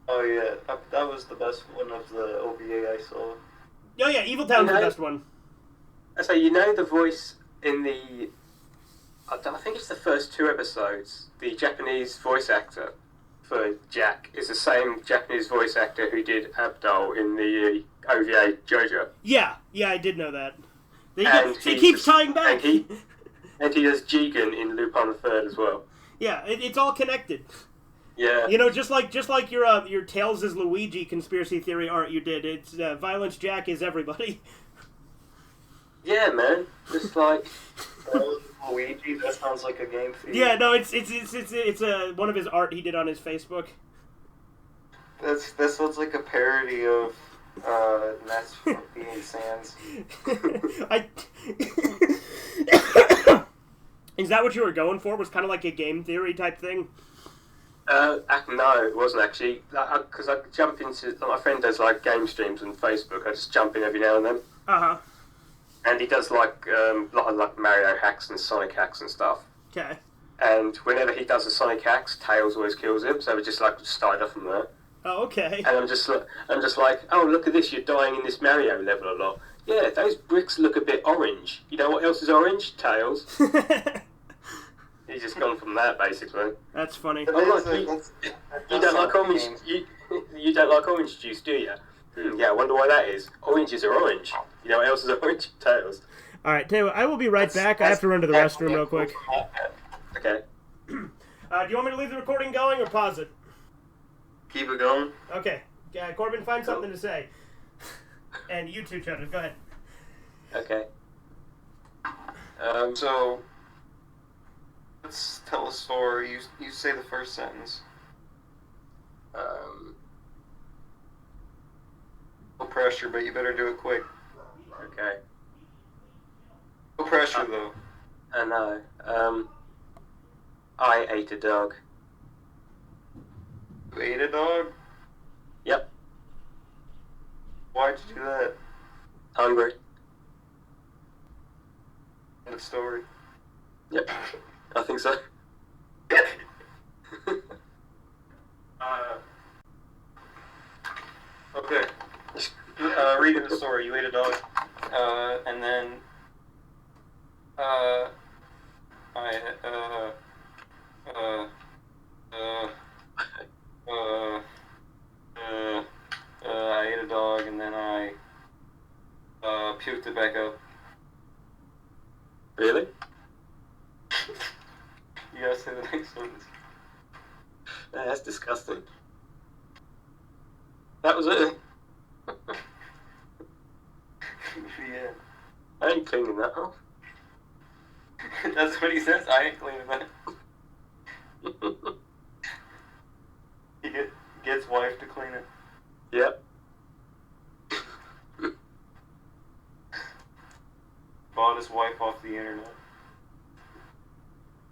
Oh yeah, that was the best one of the OVA I saw. Oh yeah, Evil Town's the best one. So the voice in the... I think it's the first 2 episodes. The Japanese voice actor for Jack is the same Japanese voice actor who did Abdul in the OVA JoJo. Yeah, I did know that. He keeps tying back. And he does Jigen in Lupin the Third as well. Yeah, it's all connected. Yeah. Just like your Tails is Luigi conspiracy theory art you did. It's Violence Jack is everybody. Yeah, man. Just like Luigi. That sounds like a game theme. Yeah, no, it's one of his art he did on his Facebook. That sounds like a parody of Nets from Being Sands. Is that what you were going for? Was kind of like a game theory type thing? No, it wasn't actually. Because I jump into... My friend does like game streams on Facebook. I just jump in every now and then. Uh-huh. And he does like a lot of like Mario hacks and Sonic hacks and stuff. Okay. And whenever he does a Sonic hacks, Tails always kills him. So we just started off from there. Oh, okay. And I'm just like, oh, look at this! You're dying in this Mario level a lot. Yeah, those bricks look a bit orange. You know what else is orange? Tails. He's just gone from that basically. That's funny. You don't like orange. You don't like orange juice, do you? Yeah, I wonder why that is. Oranges are orange. You know what else is orange? Tails. Alright, tell you what, I will be right back. I have to run to the restroom real quick. Okay. Do you want me to leave the recording going or pause it? Keep it going. Okay. Corbin, find something to say. And you too, Chudders. Go ahead. Okay. So, let's tell a story. You say the first sentence. No pressure, but you better do it quick. Okay. No pressure, though. I know. I ate a dog. You ate a dog? Yep. Why'd you do that? Hungry. End of story. Yep, I think so. Okay. Reading the story. You ate a dog. And then I ate a dog, and then I puked it back up. Really? You gotta say the next one. Yeah, that's disgusting. That was it. Yeah. I ain't cleaning that off. That's what he says. I ain't cleaning that. He gets wife to clean it. Yep. Bought his wife off the internet.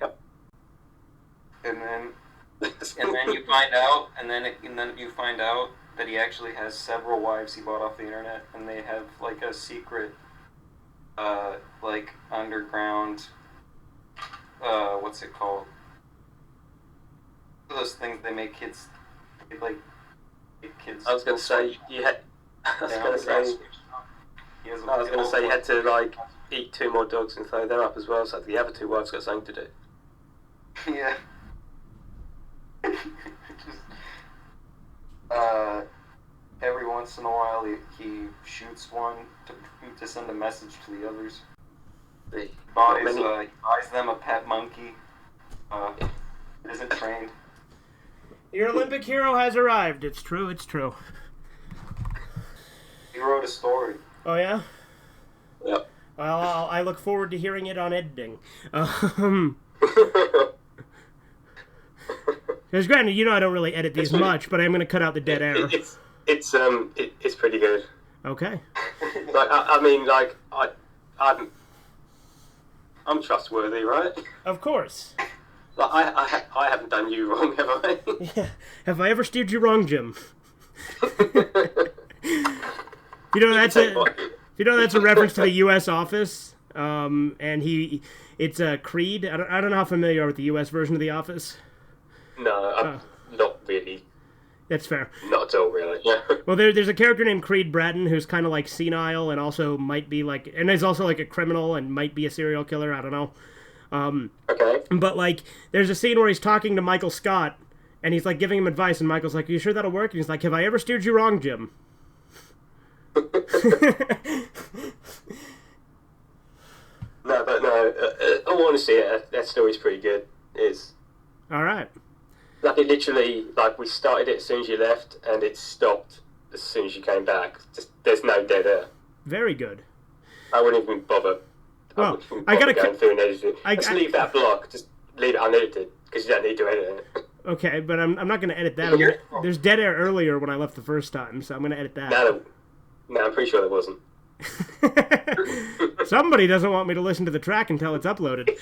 Yep. And then you find out, and then you find out that he actually has several wives he bought off the internet, and they have like a secret, like underground, what's it called? Those things they make kids, like kids. I was gonna say you had. I was gonna say you had to like eat 2 more dogs and throw them up as well, so the other 2 wives got something to do. Yeah. Just, every once in a while he shoots one to send a message to the others. He buys them a pet monkey. Isn't trained. Your Olympic hero has arrived. It's true, it's true. He wrote a story. Oh, yeah? Yep. Well, I look forward to hearing it on editing. Because granted, you know I don't really edit these much, but I'm going to cut out the dead air. It's pretty good. Okay. Like I'm trustworthy, right? Of course. Like I haven't done you wrong, have I? Yeah. Have I ever steered you wrong, Jim? That's a reference to the U.S. Office, and it's Creed. I don't know how familiar you are with the U.S. version of The Office. No, I'm not really. That's fair. Not at all, really. Yeah. Well, there's a character named Creed Bratton who's kind of like senile and also might be like, and is also like a criminal and might be a serial killer. I don't know. Okay. But like, there's a scene where he's talking to Michael Scott, and he's like giving him advice, and Michael's like, "Are you sure that'll work?" And he's like, "Have I ever steered you wrong, Jim?" No, all honesty, that story's pretty good. It's all right. Like it literally, like we started it as soon as you left, and it stopped as soon as you came back. Just there's no dead air. Very good. I wouldn't even bother. Well, I gotta go through and edit it. Just leave that block. Just leave it unedited because you don't need to edit it. Okay, but I'm not gonna edit that. There's dead air earlier when I left the first time, so I'm gonna edit that. No, I'm pretty sure there wasn't. Somebody doesn't want me to listen to the track until it's uploaded.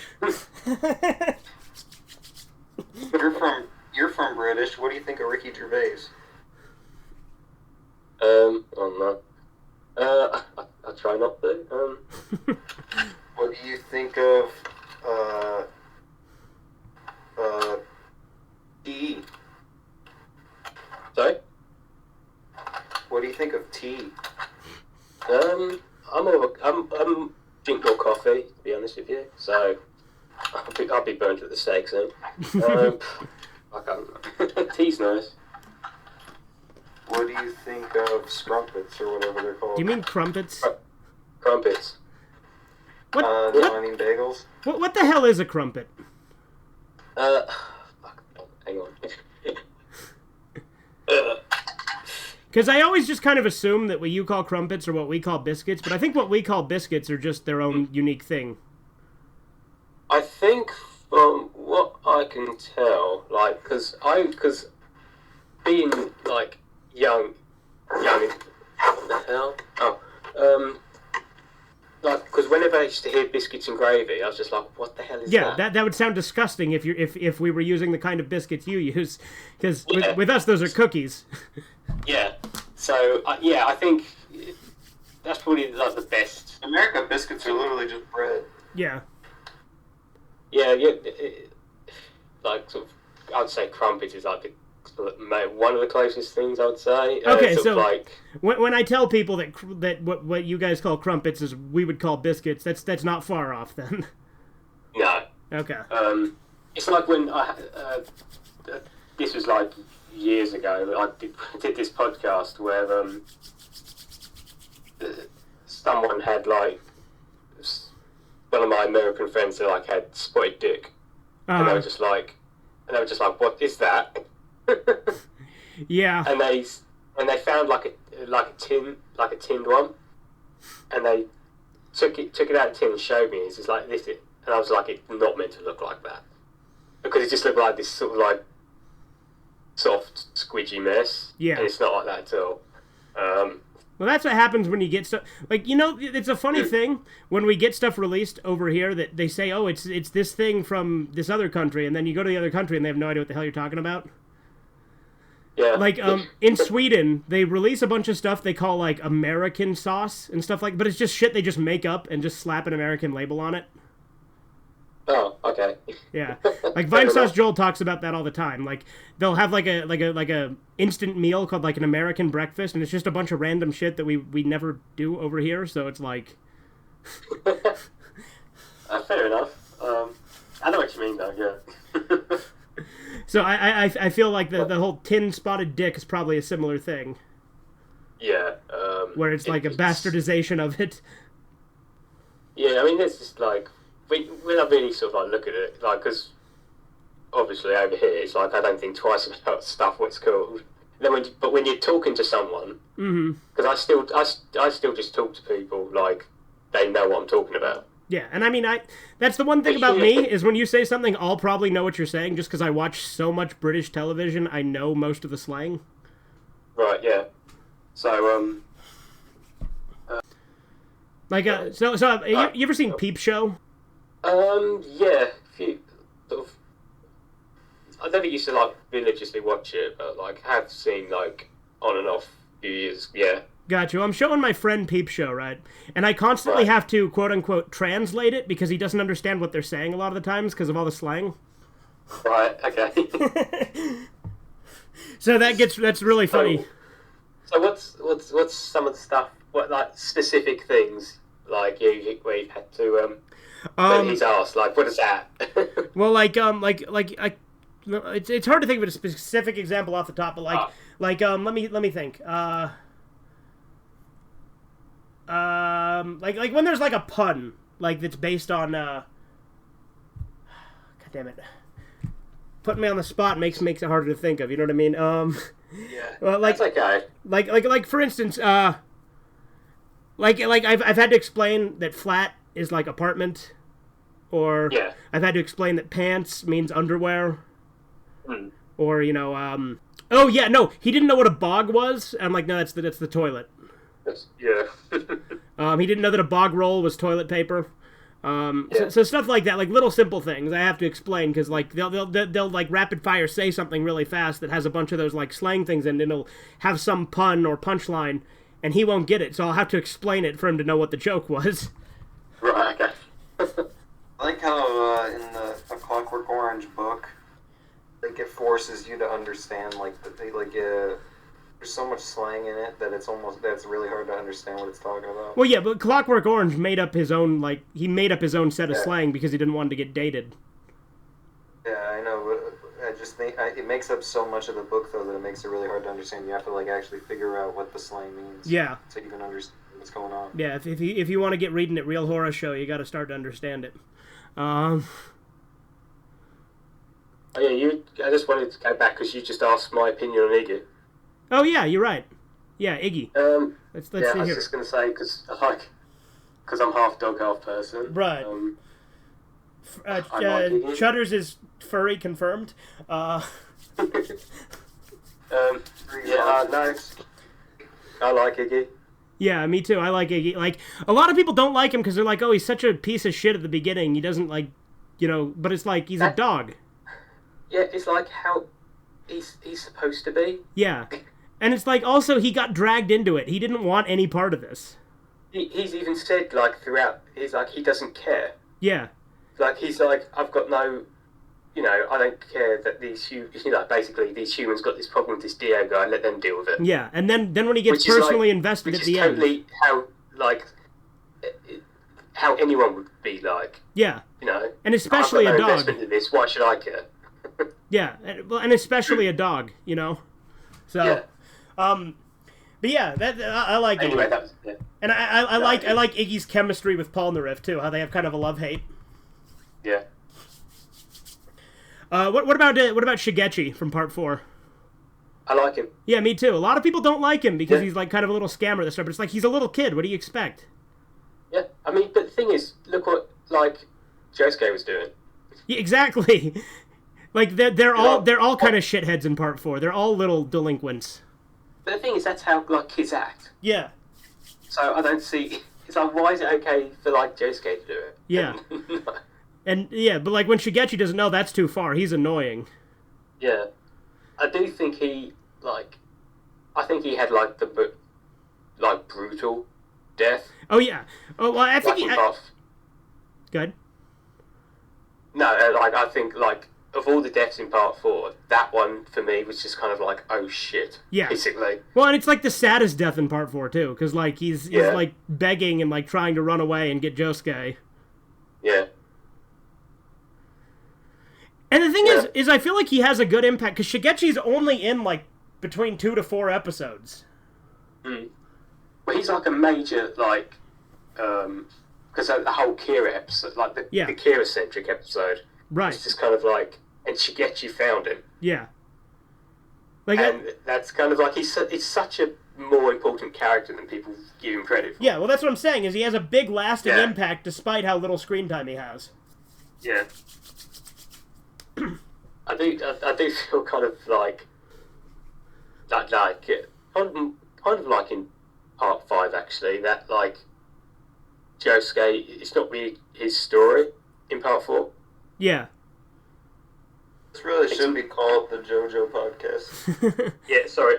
You're from British. What do you think of Ricky Gervais? I don't know. I try not to. What do you think of tea? Sorry? What do you think of tea? I'm drink more coffee, to be honest with you. So I'll be burnt at the stake soon. I can't. Tea's nice. What do you think of scrumpets or whatever they're called? Do you mean crumpets? Crumpets. What? No, I mean bagels. What the hell is a crumpet? Hang on. Because I always just kind of assume that what you call crumpets are what we call biscuits, but I think what we call biscuits are just their own unique thing. I think from what I can tell, like, because being like young, what the hell? Like, because whenever I used to hear biscuits and gravy, I was just like, what the hell is that? Yeah, that would sound disgusting if we were using the kind of biscuits you use, because with us those are cookies. Yeah. So I think that's probably like the best. In America, biscuits are literally just bread. Yeah. Yeah. Like sort of, I'd say crumpets is like one of the closest things I would say. Okay, sort so of like when I tell people that what you guys call crumpets is we would call biscuits, that's not far off then. No. Okay. It's like when this was like years ago. I did this podcast where someone had like one of my American friends that like had spotted dick, and they were just like, what is that? Yeah. And they found like a tinned one, and they took it out of the tin and showed me. It's just like this, and I was like, it's not meant to look like that, because it just looked like this sort of like soft, squidgy mess. Yeah. And it's not like that at all. Well, that's what happens when you get stuff. Like, it's a funny thing when we get stuff released over here that they say, oh, it's this thing from this other country, and then you go to the other country and they have no idea what the hell you're talking about. Yeah. Like, in Sweden, they release a bunch of stuff they call, like, American sauce and stuff like, but it's just shit they just make up and just slap an American label on it. Oh, okay. Yeah, like Vine Sauce Joel talks about that all the time. Like they'll have like a instant meal called like an American breakfast, and it's just a bunch of random shit that we never do over here. So it's like, fair enough. I know what you mean, though. Yeah. So I feel like the whole tin spotted dick is probably a similar thing. Yeah. Where it's like a bastardization of it. Yeah, I mean, it's just like. When I really sort of like look at it, like, because obviously over here it's like I don't think twice about stuff what it's called. Then when you're talking to someone, because I still just talk to people like they know what I'm talking about. Yeah, and I mean that's the one thing about me is when you say something, I'll probably know what you're saying just because I watch so much British television. I know most of the slang. Right. Yeah. So like you ever seen Peep Show? Yeah, sort of. I never used to like religiously watch it, but like have seen like on and off a few years. Yeah. Got you. I'm showing my friend Peep Show, right? And I constantly have to quote unquote translate it because he doesn't understand what they're saying a lot of the times because of all the slang. Right. Okay. So that's really funny. So what's some of the stuff? What like specific things like where you've had to he's asked, like, what is that? Well, it's hard to think of a specific example off the top, but let me think. Like when there's like a pun, like that's based on. God damn it! Putting me on the spot makes it harder to think of. You know what I mean? Yeah. Well, like, that's okay. Like for instance, like I've had to explain that flat is like apartment, or I've had to explain that pants means underwear, or oh yeah, no, he didn't know what a bog was. I'm like, no, that's the toilet. Yeah. He didn't know that a bog roll was toilet paper. So stuff like that, like little simple things I have to explain because like they'll like rapid fire say something really fast that has a bunch of those like slang things and it'll have some pun or punchline and he won't get it, so I'll have to explain it for him to know what the joke was. Right. Okay. I like how in the A Clockwork Orange book, like it forces you to understand like there's so much slang in it that it's really hard to understand what it's talking about. Well, yeah, but Clockwork Orange made up his own set of slang because he didn't want to get dated. Yeah, I know, but I just think it makes up so much of the book though that it makes it really hard to understand. You have to like actually figure out what the slang means. Yeah. To even understand what's going on. Yeah, if you want to get reading it Real Horror Show, you got to start to understand it. Oh yeah, I just wanted to go back because you just asked my opinion on Iggy. Oh yeah, you're right. Yeah, Iggy. Let's see I was here. just gonna say because I'm half dog, half person. Right. Chudders is furry confirmed. No. I like Iggy. Yeah, me too. I like Iggy. Like a lot of people don't like him because they're like, oh, he's such a piece of shit at the beginning. He doesn't like, but it's like he's a dog. Yeah, it's like how he's supposed to be. Yeah. And it's like, also, he got dragged into it. He didn't want any part of this. He's even said, like, throughout, he's like, he doesn't care. Yeah. Like, he's like, I've got no, I don't care that basically these humans got this problem with this Dio guy, let them deal with it. Yeah, and then when he gets personally invested at the end. Which is totally how anyone would be like. Yeah. And especially I've got no a dog. investment in this, why should I care? Yeah, and especially a dog, So, yeah. But yeah, I like anyway, it. that was, yeah. And I like Iggy's chemistry with Polnareff too. How they have kind of a love-hate. Yeah. What about Shigechi from Part 4? I like him. Yeah, me too. A lot of people don't like him because he's like kind of a little scammer. This stuff, but it's like he's a little kid. What do you expect? Yeah, I mean, but the thing is, look what Josuke was doing. Yeah, exactly. Like they're all kind of shitheads in Part 4. They're all little delinquents. But the thing is, that's how kids act. Yeah. So I don't see. It's like, why is it okay for Josuke to do it? Yeah. And but like when Shigechi doesn't know, that's too far. He's annoying. Yeah, I do think he I think he had the brutal death. Oh yeah. Oh well, I think Good. No, I think of all the deaths in Part 4, that one for me was just kind of oh shit. Yeah. Basically. Well, and it's the saddest death in Part 4 too, because he's begging and trying to run away and get Josuke. Yeah. And the thing is I feel like he has a good impact, because Shigechi's only in, between 2 to 4 episodes. Mm. Well, he's a major, because the whole Kira episode, the Kira-centric episode. Right. It's just kind of and Shigechi found him. Yeah. And that's kind of it's such a more important character than people give him credit for. Yeah, well, that's what I'm saying, is he has a big lasting impact despite how little screen time he has. Yeah. I do feel kind of kind of like in Part 5 actually, that Josuke, it's not really his story in Part 4. Yeah. This really should be called the JoJo podcast. Yeah, sorry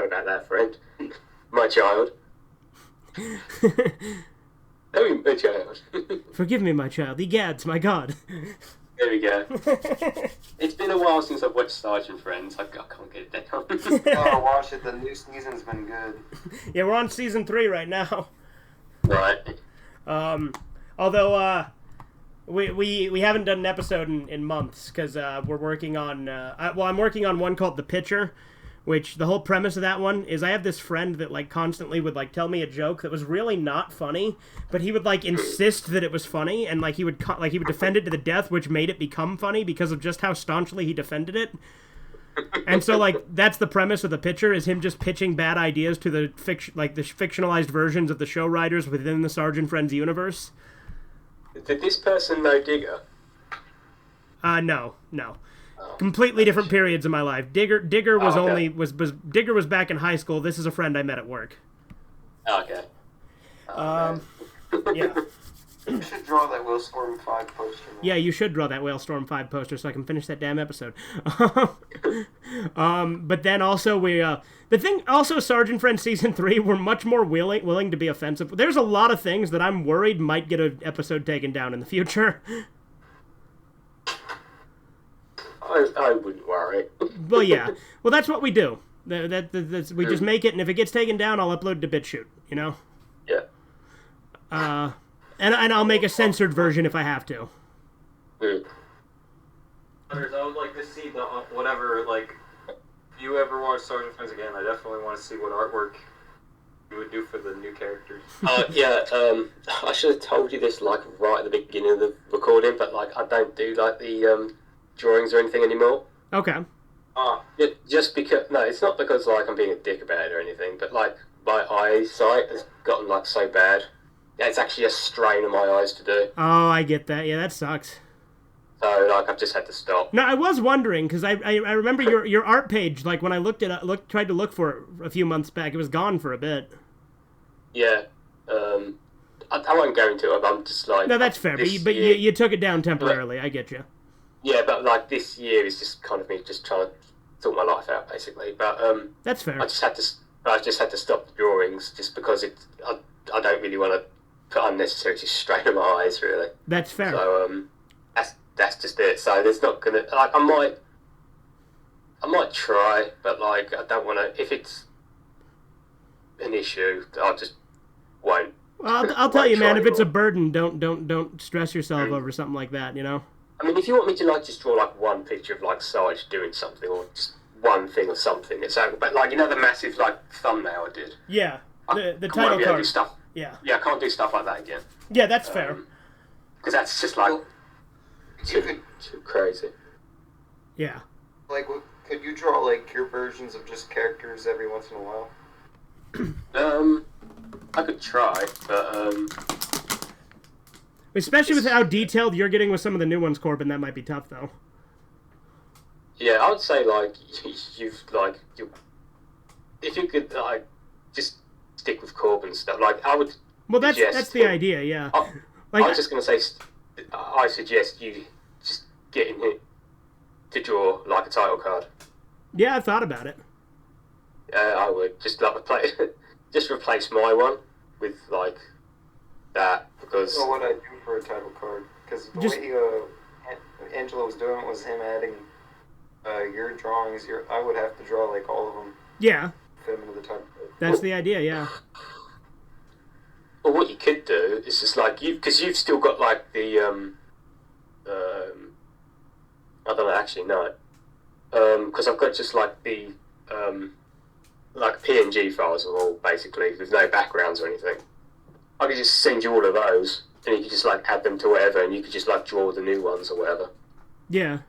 about that, friend. My child. Oh, my child. Forgive me, my child. Egads, my God. There we go. It's been a while since I've watched Sergeant Friends. I can't get it down. Oh, watch it. The new season's been good. Yeah, we're on season 3 right now. Right. Although we haven't done an episode in months, because we're working on I'm working on one called The Pitcher, which the whole premise of that one is I have this friend that constantly would tell me a joke that was really not funny, but he would insist that it was funny, and he would defend it to the death, which made it become funny because of just how staunchly he defended it. And so that's the premise of The Pitcher, is him just pitching bad ideas to the the fictionalized versions of the show writers within the Sergeant Friends universe. Did this person know Digger? No. Completely different periods of my life. Digger was Digger was back in high school. This is a friend I met at work. Okay. Yeah. You should draw that Whalestorm 5 poster. Yeah, you should draw that Whalestorm 5 poster so I can finish that damn episode. But then also Sergeant Friends Season 3, we're much more willing to be offensive. There's a lot of things that I'm worried might get an episode taken down in the future. I wouldn't worry. Well, yeah. Well, that's what we do. We just make it, and if it gets taken down, I'll upload to BitChute, Yeah. And I'll make a censored version if I have to. I would like to see the whatever, if you ever watch Sergeant Friends again, I definitely want to see what artwork you would do for the new characters. I should have told you this right at the beginning of the recording, but I don't do the drawings or anything anymore. Okay. Just because it's not because I'm being a dick about it or anything, but my eyesight has gotten so bad. It's actually a strain on my eyes to do. Oh, I get that. Yeah, that sucks. So I've just had to stop. No, I was wondering, because I remember your art page. When I tried to look for it a few months back, it was gone for a bit. Yeah. I won't go into it. I'm just no, that's fair. But you took it down temporarily. I get you. Yeah, but this year is just kind of me just trying to sort my life out, basically. But that's fair. I just had to stop the drawings just because I don't really want to unnecessary to strain on my eyes, really. That's fair. So that's just it. So there's not gonna like I might try, but like I don't want to. If it's an issue, I just won't. Well, I'll tell you, man. If it's a burden, don't stress yourself over something like that. You know. I mean, if you want me to like just draw like one picture of like Sarge doing something, or just one thing or something, it's okay. But like the massive like thumbnail I did. Yeah. The I title won't be able to do card. stuff. Yeah. Yeah, I can't do stuff like that again. Yeah, that's fair. Because that's just like too crazy. Yeah. Like, could you draw like your versions of just characters every once in a while? I could try, but especially with how detailed you're getting with some of the new ones, Corbin, that might be tough though. yeah, I would say like if you could like just stick with Corbin stuff, like I would. Well, that's the idea, yeah. I was just gonna say, I suggest you just getting it to draw like a title card. Yeah, I thought about it. I would just like replace my one with like that because. Well, what I do for a title card, because the way Angela was doing it was him adding your drawings. I would have to draw like all of them. Yeah. Fit them into the title card. That's the idea, yeah. Well, what you could do is just like because you've still got like the I don't know, actually no, because I've got just like the like PNG files are all basically with no backgrounds or anything. I could just send you all of those, and you could just like add them to whatever, and you could just like draw the new ones or whatever. Yeah.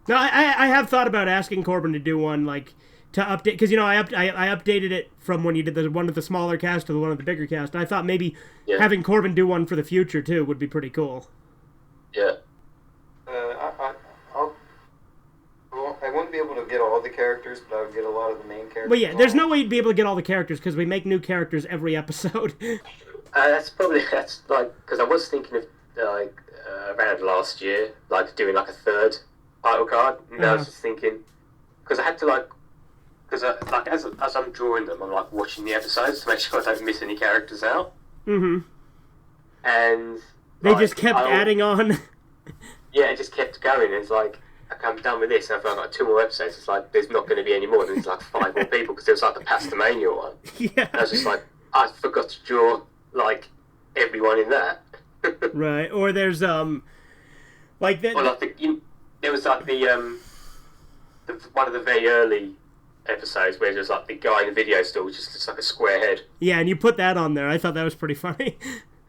No, I have thought about asking Corbin to do one like to update, because I updated it from when you did the one with the smaller cast to the one with the bigger cast. And I thought maybe having Corbin do one for the future too would be pretty cool. Yeah. I wouldn't be able to get all the characters, but I would get a lot of the main characters. Well, yeah, there's no way you'd be able to get all the characters because we make new characters every episode. That's like because I was thinking of like around last year, like doing like a third title card, and I was just thinking because I had to like. Because like as I'm drawing them, I'm like watching the episodes to make sure I don't miss any characters out. Mm-hmm. And they just kept adding on. Yeah, it just kept going. It's like okay, I'm done with this, and I've got like 2 more episodes. It's like there's not going to be any more. There's like 5 more people because there was like the Pastamania one. Yeah. And I was just like I forgot to draw like everyone in that. Right. Or there's like that. Or like there was like the one of the very early episodes where there's like the guy in the video store which just looks like a square head. Yeah, and you put that on there. I thought that was pretty funny.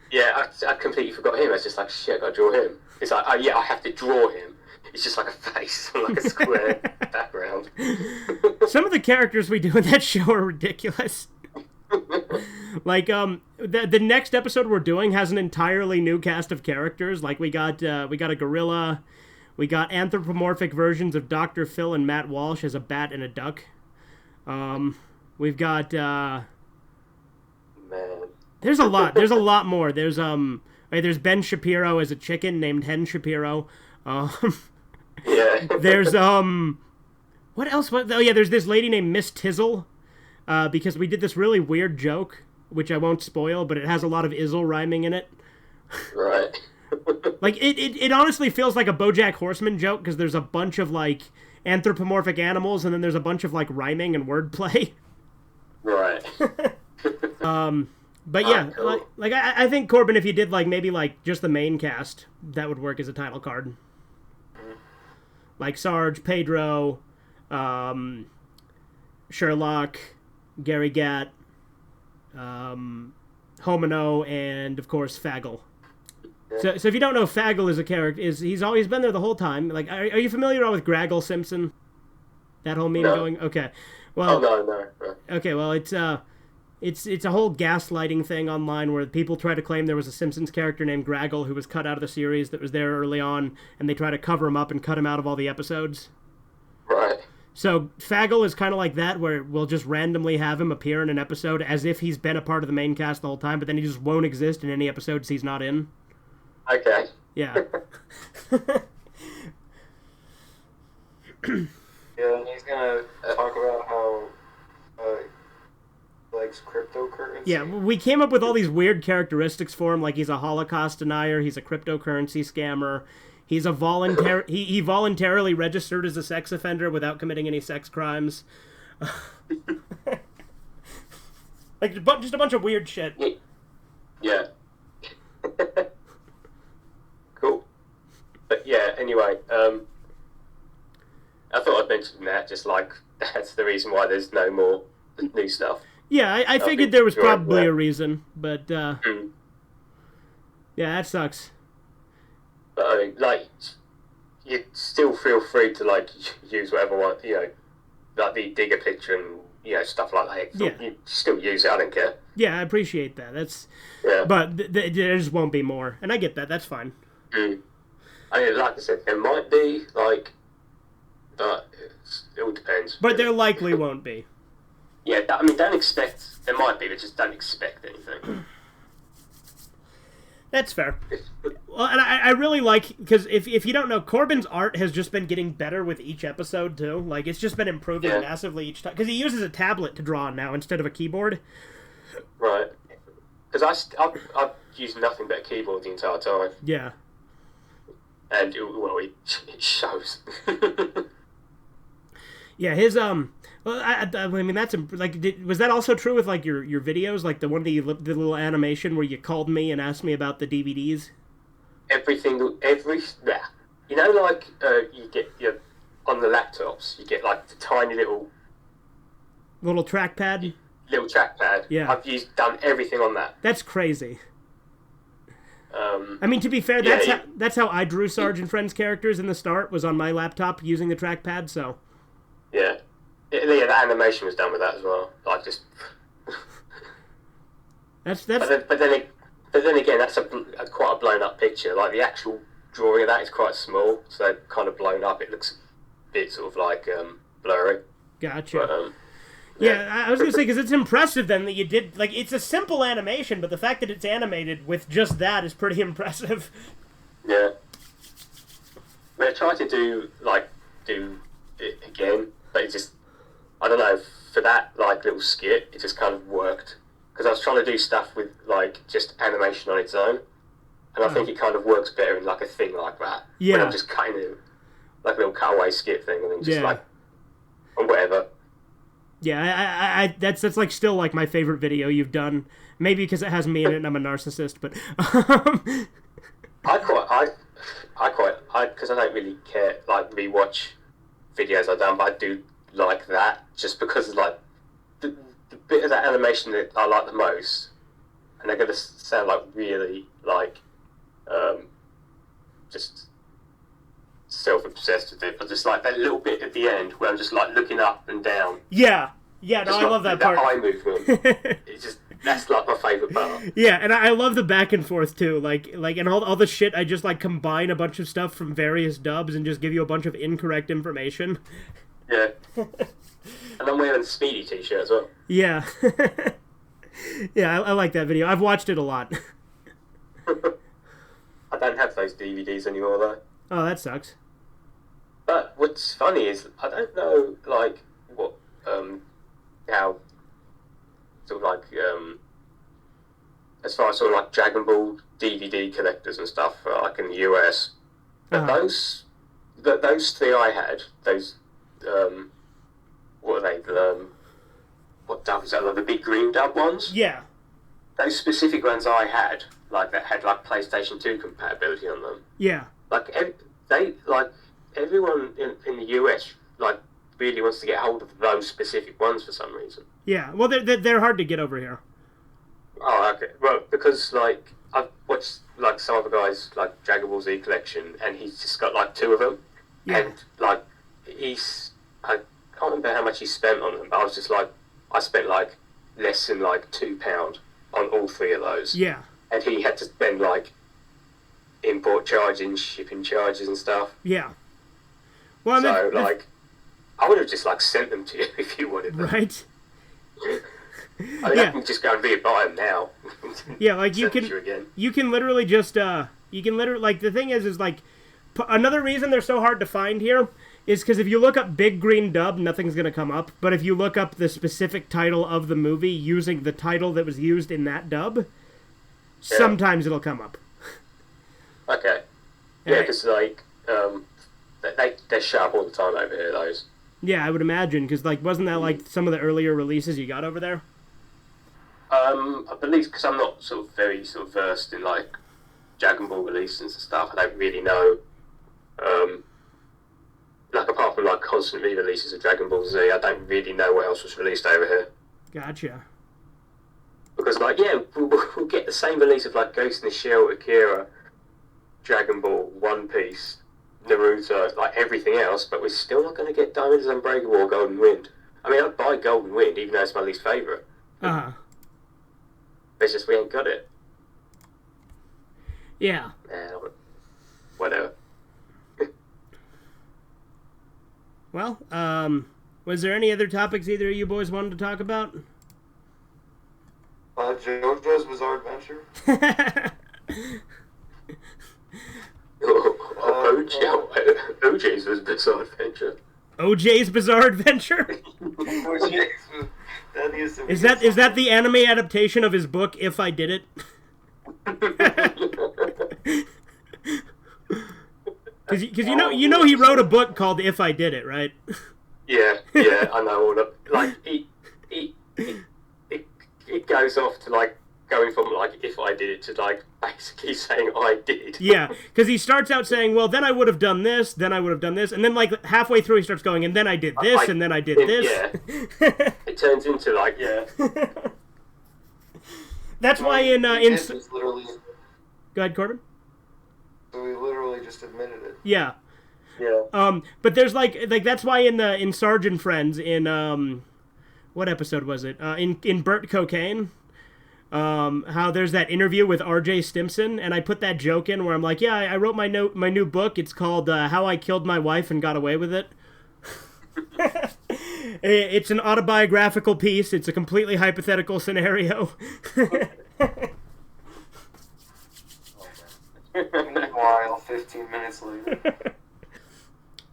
Yeah, I completely forgot him. I was just like, shit, I gotta draw him. It's like, oh yeah, I have to draw him. It's just like a face, like a square background. Some of the characters we do in that show are ridiculous. Like, the next episode we're doing has an entirely new cast of characters. Like, we got a gorilla, we got anthropomorphic versions of Dr. Phil and Matt Walsh as a bat and a duck. We've got Man. There's a lot. There's a lot more. There's Ben Shapiro as a chicken named Hen Shapiro. Yeah. There's what else? Oh yeah, there's this lady named Miss Tizzle. Because we did this really weird joke, which I won't spoil, but it has a lot of Izzle rhyming in it. Right. Like it honestly feels like a BoJack Horseman joke because there's a bunch of like anthropomorphic animals and then there's a bunch of like rhyming and wordplay. Right. But yeah, cool. like I think Corbin, if you did like maybe like just the main cast, that would work as a title card. Like Sarge, Pedro, Sherlock, Gary Gatt, Homino, and of course Faggle. So if you don't know, Faggle is a character. He's always been there the whole time. Like, are you familiar with Graggle Simpson? That whole meme going? Okay. Well. Oh no. Okay. Well, it's a whole gaslighting thing online where people try to claim there was a Simpsons character named Graggle who was cut out of the series that was there early on, and they try to cover him up and cut him out of all the episodes. Right. So Faggle is kind of like that, where we'll just randomly have him appear in an episode as if he's been a part of the main cast the whole time, but then he just won't exist in any episodes he's not in. Okay. Yeah. Yeah, and he's gonna talk about how he likes cryptocurrency. comments. Yeah, we came up with all these weird characteristics for him, like he's a Holocaust denier, he's a cryptocurrency scammer, he's a he voluntarily registered as a sex offender without committing any sex crimes. Like, just a bunch of weird shit. Yeah. Cool. But yeah, anyway, I thought I'd mention that, just like, that's the reason why there's no more new stuff. Yeah, I figured there was probably a reason, but, yeah, that sucks. But, I mean, like, you still feel free to, like, use whatever one, you know, like the digger picture and, you know, stuff like that. Yeah. You still use it, I don't care. Yeah, I appreciate that. Yeah. But there just won't be more, and I get that. That's fine. I mean, like I said, there might be, like, but it all depends. But there likely won't be. Yeah, I mean, don't expect, there might be, but just don't expect anything. That's fair. Well, and I really like, because if you don't know, Corbin's art has just been getting better with each episode, too. Like, it's just been improving massively each time. Because he uses a tablet to draw now instead of a keyboard. Right. Because I've used nothing but a keyboard the entire time. Yeah. And, well, it shows. Yeah, his, well, I mean, that's, like, was that also true with, like, your videos? Like, the little animation where you called me and asked me about the DVDs? You know, like, you get, on the laptops, you get, like, the tiny little trackpad? Little trackpad. Yeah. I've done everything on that. That's crazy. I mean, to be fair, that's how I drew Sarge and Friends characters in the start, was on my laptop using the trackpad, so... Yeah. Yeah, the animation was done with that as well. Like, just... That's... But then again, that's quite a blown up picture. Like, the actual drawing of that is quite small, so kind of blown up. It looks a bit sort of like blurry. Gotcha. But, yeah, I was going to say, because it's impressive then that you did... Like, it's a simple animation, but the fact that it's animated with just that is pretty impressive. Yeah. But I tried to do it again, but it just... I don't know, for that, like, little skit, it just kind of worked. Because I was trying to do stuff with, like, just animation on its own. And I think it kind of works better in, like, a thing like that. Yeah. When I'm just kind of, like, a little cutaway skit thing, and then just, like, or whatever. Yeah, that's like still like my favorite video you've done. Maybe because it has me in it and I'm a narcissist, but because I don't really care, like, rewatch videos I've done, but I do like that just because, like, the bit of that animation that I like the most, and they're gonna sound like really like just self-obsessed with it, but just like that little bit at the end where I'm just like looking up and down. Yeah, no, I love that part. That eye movement. It's just, that's like my favourite part. Yeah, and I love the back and forth too. Like, and all the shit. I just like combine a bunch of stuff from various dubs and just give you a bunch of incorrect information. Yeah. And I'm wearing a Speedy t-shirt as well. Yeah. Yeah, I like that video. I've watched it a lot. I don't have those DVDs anymore though. Oh, that sucks. But what's funny is I don't know, like, what how sort of like as far as sort of like Dragon Ball DVD collectors and stuff, like in the US. But those three I had, those what are they? What dub is that? Like the big green dub ones? Yeah. Those specific ones I had, like, that had like PlayStation 2 compatibility on them. Yeah. Like everyone in the US like really wants to get hold of those specific ones for some reason. Yeah. Well, they're hard to get over here. Oh, okay. Well, because like I've watched like some other guys like Dragon Ball Z collection, and he's just got like 2 of them. Yeah. And like I can't remember how much he spent on them, but I was just like, I spent like less than like £2 on all 3 of those. Yeah. And he had to spend like import charges, shipping charges and stuff. Yeah. Well, so like, I would have just like sent them to you if you wanted them. Right. I mean, I can just go and buy them now. Yeah, like you can literally just like, the thing is like another reason they're so hard to find here is because if you look up Big Green Dub, nothing's going to come up. But if you look up the specific title of the movie using the title that was used in that dub, sometimes it'll come up. Okay. Yeah, because, like, they're sharp all the time over here, those. Yeah, I would imagine, because, like, wasn't that, like, some of the earlier releases you got over there? I believe, because I'm not sort of very sort of versed in, like, Dragon Ball releases and stuff, I don't really know, like, apart from, like, constant re-releases of Dragon Ball Z, I don't really know what else was released over here. Gotcha. Because, like, yeah, we'll get the same release of, like, Ghost in the Shell, Akira, Dragon Ball, One Piece, Naruto, like, everything else, but we're still not going to get Diamonds Unbreakable or Golden Wind. I mean, I'd buy Golden Wind, even though it's my least favourite. Uh-huh. It's just we ain't got it. Yeah. Whatever. Well, was there any other topics either of you boys wanted to talk about? JoJo's Bizarre Adventure. OJ's was Bizarre Adventure. OJ's Bizarre Adventure? Is that the anime adaptation of his book, If I Did It? Because you know he wrote a book called If I Did It, right? Yeah, I know all that. Like, it goes off to, like, going from, like, if I did it to, like, basically saying I did. Yeah, because he starts out saying, well, then I would have done this, then I would have done this, and then, like, halfway through he starts going, and then I did this, and then I did this. Yeah. It turns into, like, yeah. That's why in... literally... Go ahead, Corbin. So he literally just admitted it. Yeah. Yeah. But there's, like that's why in Sergeant Friends, in, what episode was it? In Burt Cocaine... how there's that interview with R.J. Stimson, and I put that joke in where I'm like, yeah, I wrote my new book. It's called How I Killed My Wife and Got Away with It. It's an autobiographical piece. It's a completely hypothetical scenario. Meanwhile, 15 minutes later.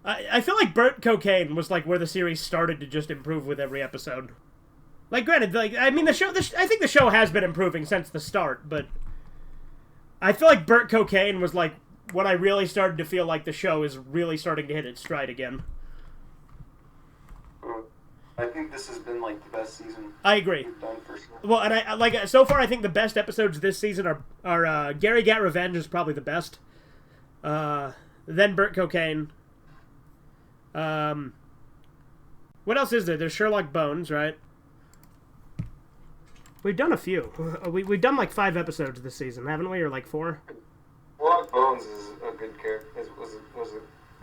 I feel like Burt Cocaine was like where the series started to just improve with every episode. Like, granted, like, I mean, I think the show has been improving since the start, but I feel like Burt Cocaine was, like, when I really started to feel like the show is really starting to hit its stride again. I think this has been, like, the best season I agree. we've done for sure. Well, and I like, so far I think the best episodes this season are Gary Gat Revenge is probably the best. Then Burt Cocaine. What else is there? There's Sherlock Bones, right? We've done a few. We've done like 5 episodes this season, haven't we? Or like 4? Sherlock Bones is a good character. Was the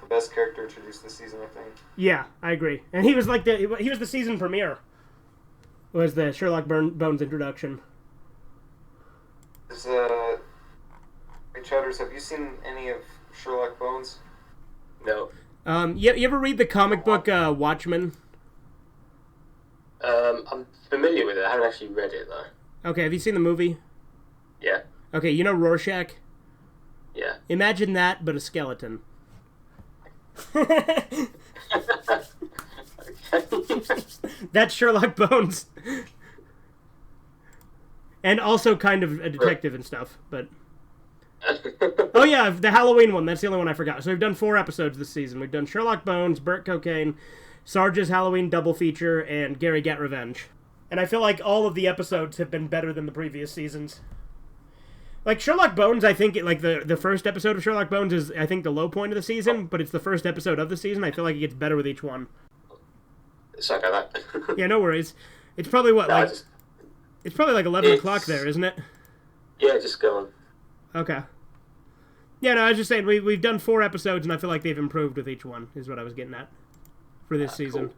best character introduced this season, I think. Yeah, I agree. And he was like he was the season premiere. Was the Sherlock Bones introduction? Hey, Chudders, have you seen any of Sherlock Bones? No. You ever read the comic book Watchmen? I'm familiar with it. I haven't actually read it, though. Okay, have you seen the movie? Yeah. Okay, you know Rorschach? Yeah. Imagine that, but a skeleton. That's Sherlock Bones. And also kind of a detective and stuff, but... Oh yeah, the Halloween one. That's the only one I forgot. So we've done 4 episodes this season. We've done Sherlock Bones, Burt Cocaine, Sarge's Halloween double feature, and Gary Gat Revenge. And I feel like all of the episodes have been better than the previous seasons. Like Sherlock Bones, I think the first episode of Sherlock Bones is I think the low point of the season, but it's the first episode of the season. I feel like it gets better with each one. Sorry about that. Yeah, no worries. It's probably it's probably like 11 o'clock there, isn't it? Yeah, just go on. Okay. Yeah, no, I was just saying we've done 4 episodes, and I feel like they've improved with each one. Is what I was getting at for this season.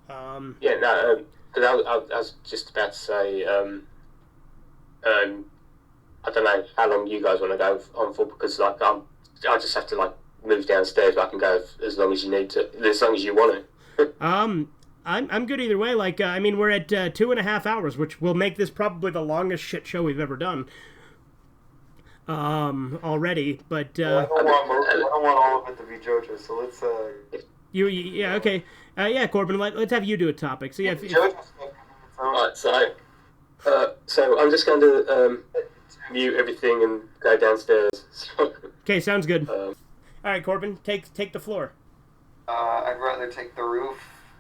Cool. Yeah, no, because I was just about to say, I don't know how long you guys want to go on for, because like I just have to like move downstairs, but I can go as long as you need to, as long as you want to. I'm good either way. Like, I mean, we're at 2.5 hours, which will make this probably the longest shit show we've ever done. Already, but I don't want all of it to be JoJo, so let's Yeah, okay. Yeah, Corbin, let's have you do a topic. So, yeah. Alright, so I'm just going to mute everything and go downstairs. Okay, sounds good. All right, Corbin, take the floor. I'd rather take the roof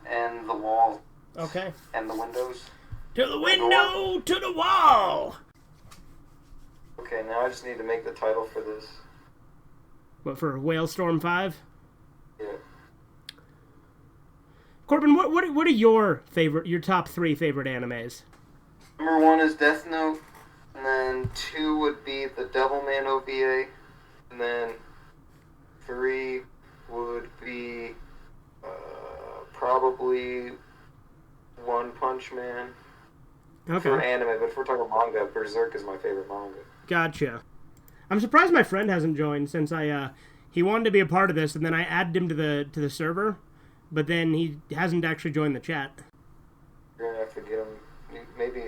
and the wall. Okay. And the windows. To the window, to the wall! Okay, now I just need to make the title for this. What, for Whalestorm 5? Yeah. Corbin, what are your top 3 favorite animes? Number 1 is Death Note, and then 2 would be the Devilman OVA, and then 3 would be probably One Punch Man. Okay. For anime, but if we're talking manga, Berserk is my favorite manga. Gotcha. I'm surprised my friend hasn't joined since he wanted to be a part of this, and then I added him to the server, but then he hasn't actually joined the chat. You're gonna have to get him. Maybe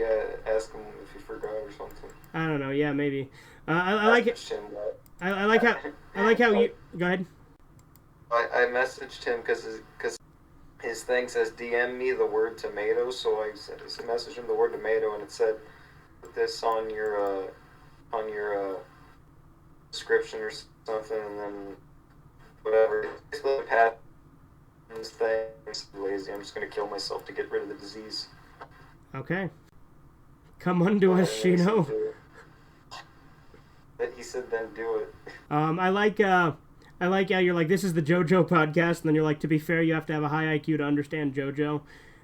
ask him if he forgot or something. I don't know. Yeah, maybe. I like it. I like how you go ahead. I messaged him because his thing says DM me the word tomato, so I messaged him the word tomato, and it said put this on your description or something, and then whatever. Basically, Pat this thing. I'm lazy. I'm just gonna kill myself to get rid of the disease. Okay. Come on to us, Shino. He said, then do it. I like how you're like, this is the JoJo podcast, and then you're like, to be fair, you have to have a high IQ to understand JoJo.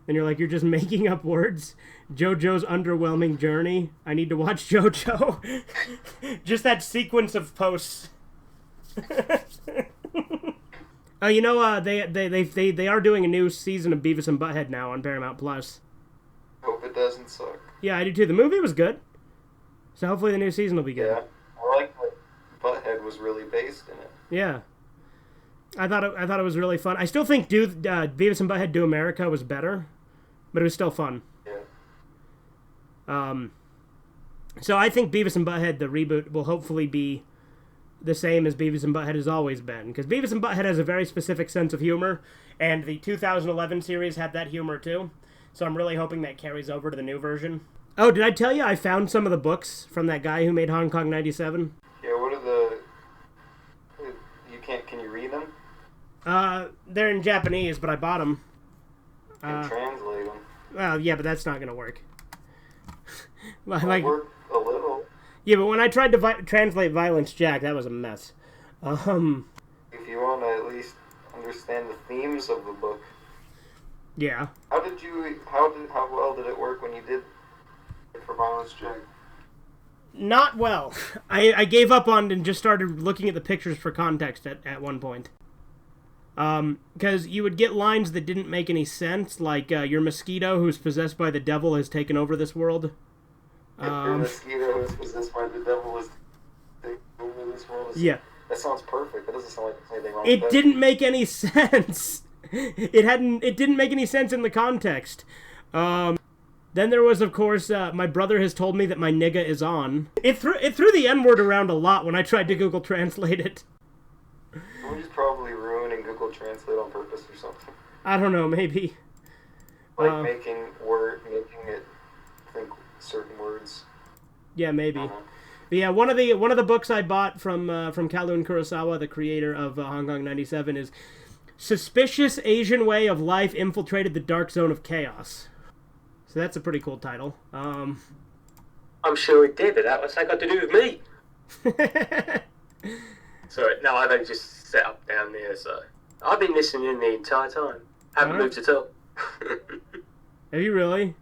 And you're like, you're just making up words. JoJo's underwhelming journey. I need to watch JoJo. Just that sequence of posts. You know, they are doing a new season of Beavis and Butthead now on Paramount Plus. Hope it doesn't suck. Yeah, I do too. The movie was good, so hopefully the new season will be good. Yeah, I like that Butthead was really based in it. Yeah, I thought it was really fun. I still think Beavis and Butthead Do America was better, but it was still fun. Yeah. So I think Beavis and Butthead, the reboot, will hopefully be the same as Beavis and Butthead has always been, because Beavis and Butthead has a very specific sense of humor, and the 2011 series had that humor too. So I'm really hoping that carries over to the new version. Oh, did I tell you I found some of the books from that guy who made Hong Kong 97? Yeah, what are the... Can you read them? They're in Japanese, but I bought them. Translate them. Well, yeah, but that's not going to work. Work a little. Yeah, but when I tried to translate Violence Jack, that was a mess. If you want to at least understand the themes of the book. Yeah. How well did it work when you did it for Violence Jack? Not well. I gave up on and just started looking at the pictures for context at one point. Because you would get lines that didn't make any sense, like your mosquito who's possessed by the devil has taken over this world. Your mosquito who's possessed by the devil has taken over this world. Yeah. That sounds perfect. That doesn't sound like there's anything wrong with that. It didn't make any sense. It didn't make any sense in the context. Then there was, of course, my brother has told me that my nigga is on. It threw the N-word around a lot when I tried to Google Translate it. We're just probably ruining Google Translate on purpose or something. I don't know, maybe. Like making it think certain words. Yeah, maybe. But yeah, one of the books I bought from Kowloon Kurosawa, the creator of Hong Kong 97, is Suspicious Asian Way of Life Infiltrated the Dark Zone of Chaos. So that's a pretty cool title. I'm sure it did, but what's that got to do with me? Sorry, no, I've only just set up down there, so I've been listening the entire time. Haven't moved at all. Have you really?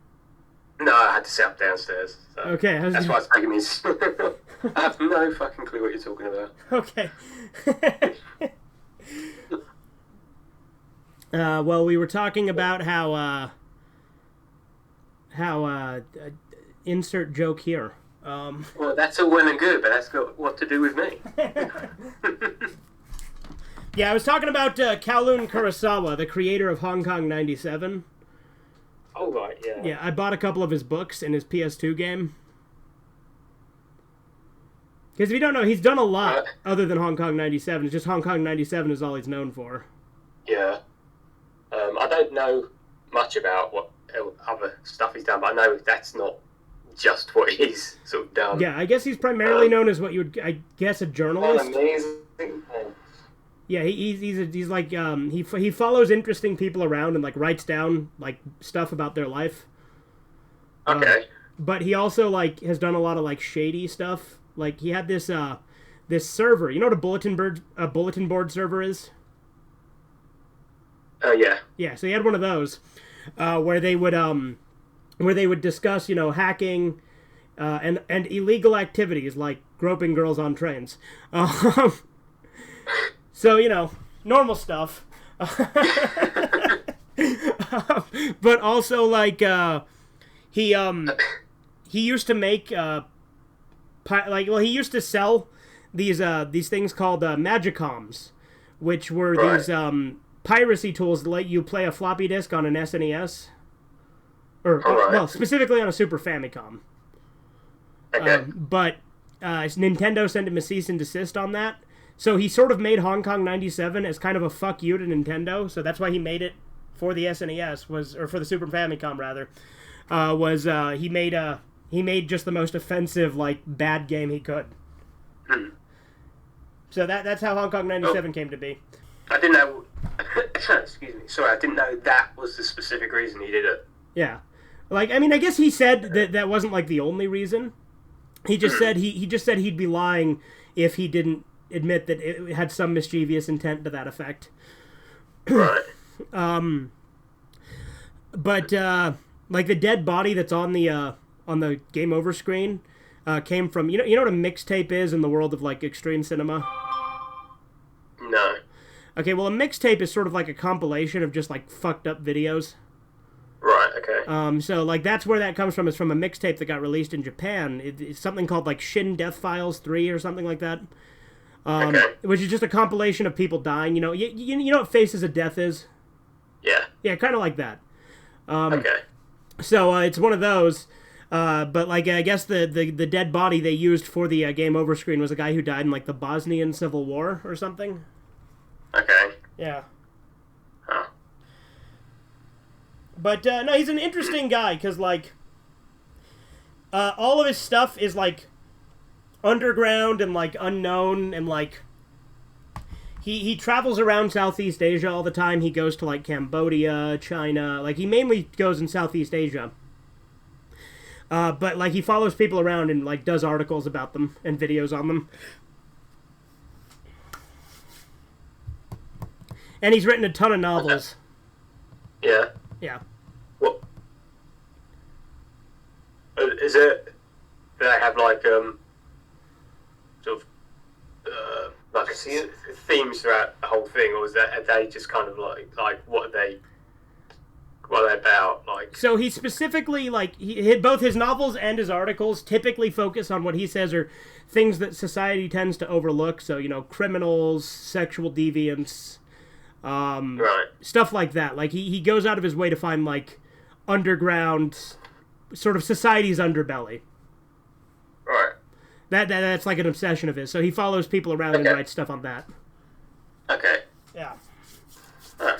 No, I had to set up downstairs. So okay. That's why it's taking me. I have no fucking clue what you're talking about. Okay. Well, we were talking about how insert joke here. Well, that's all well and good, but that's got what to do with me. Yeah, I was talking about Kowloon Kurosawa, the creator of Hong Kong 97. Oh, right, yeah. Yeah, I bought a couple of his books in his PS2 game. Because if you don't know, he's done a lot other than Hong Kong 97. It's just Hong Kong 97 is all he's known for. Yeah. don't know much about what other stuff he's done, but I know that's not just what he's sort of done. Yeah, I guess he's primarily known as what you would, I guess, a journalist. Amazing things. Yeah, he's like he follows interesting people around and like writes down like stuff about their life. Okay. But he also like has done a lot of like shady stuff. Like he had this this server. You know what a bulletin board server is? Oh yeah. Yeah, so he had one of those where they would discuss, you know, hacking and illegal activities like groping girls on trains. So, you know, normal stuff. But also like he used to make he used to sell these things called Magicoms, which were these piracy tools that let you play a floppy disk on an SNES. Or, well, specifically on a Super Famicom. Okay. But Nintendo sent him a cease and desist on that. So he sort of made Hong Kong 97 as kind of a fuck you to Nintendo. So that's why he made it for the SNES, or for the Super Famicom, rather. He made just the most offensive, like, bad game he could. So that's how Hong Kong 97 came to be. I didn't know... Excuse me. Sorry, I didn't know that was the specific reason he did it. Yeah. Like, I mean, I guess he said that wasn't, like, the only reason. He just said he just said he'd be lying if he didn't admit that it had some mischievous intent to that effect. Right. But like the dead body that's on the game over screen came from you know what a mixtape is in the world of like extreme cinema? No. Okay, well a mixtape is sort of like a compilation of just like fucked up videos. Right, okay. So like that's where that comes from. It's from a mixtape that got released in Japan. It's something called like Shin Death Files 3 or something like that. Okay. Which is just a compilation of people dying. You know, you know what Faces of Death is? Yeah. Yeah, kind of like that. Okay. So it's one of those. But like I guess the dead body they used for the game over screen was a guy who died in like the Bosnian Civil War or something. Okay. Yeah. Huh. But no, he's an interesting guy because like all of his stuff is like underground and like unknown, and like he travels around Southeast Asia all the time. He goes to like Cambodia, China, like he mainly goes in Southeast Asia. But like he follows people around and like does articles about them and videos on them. And he's written a ton of novels. Yeah. Yeah. What? Is it? Do they have like sort of like themes throughout the whole thing, or is that are they just kind of like what are they about? Like, so he specifically like both his novels and his articles typically focus on what he says are things that society tends to overlook. So you know, criminals, sexual deviants. right. Stuff like that. Like he goes out of his way to find like underground, sort of society's underbelly. Right. That's like an obsession of his. So he follows people around and writes stuff on that. Okay. Yeah. Huh.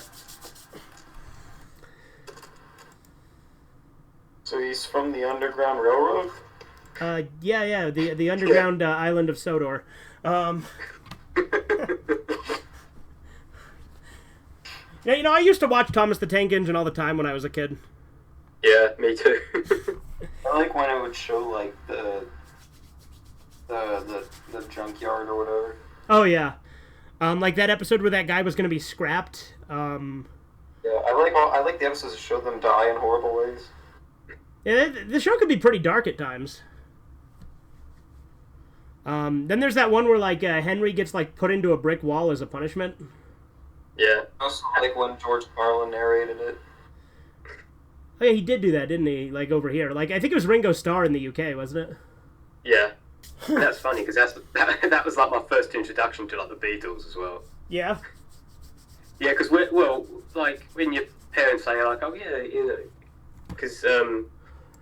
So he's from the Underground Railroad? Yeah. The underground island of Sodor. Yeah, you know, I used to watch Thomas the Tank Engine all the time when I was a kid. Yeah, me too. I like when it would show like the junkyard or whatever. Oh yeah, like that episode where that guy was going to be scrapped. Yeah, I like the episodes that show them die in horrible ways. Yeah, the show could be pretty dark at times. Then there's that one where like Henry gets like put into a brick wall as a punishment. Yeah. I also like when George Carlin narrated it. Oh yeah, he did do that, didn't he? Like over here, like I think it was Ringo Starr in the UK, wasn't it? Yeah. That's funny because that was like my first introduction to like the Beatles as well. Yeah. Yeah, because like when your parents say like, oh yeah, you know, because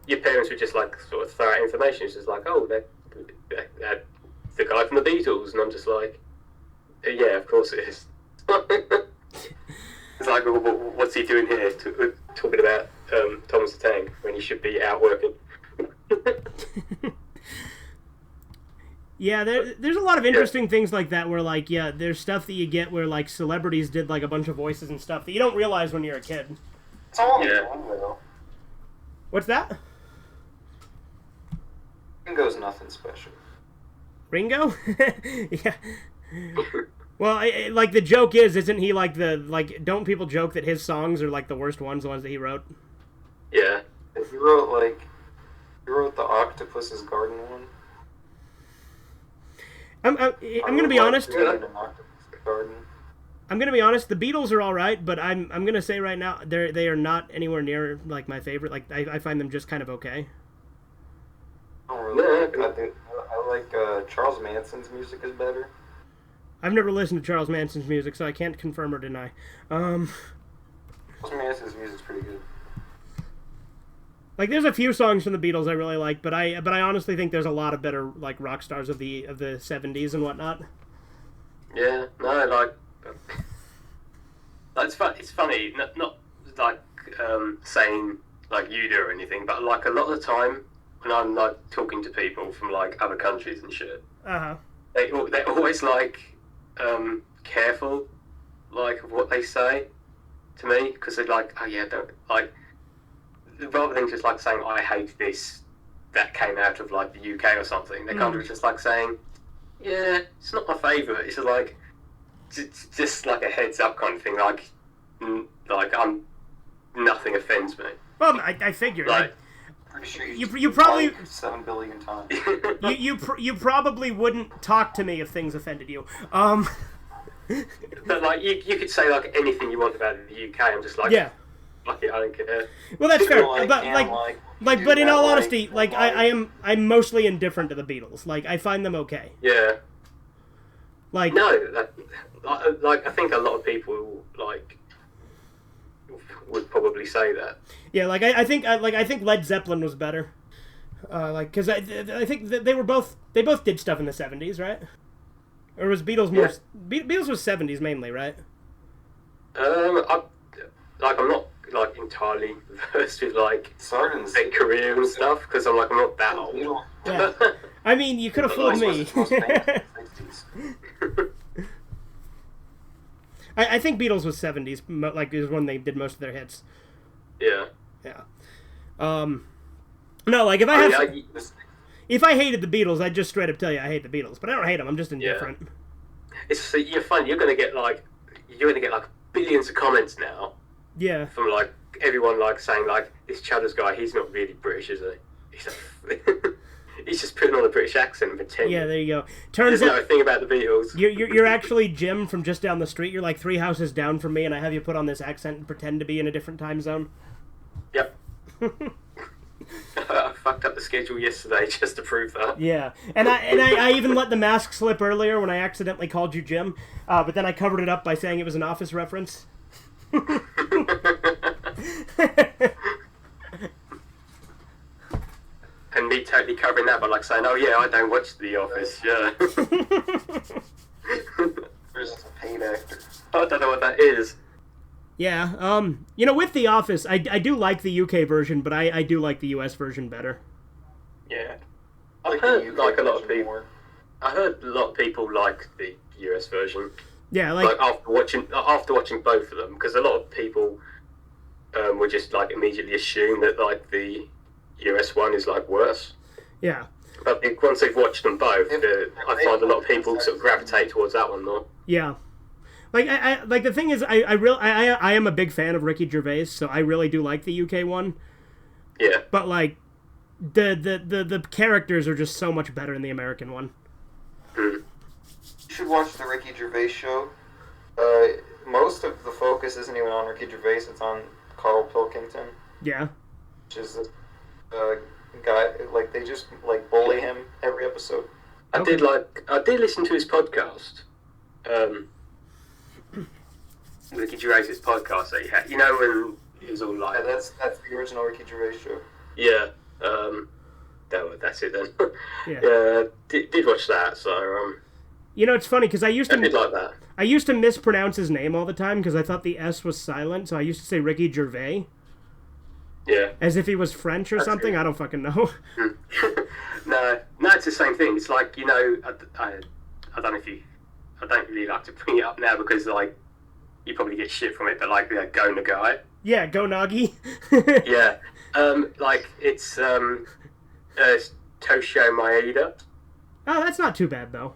your parents would just like sort of throw out information. It's just like, oh, they're the guy from the Beatles, and I'm just like, yeah, of course it is. It's like, well, what's he doing here? Talking about Thomas the Tank when he should be out working. Yeah, there's a lot of interesting things like that where, like, yeah, there's stuff that you get where, like, celebrities did, like, a bunch of voices and stuff that you don't realize when you're a kid. It's all Ringo. What's that? Ringo's nothing special. Ringo? Yeah. Well, like, the joke is, isn't he, like, don't people joke that his songs are, like, the worst ones, the ones that he wrote? Yeah. He wrote the Octopus's Garden one. I'm gonna be honest. Garden. I'm gonna be honest. The Beatles are all right, but I'm gonna say right now they are not anywhere near like my favorite. Like I find them just kind of okay. I don't really I like Charles Manson's music is better. I've never listened to Charles Manson's music, so I can't confirm or deny. Charles Manson's music's pretty good. Like, there's a few songs from the Beatles I really like, but I honestly think there's a lot of better like rock stars of the 70s and whatnot. Yeah, no, like it's funny, not like saying like you do or anything, but like a lot of the time when I'm like talking to people from like other countries and shit, they're always like careful like of what they say to me because they're like, oh yeah, don't like. Rather than just like saying I hate this that came out of like the UK or something, they're kind of just like saying, yeah, it's not my favourite. It's just like a heads up kind of thing. Like nothing offends me. Well, I figured. Like, pretty sure you probably 7 billion times. you probably wouldn't talk to me if things offended you. But like you could say like anything you want about the UK. I'm just like, yeah. Fuck it, I don't care. Well, that's fair, Like, but in all honesty, like I'm mostly indifferent to the Beatles. Like I find them okay. Yeah. Like no, like I think a lot of people like would probably say that. Yeah, like I think Led Zeppelin was better. Like because I think that they both did stuff in the 70s, right? Or was Beatles more? Yeah. Beatles was 70s mainly, right? I'm not like entirely versed with like their career and stuff because I'm not that old. Yeah. I mean, you could have fooled me. I think Beatles was 70s, like is when they did most of their hits. Yeah. Yeah. No, like if I hated the Beatles, I'd just straight up tell you I hate the Beatles. But I don't hate them. I'm just indifferent. Yeah. It's you're fun. You're gonna get like billions of comments now. Yeah. From like everyone like saying like this chudders guy, he's not really British, is he? He's just putting on a British accent and pretending. Yeah, there you go. Turns out no thing about the Beatles. You're actually Jim from just down the street. You're like 3 houses down from me, and I have you put on this accent and pretend to be in a different time zone. Yep. I fucked up the schedule yesterday just to prove that. Yeah, and I even let the mask slip earlier when I accidentally called you Jim, but then I covered it up by saying it was an Office reference. And me totally covering that by like saying, "Oh yeah, I don't watch The Office." Yeah. There's a paid actor. I don't know what that is. Yeah. With The Office, I do like the UK version, but I do like the US version better. Yeah. I heard like a lot of people. I heard a lot of people like the US version. Yeah, like after watching both of them, because a lot of people would just like immediately assume that like the US one is like worse. Yeah. But once they've watched them both, I find a lot of people sort of gravitate towards that one more. Yeah. Like I like the thing is I am a big fan of Ricky Gervais, so I really do like the UK one. Yeah. But like the characters are just so much better in the American one. You should watch the Ricky Gervais show. Most of the focus isn't even on Ricky Gervais; it's on Carl Pilkington. Yeah. Which is a guy like they just like bully him every episode. I did listen to his podcast. Ricky Gervais' podcast that he had. You know when he was all like... Yeah, that's the original Ricky Gervais show. Yeah. That's it then. Yeah. Did watch that, so... You know, it's funny because I used to like that. I used to mispronounce his name all the time because I thought the S was silent, so I used to say Ricky Gervais. Yeah. As if he was French or something. I don't fucking know. No, it's the same thing. It's like, you know, I don't know if you... I don't really like to bring it up now because, like, you probably get shit from it, but, like, Go Nagai. Yeah, Go Nagi. Yeah. Like, it's Toshio Maeda. Oh, that's not too bad, though.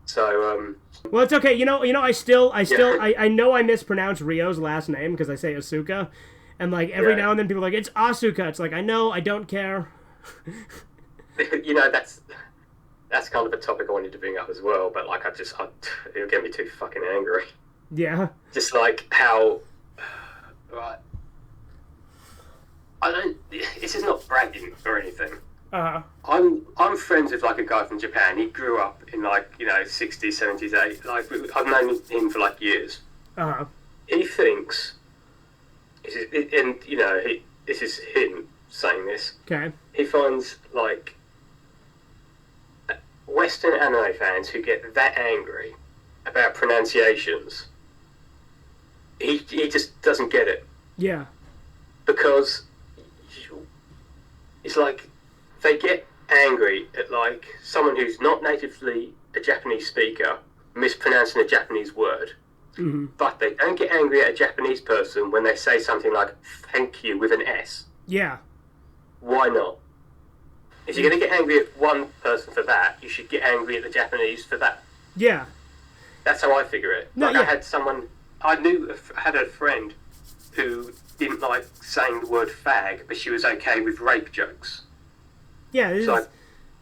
So, Well, it's okay. You know, I know I mispronounce Ryo's last name because I say Asuka. And, like, every now and then people are like, it's Asuka. It's like, I know, I don't care. You know, that's kind of a topic I wanted to bring up as well, but, like, it'll get me too fucking angry. Yeah. Just, like, how... Right. This is not bragging or anything. Uh-huh. I'm friends with, like, a guy from Japan. He grew up in, like, you know, 60s, 70s, 80s. Like, I've known him for, like, years. Uh-huh. He thinks... And, you know, this is him saying this. Okay. He finds, like, Western anime fans who get that angry about pronunciations, he just doesn't get it. Yeah. Because it's like they get angry at, like, someone who's not natively a Japanese speaker mispronouncing a Japanese word. Mm-hmm. But they don't get angry at a Japanese person when they say something like "thank you" with an S. Yeah. Why not? If you're going to get angry at one person for that, you should get angry at the Japanese for that. Yeah. That's how I figure it. No, like, yeah. I had a friend who didn't like saying the word fag, but she was okay with rape jokes. Yeah, So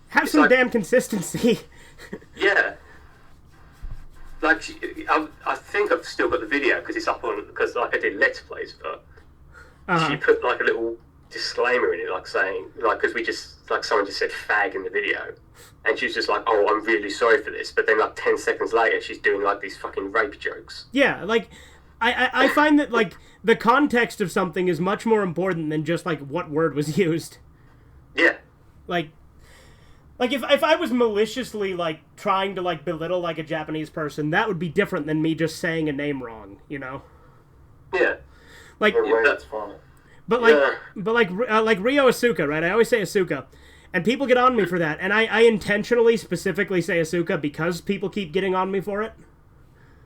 have some damn consistency. Yeah. Like, I think I've still got the video because it's up on, because, like, I did Let's Plays, but she put, like, a little disclaimer in it, like, saying, like, because someone just said fag in the video, and she was just like, oh, I'm really sorry for this, but then, like, 10 seconds later, she's doing, like, these fucking rape jokes. Yeah, like, I find that, like, the context of something is much more important than just, like, what word was used. Yeah. Like, if I was maliciously, like, trying to, like, belittle, like, a Japanese person, that would be different than me just saying a name wrong, you know? Yeah. Like, that's funny. But, like, like Ryo Asuka, right? I always say Asuka. And people get on me for that. And I intentionally, specifically say Asuka because people keep getting on me for it.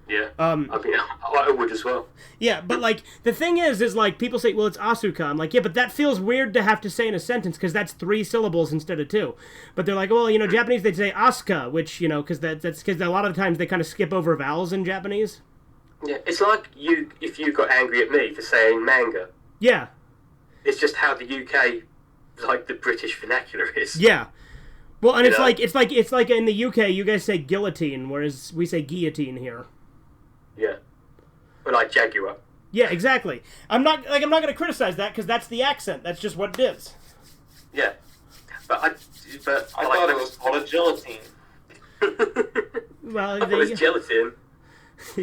Yeah. I mean, I would as well. Yeah, but, like, the thing is, like, people say, well, it's Asuka. I'm like, yeah, but that feels weird to have to say in a sentence because that's 3 syllables instead of 2. But they're like, well, you know, Japanese, they'd say Asuka, which, you know, because that's because a lot of the times they kind of skip over vowels in Japanese. Yeah, it's like if you got angry at me for saying manga. Yeah. It's just how the UK, like, the British vernacular is. Yeah. Well, and it's like in the UK, you guys say guillotine, whereas we say guillotine here. Yeah. Or like Jaguar. Yeah, exactly. I'm not going to criticize that because that's the accent. That's just what it is. Yeah. But I thought it was called a gelatine. Well, it was gelatin.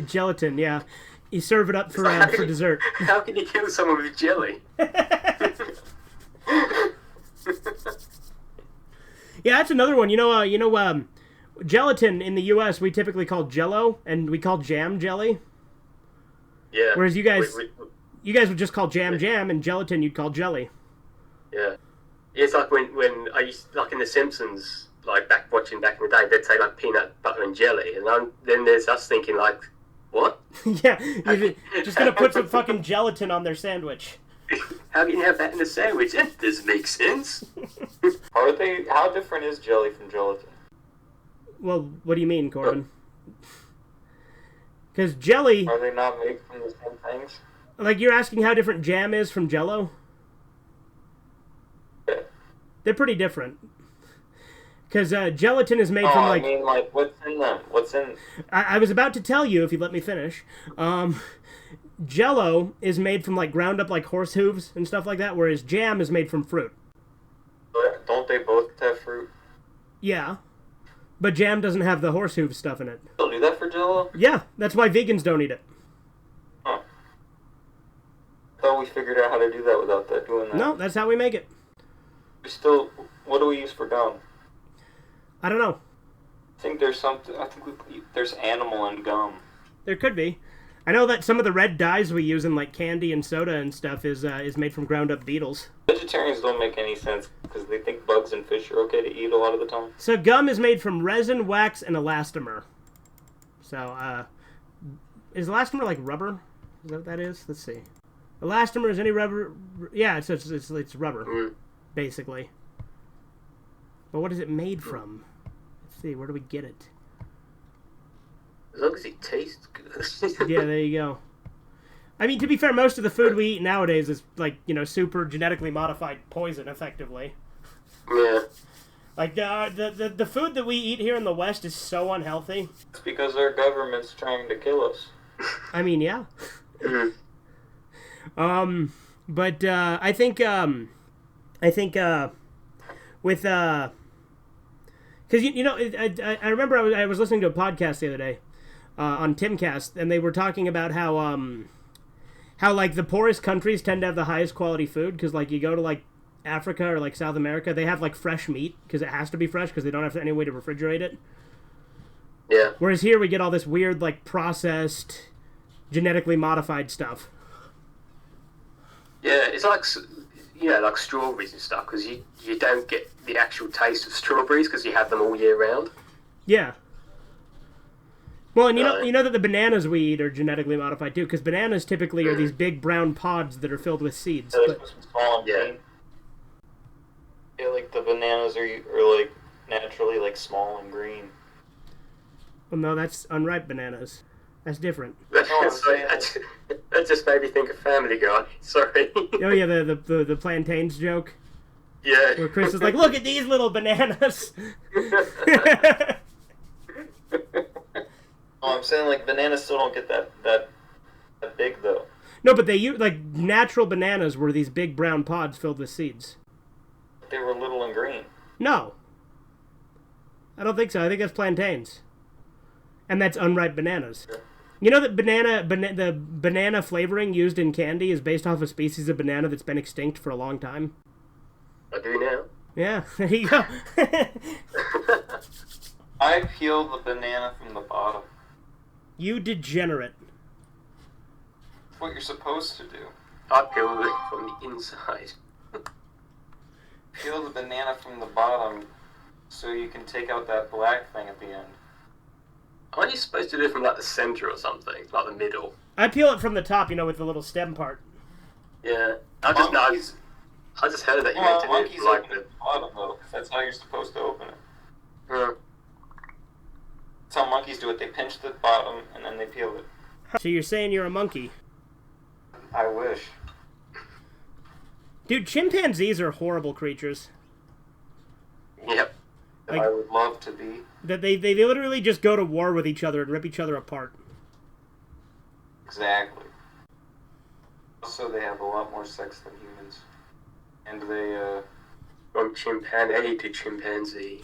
Gelatin, yeah. You serve it up for dessert. How can you kill someone with jelly? Yeah, that's another one. You know, gelatin in the U.S. we typically call Jello, and we call jam jelly. Yeah. Whereas you guys would just call jam, and gelatin you'd call jelly. Yeah. It's like when I used, like, in The Simpsons, like, watching back in the day, they'd say, like, peanut butter and jelly, and then there's us thinking, like, what? Yeah, you're just gonna put some fucking gelatin on their sandwich. How can you have that in a sandwich? That doesn't make sense. How different is jelly from gelatin? Well, what do you mean, Corbin? Because jelly... Are they not made from the same things? Like, you're asking how different jam is from Jello? Yeah. They're pretty different. Because gelatin is made from, like... I mean, like, what's in them? What's in... I was about to tell you, if you let me finish. Jello is made from, like, ground up, like, horse hooves and stuff like that, whereas jam is made from fruit. Don't they both have fruit? Yeah. But jam doesn't have the horse hoof stuff in it. They'll do that for Jello? Yeah, that's why vegans don't eat it. Huh. I thought we figured out how to do that without doing that. No, that's how we make it. What do we use for gum? I don't know. I think there's something. There's animal in gum. There could be. I know that some of the red dyes we use in like candy and soda and stuff is made from ground up beetles. Vegetarians don't make any sense because they think bugs and fish are okay to eat a lot of the time. So gum is made from resin, wax, and elastomer. So, is elastomer like rubber? Is that what that is? Let's see. Elastomer is any rubber. Yeah, it's rubber, basically. But what is it made from? Let's see. Where do we get it? As long as it tastes good. Yeah, there you go. I mean, to be fair, most of the food we eat nowadays is like, super genetically modified poison, effectively. Yeah. Like the food that we eat here in the West is so unhealthy. It's because our government's trying to kill us. I mean, yeah. But I think with because I remember I was listening to a podcast the other day on Timcast, and they were talking about how like the poorest countries tend to have the highest quality food because like you go to like Africa or like South America, they have like fresh meat because it has to be fresh because they don't have any way to refrigerate it. Yeah. Whereas here we get all this weird like processed, genetically modified stuff. Yeah, it's like like strawberries and stuff because you don't get the actual taste of strawberries because you have them all year round. Yeah. Well, and you know that the bananas we eat are genetically modified too, because bananas typically are these big brown pods that are filled with seeds. Yeah, they're supposed to be small and green. Yeah, like the bananas are like naturally like small and green. Well, no, that's unripe bananas. That's different. That just made me think of Family Guy. Sorry. Oh yeah, the plantains joke. Yeah. Where Chris is like, look at these little bananas. I'm saying like bananas still don't get that big though. No, but they use like natural bananas were these big brown pods filled with seeds. They were little and green. No. I don't think so. I think that's plantains. And that's unripe bananas. Yeah. You know that the banana flavoring used in candy is based off a species of banana that's been extinct for a long time? I do now. Yeah, there you go. I peel the banana from the bottom. You degenerate. That's what you're supposed to do. I peel it from the inside. Peel the banana from the bottom so you can take out that black thing at the end. Aren't you supposed to do it from like the center or something? Like the middle? I peel it from the top, with the little stem part. Yeah. I just heard that you meant to do it like the bottom though, because that's how you're supposed to open it. Yeah. That's how monkeys do it. They pinch the bottom and then they peel it. So you're saying you're a monkey? I wish. Dude, chimpanzees are horrible creatures. Yep. Like, I would love to be. That they literally just go to war with each other and rip each other apart. Exactly. Also, they have a lot more sex than humans. And they, From chimpanzee to chimpanzee.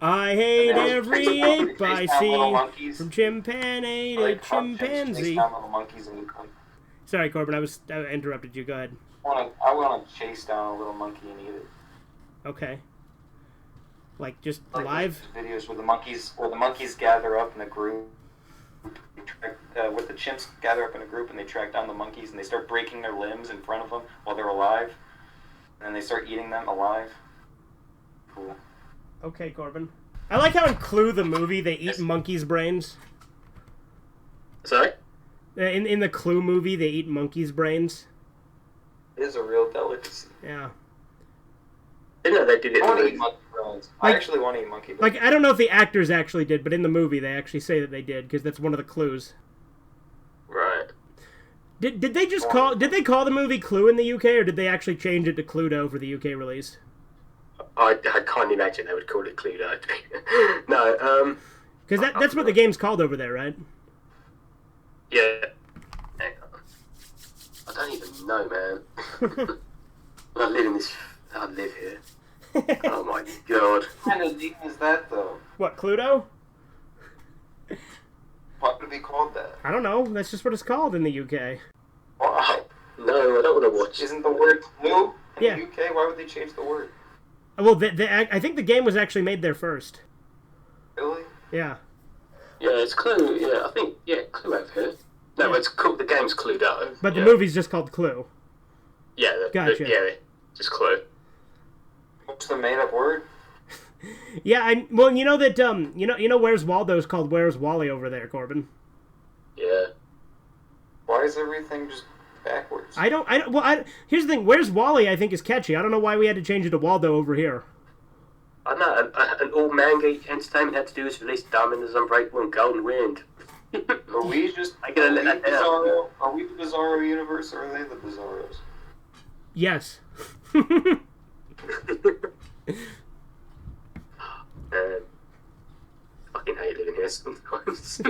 I hate every ape I see. Monkeys. From chimpanzee to chimpanzee. Little monkeys and eat them. Sorry, Corbin, I interrupted you. Go ahead. I want to chase down a little monkey and eat it. Okay. Like just like live videos where the monkeys gather up in a group, where the chimps gather up in a group and they track down the monkeys and they start breaking their limbs in front of them while they're alive, and then they start eating them alive. Cool. Okay, Corbin. I like how in Clue the movie they eat monkeys' brains. Sorry? In the Clue movie they eat monkeys' brains. It is a real delicacy. Yeah. I didn't know they did it. I actually want to eat monkey bones. Like, I don't know if the actors actually did, but in the movie they actually say that they did, because that's one of the clues. Right. Did they just call the movie Clue in the UK, or did they actually change it to Cluedo for the UK release? I can't imagine they would call it Cluedo. No, because that's what the game's called over there, right? Yeah. Hang on. I don't even know, man. I live here. Oh my god. What kind of name is that, though? What, Cluedo? What would be called that? I don't know. That's just what it's called in the UK. Why? No, I don't want to watch. Isn't the word Clue in the UK? Why would they change the word? Well, I think the game was actually made there first. Really? Yeah. Yeah, it's Clue. Yeah, I think Clue over here. No, but it's Clue. The game's Cluedo. But the movie's just called Clue. Yeah, Gotcha. Just Clue. What's the made-up word? Yeah, well, you know that you know Where's Waldo's called Where's Wally over there, Corbin. Yeah. Why is everything just backwards? Here's the thing. Where's Wally? I think is catchy. I don't know why we had to change it to Waldo over here. I know. And all manga entertainment had to do is release Diamond is Unbreakable and Golden Wind. Are we just? I gotta let that down. Are we the Bizarro universe, or are they the Bizarros? Yes. Fucking hate living here sometimes.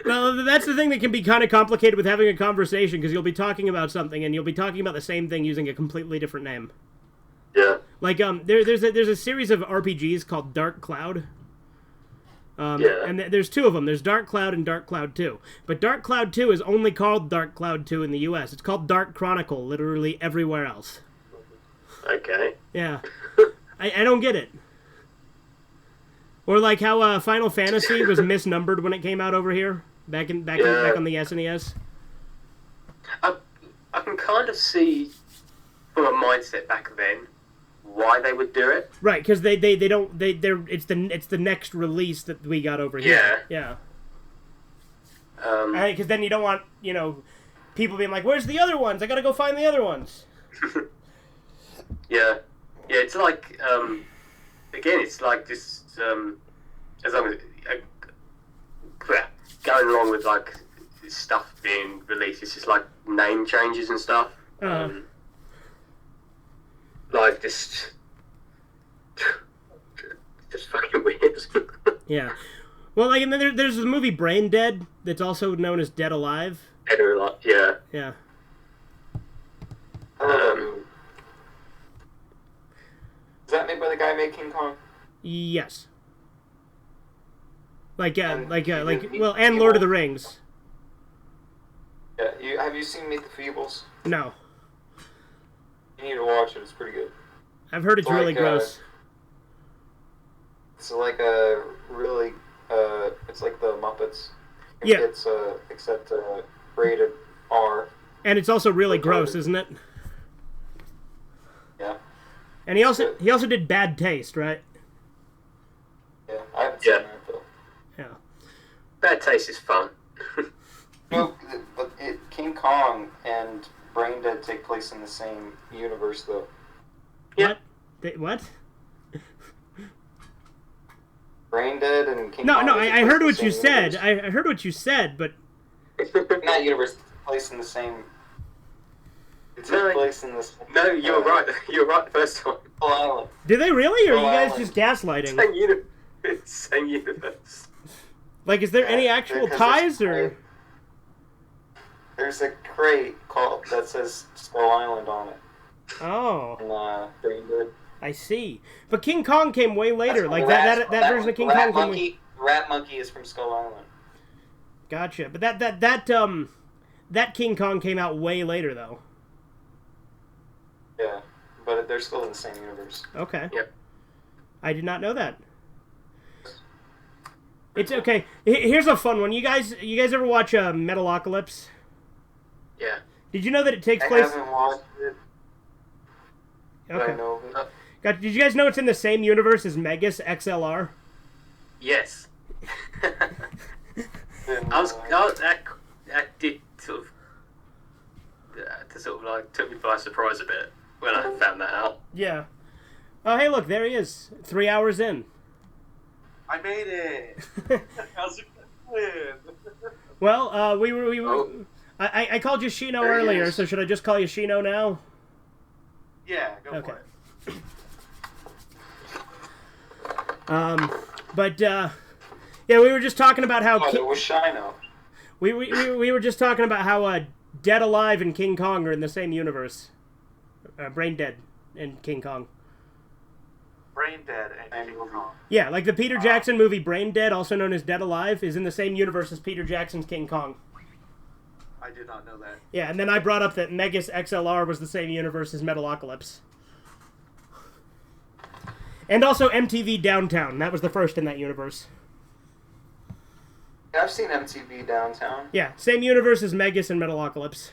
Well, that's the thing that can be kind of complicated with having a conversation, because you'll be talking about something and you'll be talking about the same thing using a completely different name. Yeah. Like there's a series of RPGs called Dark Cloud. And there's two of them. There's Dark Cloud and Dark Cloud 2. But Dark Cloud 2 is only called Dark Cloud 2 in the US. It's called Dark Chronicle literally everywhere else. Okay. Yeah. I don't get it. Or like how Final Fantasy was misnumbered when it came out over here, back on the SNES. I can kind of see from a mindset back then why they would do it. Right, because it's the next release that we got over here. Yeah. Because then you don't want people being like, "Where's the other ones? I gotta go find the other ones." Yeah. It's like again, it's like this. As long as going along with like stuff being released, it's just like name changes and stuff. Like just fucking weird. Yeah. Well, like, and then there's the movie Brain Dead that's also known as Dead Alive. Dead Alive, yeah. Yeah. Is that made by the guy who made King Kong? Yes. And and Lord of the Rings. Yeah, have you seen Meet the Feebles? No. You need to watch it. It's pretty good. I've heard it's really gross. It's like a really, it's like the Muppets. Yeah. It's except rated R. And it's also really gross, isn't it? Yeah. And he also did Bad Taste, right? Yeah, I haven't seen that though. Yeah. Bad Taste is fun. No, but King Kong and Brain Dead take place in the same universe, though. Yeah. What? Brain Dead and King Kong. No, I heard what you said. Universe. I heard what you said, but not universe. Place in the same. It took place in this. No, you were right. You were right the first time. Skull Island. Do they really, or are you guys just gaslighting? Same universe. Like, is there any actual ties, or? There's a crate that says Skull Island on it. Oh. And Brain Dead. I see. But King Kong came way later. Like that version of King Kong came. Rat Monkey is from Skull Island. Gotcha. But that King Kong came out way later, though. Yeah, but they're still in the same universe. Okay. Yep. I did not know that. It's okay. Here's a fun one. You guys ever watch Metalocalypse? Yeah. Did you know that it takes place? I haven't watched it. Okay. I know of it. Did you guys know it's in the same universe as Megas XLR? Yes. That did sort of like took me by surprise a bit when I found that out. Yeah. Oh, hey, look, there he is. 3 hours in. I made it. How's it going? Well, I called you Shino earlier, so should I just call you Shino now? Yeah, go for it. Yeah, we were just talking about how. It was Shino. We were just talking about how Dead Alive and King Kong are in the same universe. Brain Dead and King Kong. Brain Dead and King Kong. Yeah, like the Peter Jackson movie Brain Dead, also known as Dead Alive, is in the same universe as Peter Jackson's King Kong. I did not know that. Yeah, and then I brought up that Megas XLR was the same universe as Metalocalypse. And also MTV Downtown. That was the first in that universe. I've seen MTV Downtown. Yeah, same universe as Megas and Metalocalypse.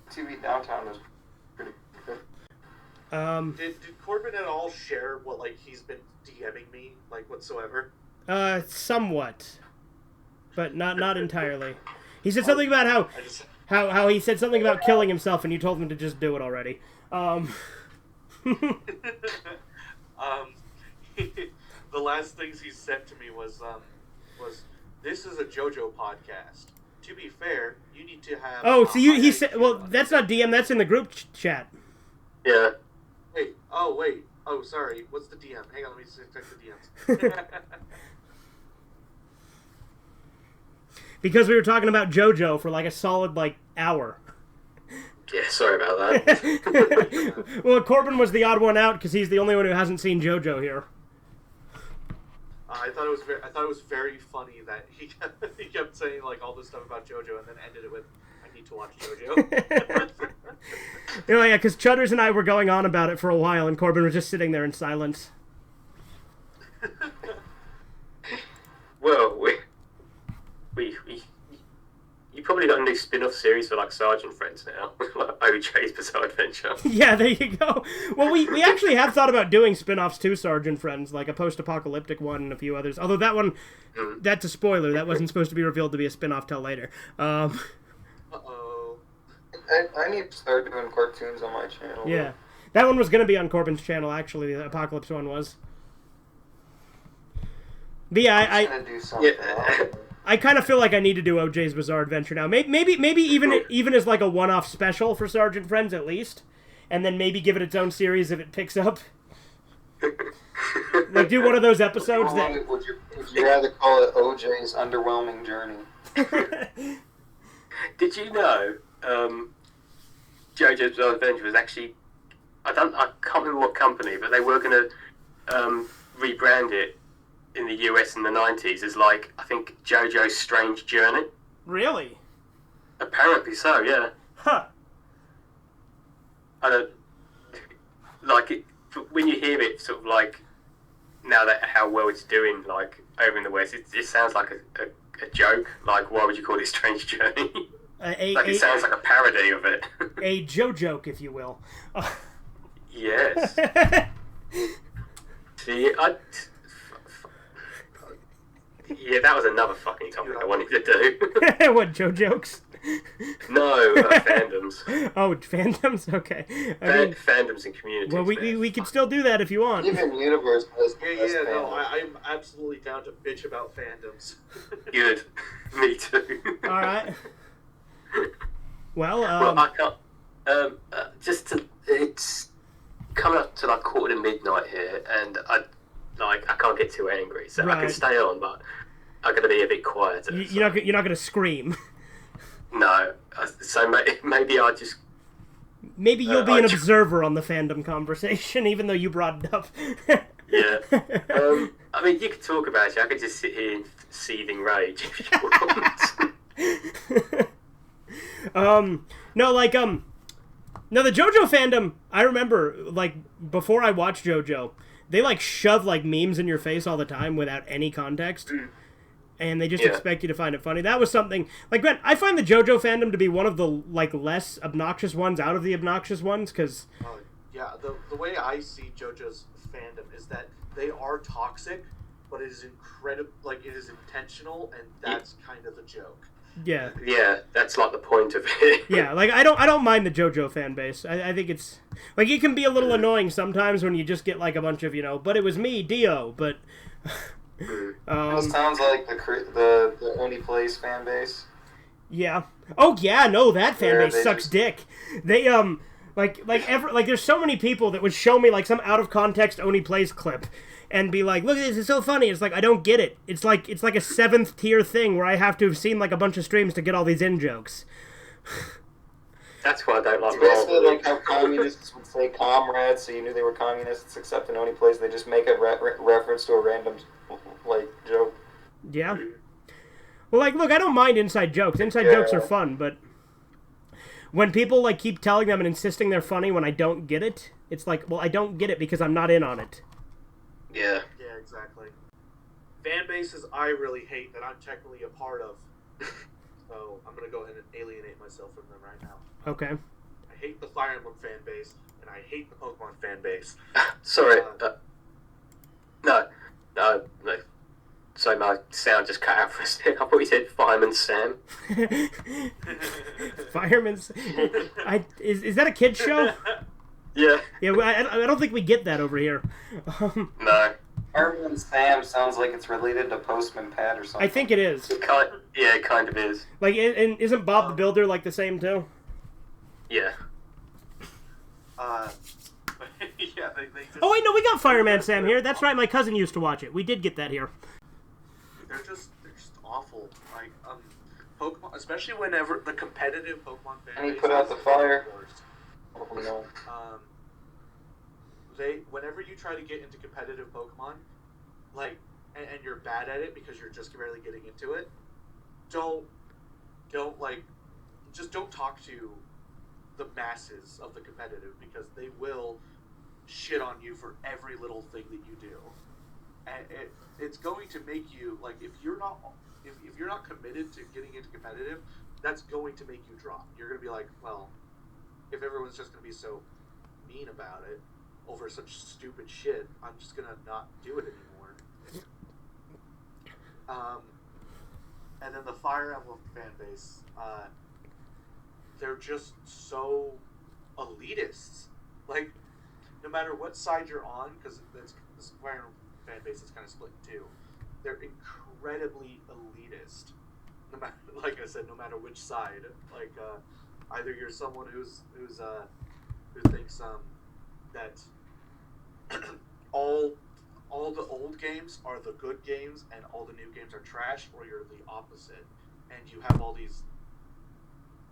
MTV Downtown is pretty good. Did Corbin at all share what like he's been DMing me like whatsoever? Somewhat, but not entirely. He said something about how he said something about killing himself, and you told him to just do it already. The last things he said to me was this is a JoJo podcast. To be fair, you need to have. Oh, so he said, well, that's not DM. That's in the group chat. Yeah. Wait. Oh, sorry. What's the DM? Hang on, let me check the DMs. Because we were talking about JoJo for like a solid hour. Yeah, sorry about that. Well, Corbin was the odd one out because he's the only one who hasn't seen JoJo here. I thought it was very funny that he kept saying like all this stuff about JoJo and then ended it with, "I need to watch JoJo." Yeah, because Chudders and I were going on about it for a while, and Corbin was just sitting there in silence. Well, you probably got a new spin-off series for like Sergeant Friends now, like OJ's Bizarre Adventure. Yeah, there you go. Well, we actually have thought about doing spin-offs to Sergeant Friends, like a post-apocalyptic one and a few others. Although that one, that's a spoiler. That wasn't supposed to be revealed to be a spin-off till later. Uh-oh. I need to start doing cartoons on my channel. Yeah, that one was going to be on Corbin's channel. Actually, the Apocalypse one was. But yeah, I'm gonna do something. I kind of feel like I need to do OJ's Bizarre Adventure now. Maybe even as like a one-off special for Sergeant Friends at least, and then maybe give it its own series if it picks up. Like do one of those episodes that. Would you rather call it OJ's Underwhelming Journey? Did you know JoJo's Bizarre Adventure was actually I can't remember what company, but they were going to rebrand it in the US in the 90s as like I think JoJo's Strange Journey. Really? Apparently so, yeah. Huh. I don't like it when you hear it sort of like now that how well it's doing like over in the West, it sounds like a joke. Like why would you call it Strange Journey? It sounds like a parody of it. A joke, if you will. Yes. See, yeah, that was another fucking topic I wanted to do. What, jokes? No, fandoms. Oh, fandoms? Okay. Fandoms and communities. Well, we can still do that if you want. Even Universe has Yeah, no, I'm absolutely down to bitch about fandoms. Good. Me too. Alright. Well, I can't... it's coming up to like 1:45 here, and I can't get too angry, so right. I can stay on, but I'm going to be a bit quieter. You're not going to scream. No, so maybe I'll just... Maybe you'll be an observer on the fandom conversation, even though you brought it up. Yeah. I mean, you could talk about it. I could just sit here in seething rage if you want. No, the JoJo fandom, I remember, like, before I watched JoJo, they, like, shove, like, memes in your face all the time without any context. And they just expect you to find it funny. That was something... Like, Grant, I find the JoJo fandom to be one of the, like, less obnoxious ones out of the obnoxious ones, because... Yeah, the way I see JoJo's fandom is that they are toxic, but it is incredible... Like, it is intentional, and that's kind of the joke. Yeah. Yeah, that's, like, the point of it. Yeah, like, I don't mind the JoJo fan base. I think it's... Like, it can be a little annoying sometimes when you just get, like, a bunch of, but it was me, Dio, but... It sounds like the Only Plays fan base. Yeah. Oh yeah, no, that fan base sucks dick. They there's so many people that would show me like some out of context Only Plays clip and be like, "Look at this, it's so funny." It's like I don't get it. It's like a 7th tier thing where I have to have seen like a bunch of streams to get all these in jokes. That's why I don't like It's basically like how communists would say comrades, so you knew they were communists, except in Only Plays they just make a reference to a random, like, joke. Yeah. Well, like, look, I don't mind inside jokes. Inside jokes are fun, but when people, like, keep telling them and insisting they're funny when I don't get it, it's like, well, I don't get it because I'm not in on it. Yeah. Yeah, exactly. fan bases I really hate that I'm technically a part of. So I'm gonna go ahead and alienate myself from them right now. Okay. I hate the Fire Emblem fan base, and I hate the Pokemon fan base. Sorry. No. Sorry, my sound just cut out for a second. I thought you said Fireman Sam. Fireman Sam. Is that a kid's show? Yeah. Yeah, I don't think we get that over here. No. Fireman Sam sounds like it's related to Postman Pat or something. I think it is. It kind of is. Like, and isn't Bob the Builder like the same too? Yeah. Yeah, they just, Oh wait, no, we got Fireman Sam here. That's right, my cousin used to watch it. We did get that here. they're just awful. Like Pokemon, especially whenever the competitive Pokemon fan And he base put out is the fire. worst. Oh, no. Whenever you try to get into competitive Pokemon, like, and you're bad at it because you're just barely getting into it, don't talk to the masses of the competitive, because they will shit on you for every little thing that you do, and it's going to make you, like, if you're not committed to getting into competitive, that's going to make you drop. You're going to be like, well, if everyone's just going to be so mean about it over such stupid shit, I'm just going to not do it anymore. And then the Fire Emblem fan base, they're just so elitist. Like, no matter what side you're on, because this Fire Emblem fan base is kind of split in two, they're incredibly elitist. No matter, like I said, no matter which side. Like, either you're someone who thinks that all the old games are the good games and all the new games are trash, or you're the opposite, and you have all these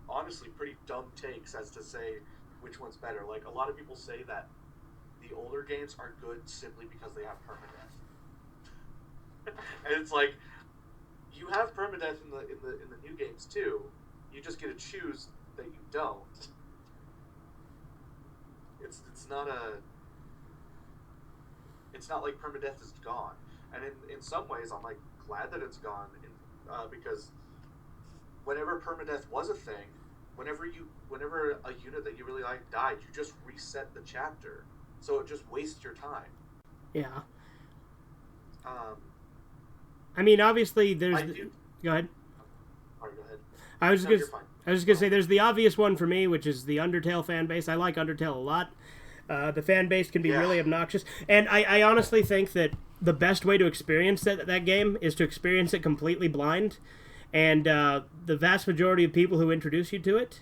honestly pretty dumb takes as to say which one's better. Like, a lot of people say that the older games are good simply because they have permadeath. And it's like, you have permadeath in the new games too. You just get to choose that you don't. It's not like permadeath is gone. And in some ways, I'm like glad that it's gone, because whenever permadeath was a thing, whenever a unit that you really like died, you just reset the chapter, so it just wastes your time. Yeah. I mean, obviously, Go there's. ahead. All right, go ahead. I was You're just fine. gonna say there's the obvious one for me, which is the Undertale fan base. I like Undertale a lot. The fan base can be really obnoxious, and I honestly think that the best way to experience that game is to experience it completely blind, and the vast majority of people who introduce you to it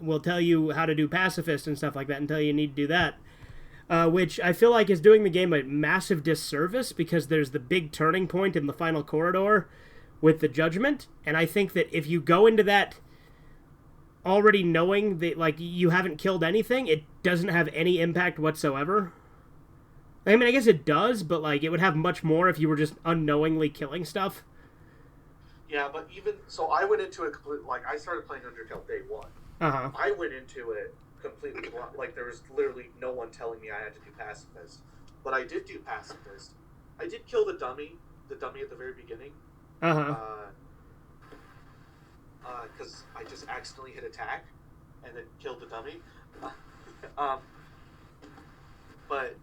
will tell you how to do pacifist and stuff like that, and tell you need to do that. Which I feel like is doing the game a massive disservice, because there's the big turning point in the final corridor with the judgment, and I think that if you go into that already knowing that, like, you haven't killed anything, it doesn't have any impact whatsoever. I mean, I guess it does, but, like, it would have much more if you were just unknowingly killing stuff. Yeah, but even so, I went into it like, I started playing Undertale day one. Uh-huh. I went into it completely blind. Like, there was literally no one telling me I had to do pacifist, but I did do pacifist. I did kill the dummy at the very beginning. Uh-huh. Because I just accidentally hit attack and then killed the dummy. But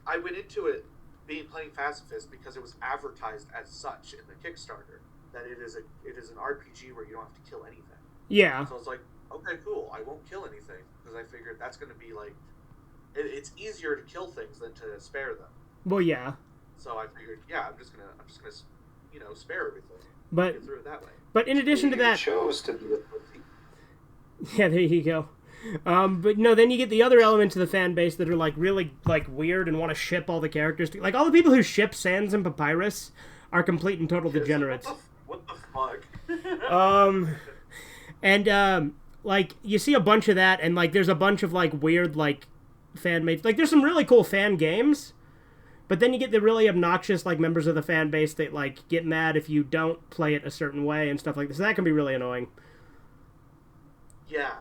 I went into it playing pacifist because it was advertised as such in the Kickstarter, that it is an RPG where you don't have to kill anything. Yeah. So I was like, okay, cool. I won't kill anything, because I figured that's going to be like, it's easier to kill things than to spare them. Well, yeah. So I figured, yeah, I'm just gonna spare everything. But get through it that way. But in addition to that, chose to be a pussy. Yeah, there you go. But no, then you get the other elements of the fan base that are like really like weird and want to ship all the characters. Like all the people who ship Sans and Papyrus are complete and total degenerates. What the fuck? Like you see a bunch of that, and like there's a bunch of like weird like fan mates. Like there's some really cool fan games, but then you get the really obnoxious like members of the fan base that like get mad if you don't play it a certain way and stuff like this. So that can be really annoying. Yeah.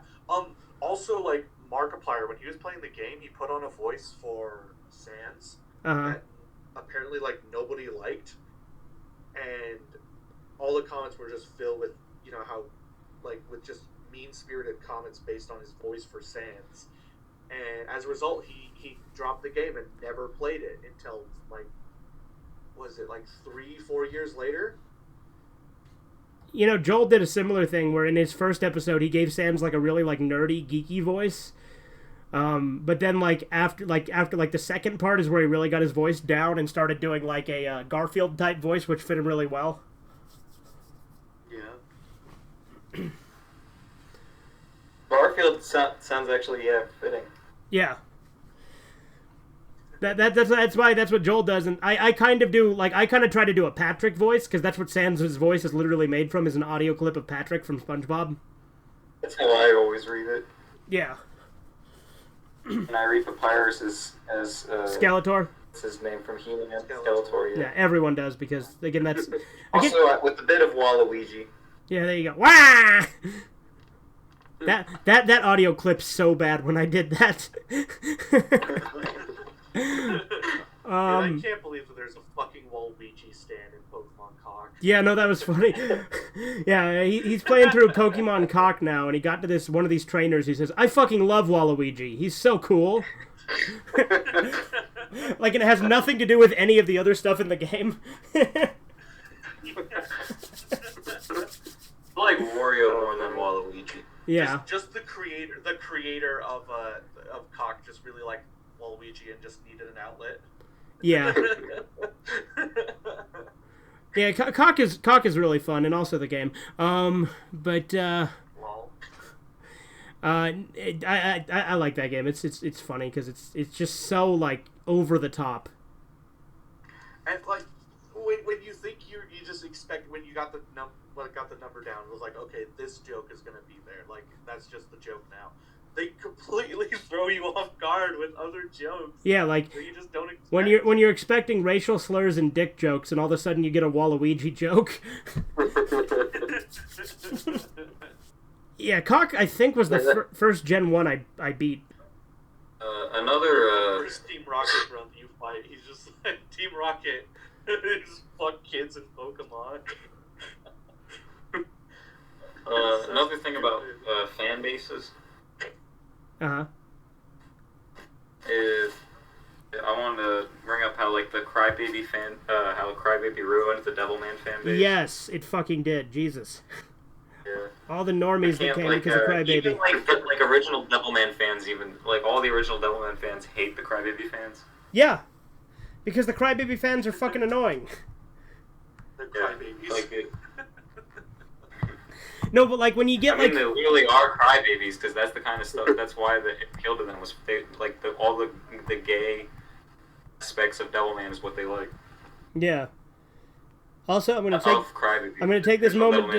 Also, like, Markiplier, when he was playing the game, he put on a voice for Sans. Uh-huh. apparently like nobody liked, and all the comments were just filled with how like with just mean-spirited comments based on his voice for Sans, and as a result he dropped the game and never played it until like, was it like 3-4 years later? Joel did a similar thing where in his first episode he gave Sans like a really like nerdy, geeky voice. But then like after the second part is where he really got his voice down and started doing like a Garfield type voice, which fit him really well. Yeah. Garfield sounds actually fitting. Yeah. That's what Joel does, and I kind of do, like, I kind of try to do a Patrick voice, because that's what Sans' voice is literally made from, is an audio clip of Patrick from SpongeBob. That's how I always read it. Yeah. And I read Papyrus as Skeletor. That's his name from He-Man. Skeletor, yeah, everyone does, because, again, that's... Also, with a bit of Waluigi. Yeah, there you go. Wah! That audio clip's so bad when I did that. I can't believe that there's a fucking Waluigi stand in Pokemon Cock. Yeah, no, that was funny. Yeah, he's playing through Pokemon Cock now, and he got to one of these trainers. He says, "I fucking love Waluigi. He's so cool." Like, it has nothing to do with any of the other stuff in the game. I like Wario more than Waluigi. Yeah. Just the creator of Cock just really liked Waluigi and just needed an outlet. Yeah. Yeah, Cock is really fun, and also the game. But I like that game. It's funny because it's just so like over the top. And like when you think you just expect, when you got the number down, it was like, okay, this joke is gonna be there. Like, that's just the joke now. They completely throw you off guard with other jokes. Yeah, like that you just don't expect. when you're expecting racial slurs and dick jokes, and all of a sudden you get a Waluigi joke. Yeah, Cock, I think, was the first Gen 1 I beat. Another first Team Rocket run that you fight, he's just like, Team Rocket, just fuck kids in Pokemon. Another thing about fan bases. Is I wanted to bring up how like the Crybaby how Crybaby ruined the Devilman fan base. Yes, it fucking did. Jesus. Yeah. All the normies that came because of Crybaby. Even like original Devilman fans, even like all the original Devilman fans hate the Crybaby fans. Yeah, because the Crybaby fans are fucking annoying. They're crybabies. Like it. No, but like when you get they really are crybabies, because that's the kind of stuff. That's why the appeal to them was all the gay aspects of Devilman is what they like. Yeah. Also, I'm gonna take this moment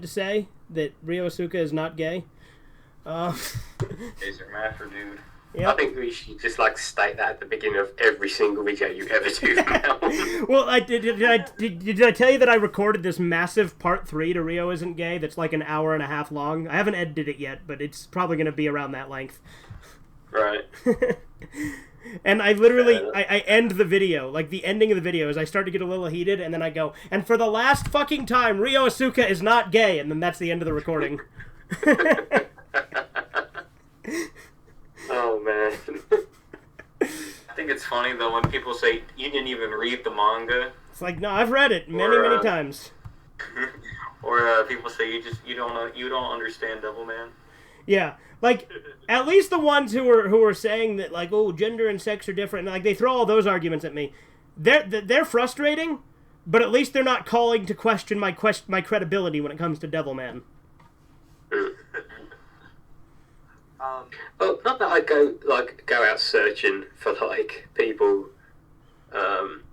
to say that Ryo Asuka is not gay. He's a master dude. Yep. I think we should just like state that at the beginning of every single video you ever do now. Well, did I tell you that I recorded this massive part 3 to Rio Isn't Gay that's like an hour and a half long? I haven't edited it yet, but it's probably going to be around that length. Right. And I literally, I end the video, like the ending of the video is I start to get a little heated, and then I go, and for the last fucking time, Ryo Asuka is not gay, and then that's the end of the recording. Oh, man. I think it's funny, though, when people say, you didn't even read the manga. It's like, no, I've read it many times. Or people say, you don't understand Devilman. Yeah, like, at least the ones who are saying that, like, oh, gender and sex are different, and, like, they throw all those arguments at me. They're frustrating, but at least they're not calling to question my credibility when it comes to Devilman. Well, not that I go out searching for like people, like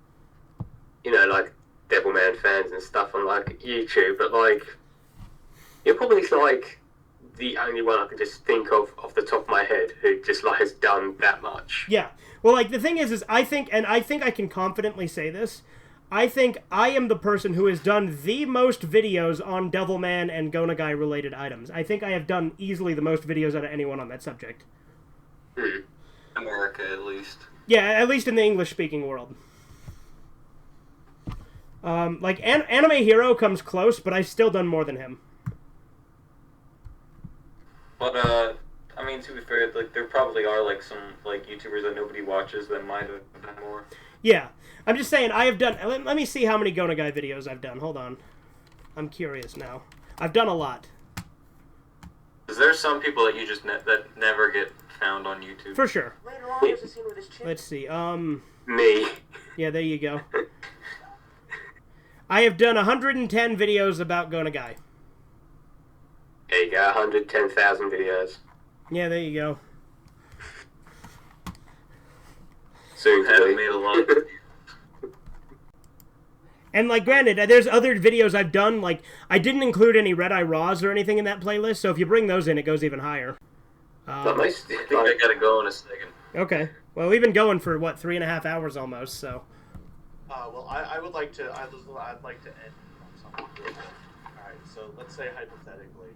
Devilman fans and stuff on like YouTube, but like you're probably like the only one I can just think of off the top of my head who just like has done that much. Yeah. Well, like the thing is I think I can confidently say this. I think I am the person who has done the most videos on Devilman and Gonagai related items. I think I have done easily the most videos out of anyone on that subject. America, at least. Yeah, at least in the English-speaking world. Like, Anime Hero comes close, but I've still done more than him. But, I mean, to be fair, like, there probably are, like, some, like, YouTubers that nobody watches that might have done more. Yeah. I'm just saying, I have done... Let me see how many Gonagai videos I've done. Hold on. I'm curious now. I've done a lot. Is there some people that you just that never get found on YouTube? For sure. Later on, there's a scene with his chick. Let's see. Me. Yeah, there you go. I have done 110 videos about Gonagai. There you go, 110,000 videos. Yeah, there you go. Soon I haven't made a lot. And, like, granted, there's other videos I've done, like, I didn't include any Redeye Raws or anything in that playlist, so if you bring those in, it goes even higher. But I think I gotta go in a second. Okay. Well, we've been going for, what, 3.5 hours almost, so... Well, I would like to. I'd like to end on something real quick. All right. So let's say hypothetically,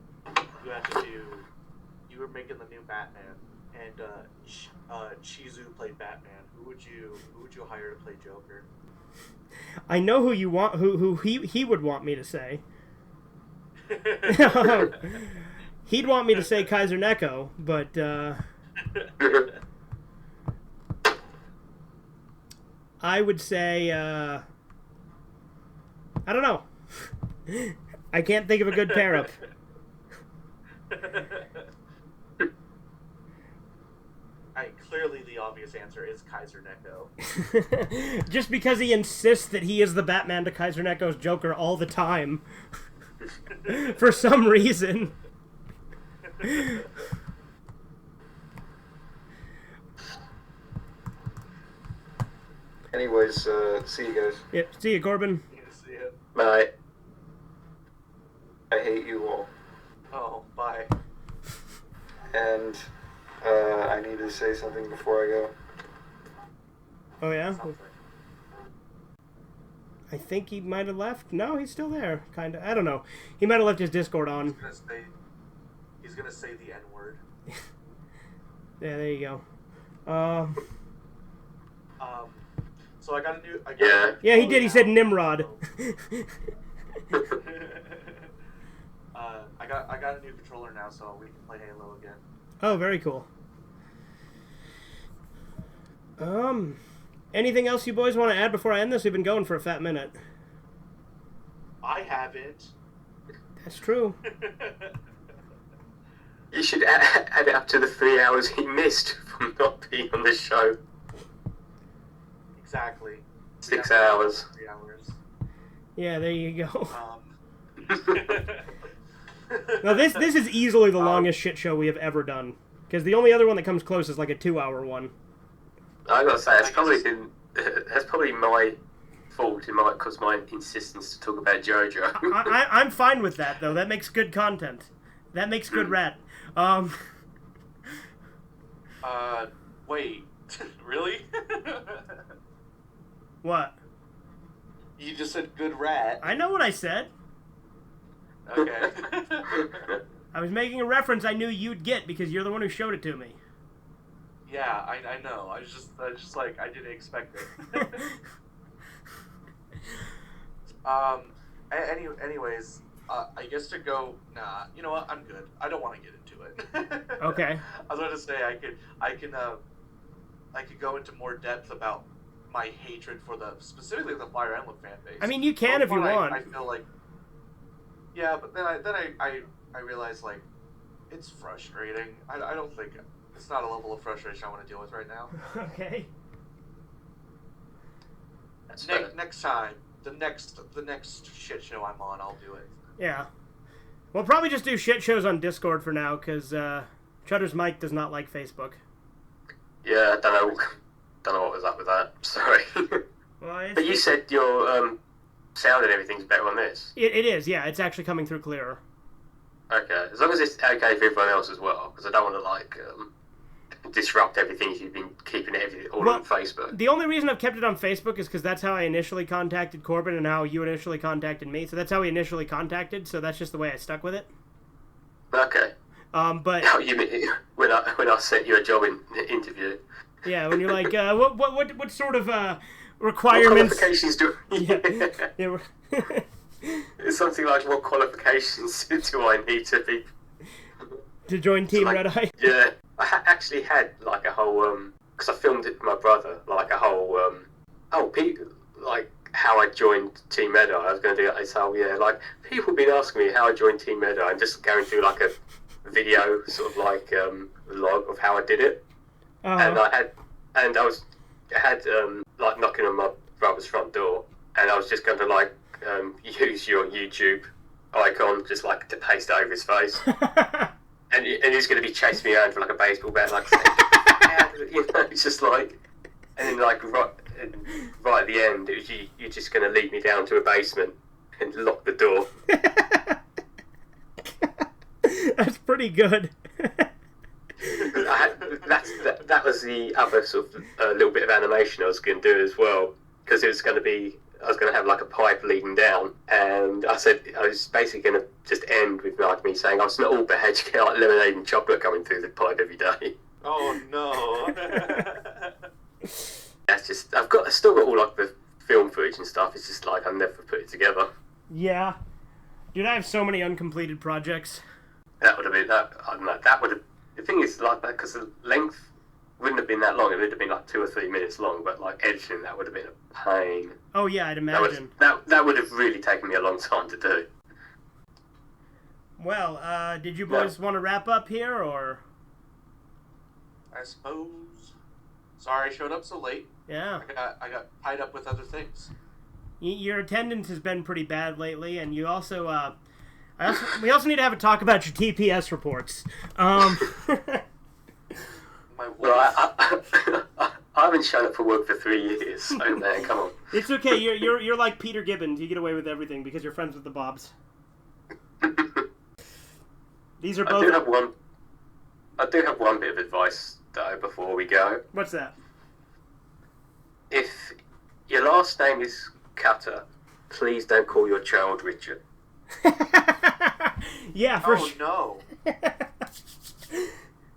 you had to do. You were making the new Batman, and Chizu played Batman. Who would you hire to play Joker? I know who you want. Who he would want me to say. He'd want me to say Kaiser Neko, but. I would say, I don't know. I can't think of a good pair-up. Clearly the obvious answer is Kaiser Neko. Just because he insists that he is the Batman to Kaiser Neko's Joker all the time. For some reason. Anyways, see you guys. Yep, see you, Corbin. See ya. Bye. I hate you all. Oh, bye. And I need to say something before I go. Oh, yeah? Something. I think he might have left. No, he's still there, kind of. I don't know. He might have left his Discord on. He's gonna say the N-word. Yeah, there you go. So I got a new. Yeah, he did. He said Nimrod. I got a new controller now, so we can play Halo again. Oh, very cool. Anything else you boys want to add before I end this? We've been going for a fat minute. I haven't. That's true. You should add it up to the 3 hours he missed from not being on the show. Exactly. 6 hours. 3 hours. Yeah, there you go. Now this is easily the longest shit show we have ever done. Because the only other one that comes close is like a 2-hour one. I gotta say, that's probably my fault, because my insistence to talk about Jojo. I'm fine with that though. That makes good content. That makes good rat. Wait, really? What? You just said good rat. I know what I said. Okay. I was making a reference I knew you'd get because you're the one who showed it to me. Yeah, I know. I was just like, I didn't expect it. Anyways, I guess to go. Nah, you know what? I'm good. I don't want to get into it. Okay. I was going to say I could go into more depth about my hatred for specifically the Fire Emblem fan base. I mean, you can if you want. I feel like. Yeah, but then I realized like it's frustrating. I don't think it's not a level of frustration I want to deal with right now. Okay. Next time, the next shit show I'm on, I'll do it. Yeah. We'll probably just do shit shows on Discord for now, because Chudders Mike does not like Facebook. Yeah, I don't know what was up with that. Sorry. Well, but you said your sound and everything's better on this. It is, yeah. It's actually coming through clearer. Okay, as long as it's okay for everyone else as well, because I don't want to disrupt everything if you've been keeping it all on Facebook. The only reason I've kept it on Facebook is because that's how I initially contacted Corbin and how you initially contacted me. So that's how we initially contacted. So that's just the way I stuck with it. Okay. But Oh, you mean when I sent you a job interview? Yeah, when you're like, what sort of What requirements? qualifications do? Yeah. It's something like, what qualifications do I need to be? To join Team like, Redeye. Yeah, I actually had like a whole because I filmed it with my brother, like a whole like how I joined Team Redeye. I was going to do this whole like people have been asking me how I joined Team Redeye, and just going through like a video sort of like log of how I did it. And I had like knocking on my brother's front door, and I was just going to like use your YouTube icon just like to paste it over his face. And he's going to be chasing me around for like a baseball bat, like saying, it's just like, and then like right at the end, it was you're just going to lead me down to a basement and lock the door. That's pretty good. That was the other sort of little bit of animation I was going to do as well, because it was going to be. I was going to have like a pipe leading down, and I said I was basically going to just end with like me saying, "Oh, it's not all bad. You get like lemonade and chocolate coming through the pipe every day." Oh no! That's just I've still got all like the film footage and stuff. It's just like I never put it together. Yeah, dude, I have so many uncompleted projects. That would have been that. I don't know. That would have. The thing is like that because the length wouldn't have been that long. It would have been like 2 or 3 minutes long. But like editing, that would have been a pain. Oh yeah, I'd imagine. That would have really taken me a long time to do. Well, did you boys want to wrap up here, or? I suppose. Sorry I showed up so late. Yeah. I got tied up with other things. Your attendance has been pretty bad lately, and you also, we also need to have a talk about your TPS reports. My wife. Well, I haven't shown up for work for 3 years, so man, come on. It's okay. You're like Peter Gibbons. You get away with everything because you're friends with the Bobs. These are both. I do have one bit of advice though before we go. What's that? If your last name is Cutter, please don't call your child Richard. Yeah, for sure. No.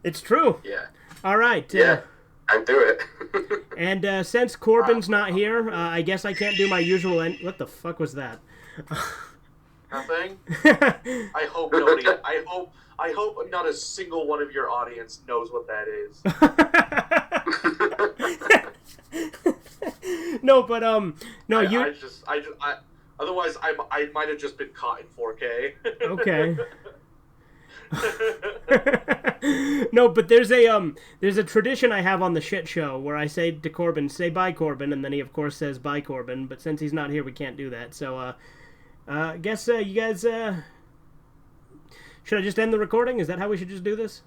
It's true. Yeah. All right. Yeah. And do it. And since Corbin's not here, I guess I can't do my usual. What the fuck was that? Nothing. I hope nobody. I hope not a single one of your audience knows what that is. No, but no, otherwise, I might have just been caught in 4K. Okay. No, but there's a tradition I have on the Shitshow where I say to Corbin, "Say bye, Corbin," and then he of course says bye, Corbin. But since he's not here, we can't do that. So, I guess you guys should I just end the recording? Is that how we should just do this?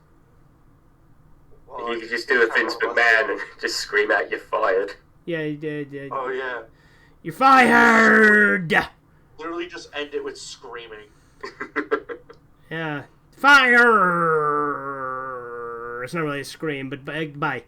Well, you could just do a Vince McMahon and just scream out, "You're fired." Yeah. Oh yeah. You're fired. Literally, just end it with screaming. Yeah. Fire! It's not really a scream, but bye.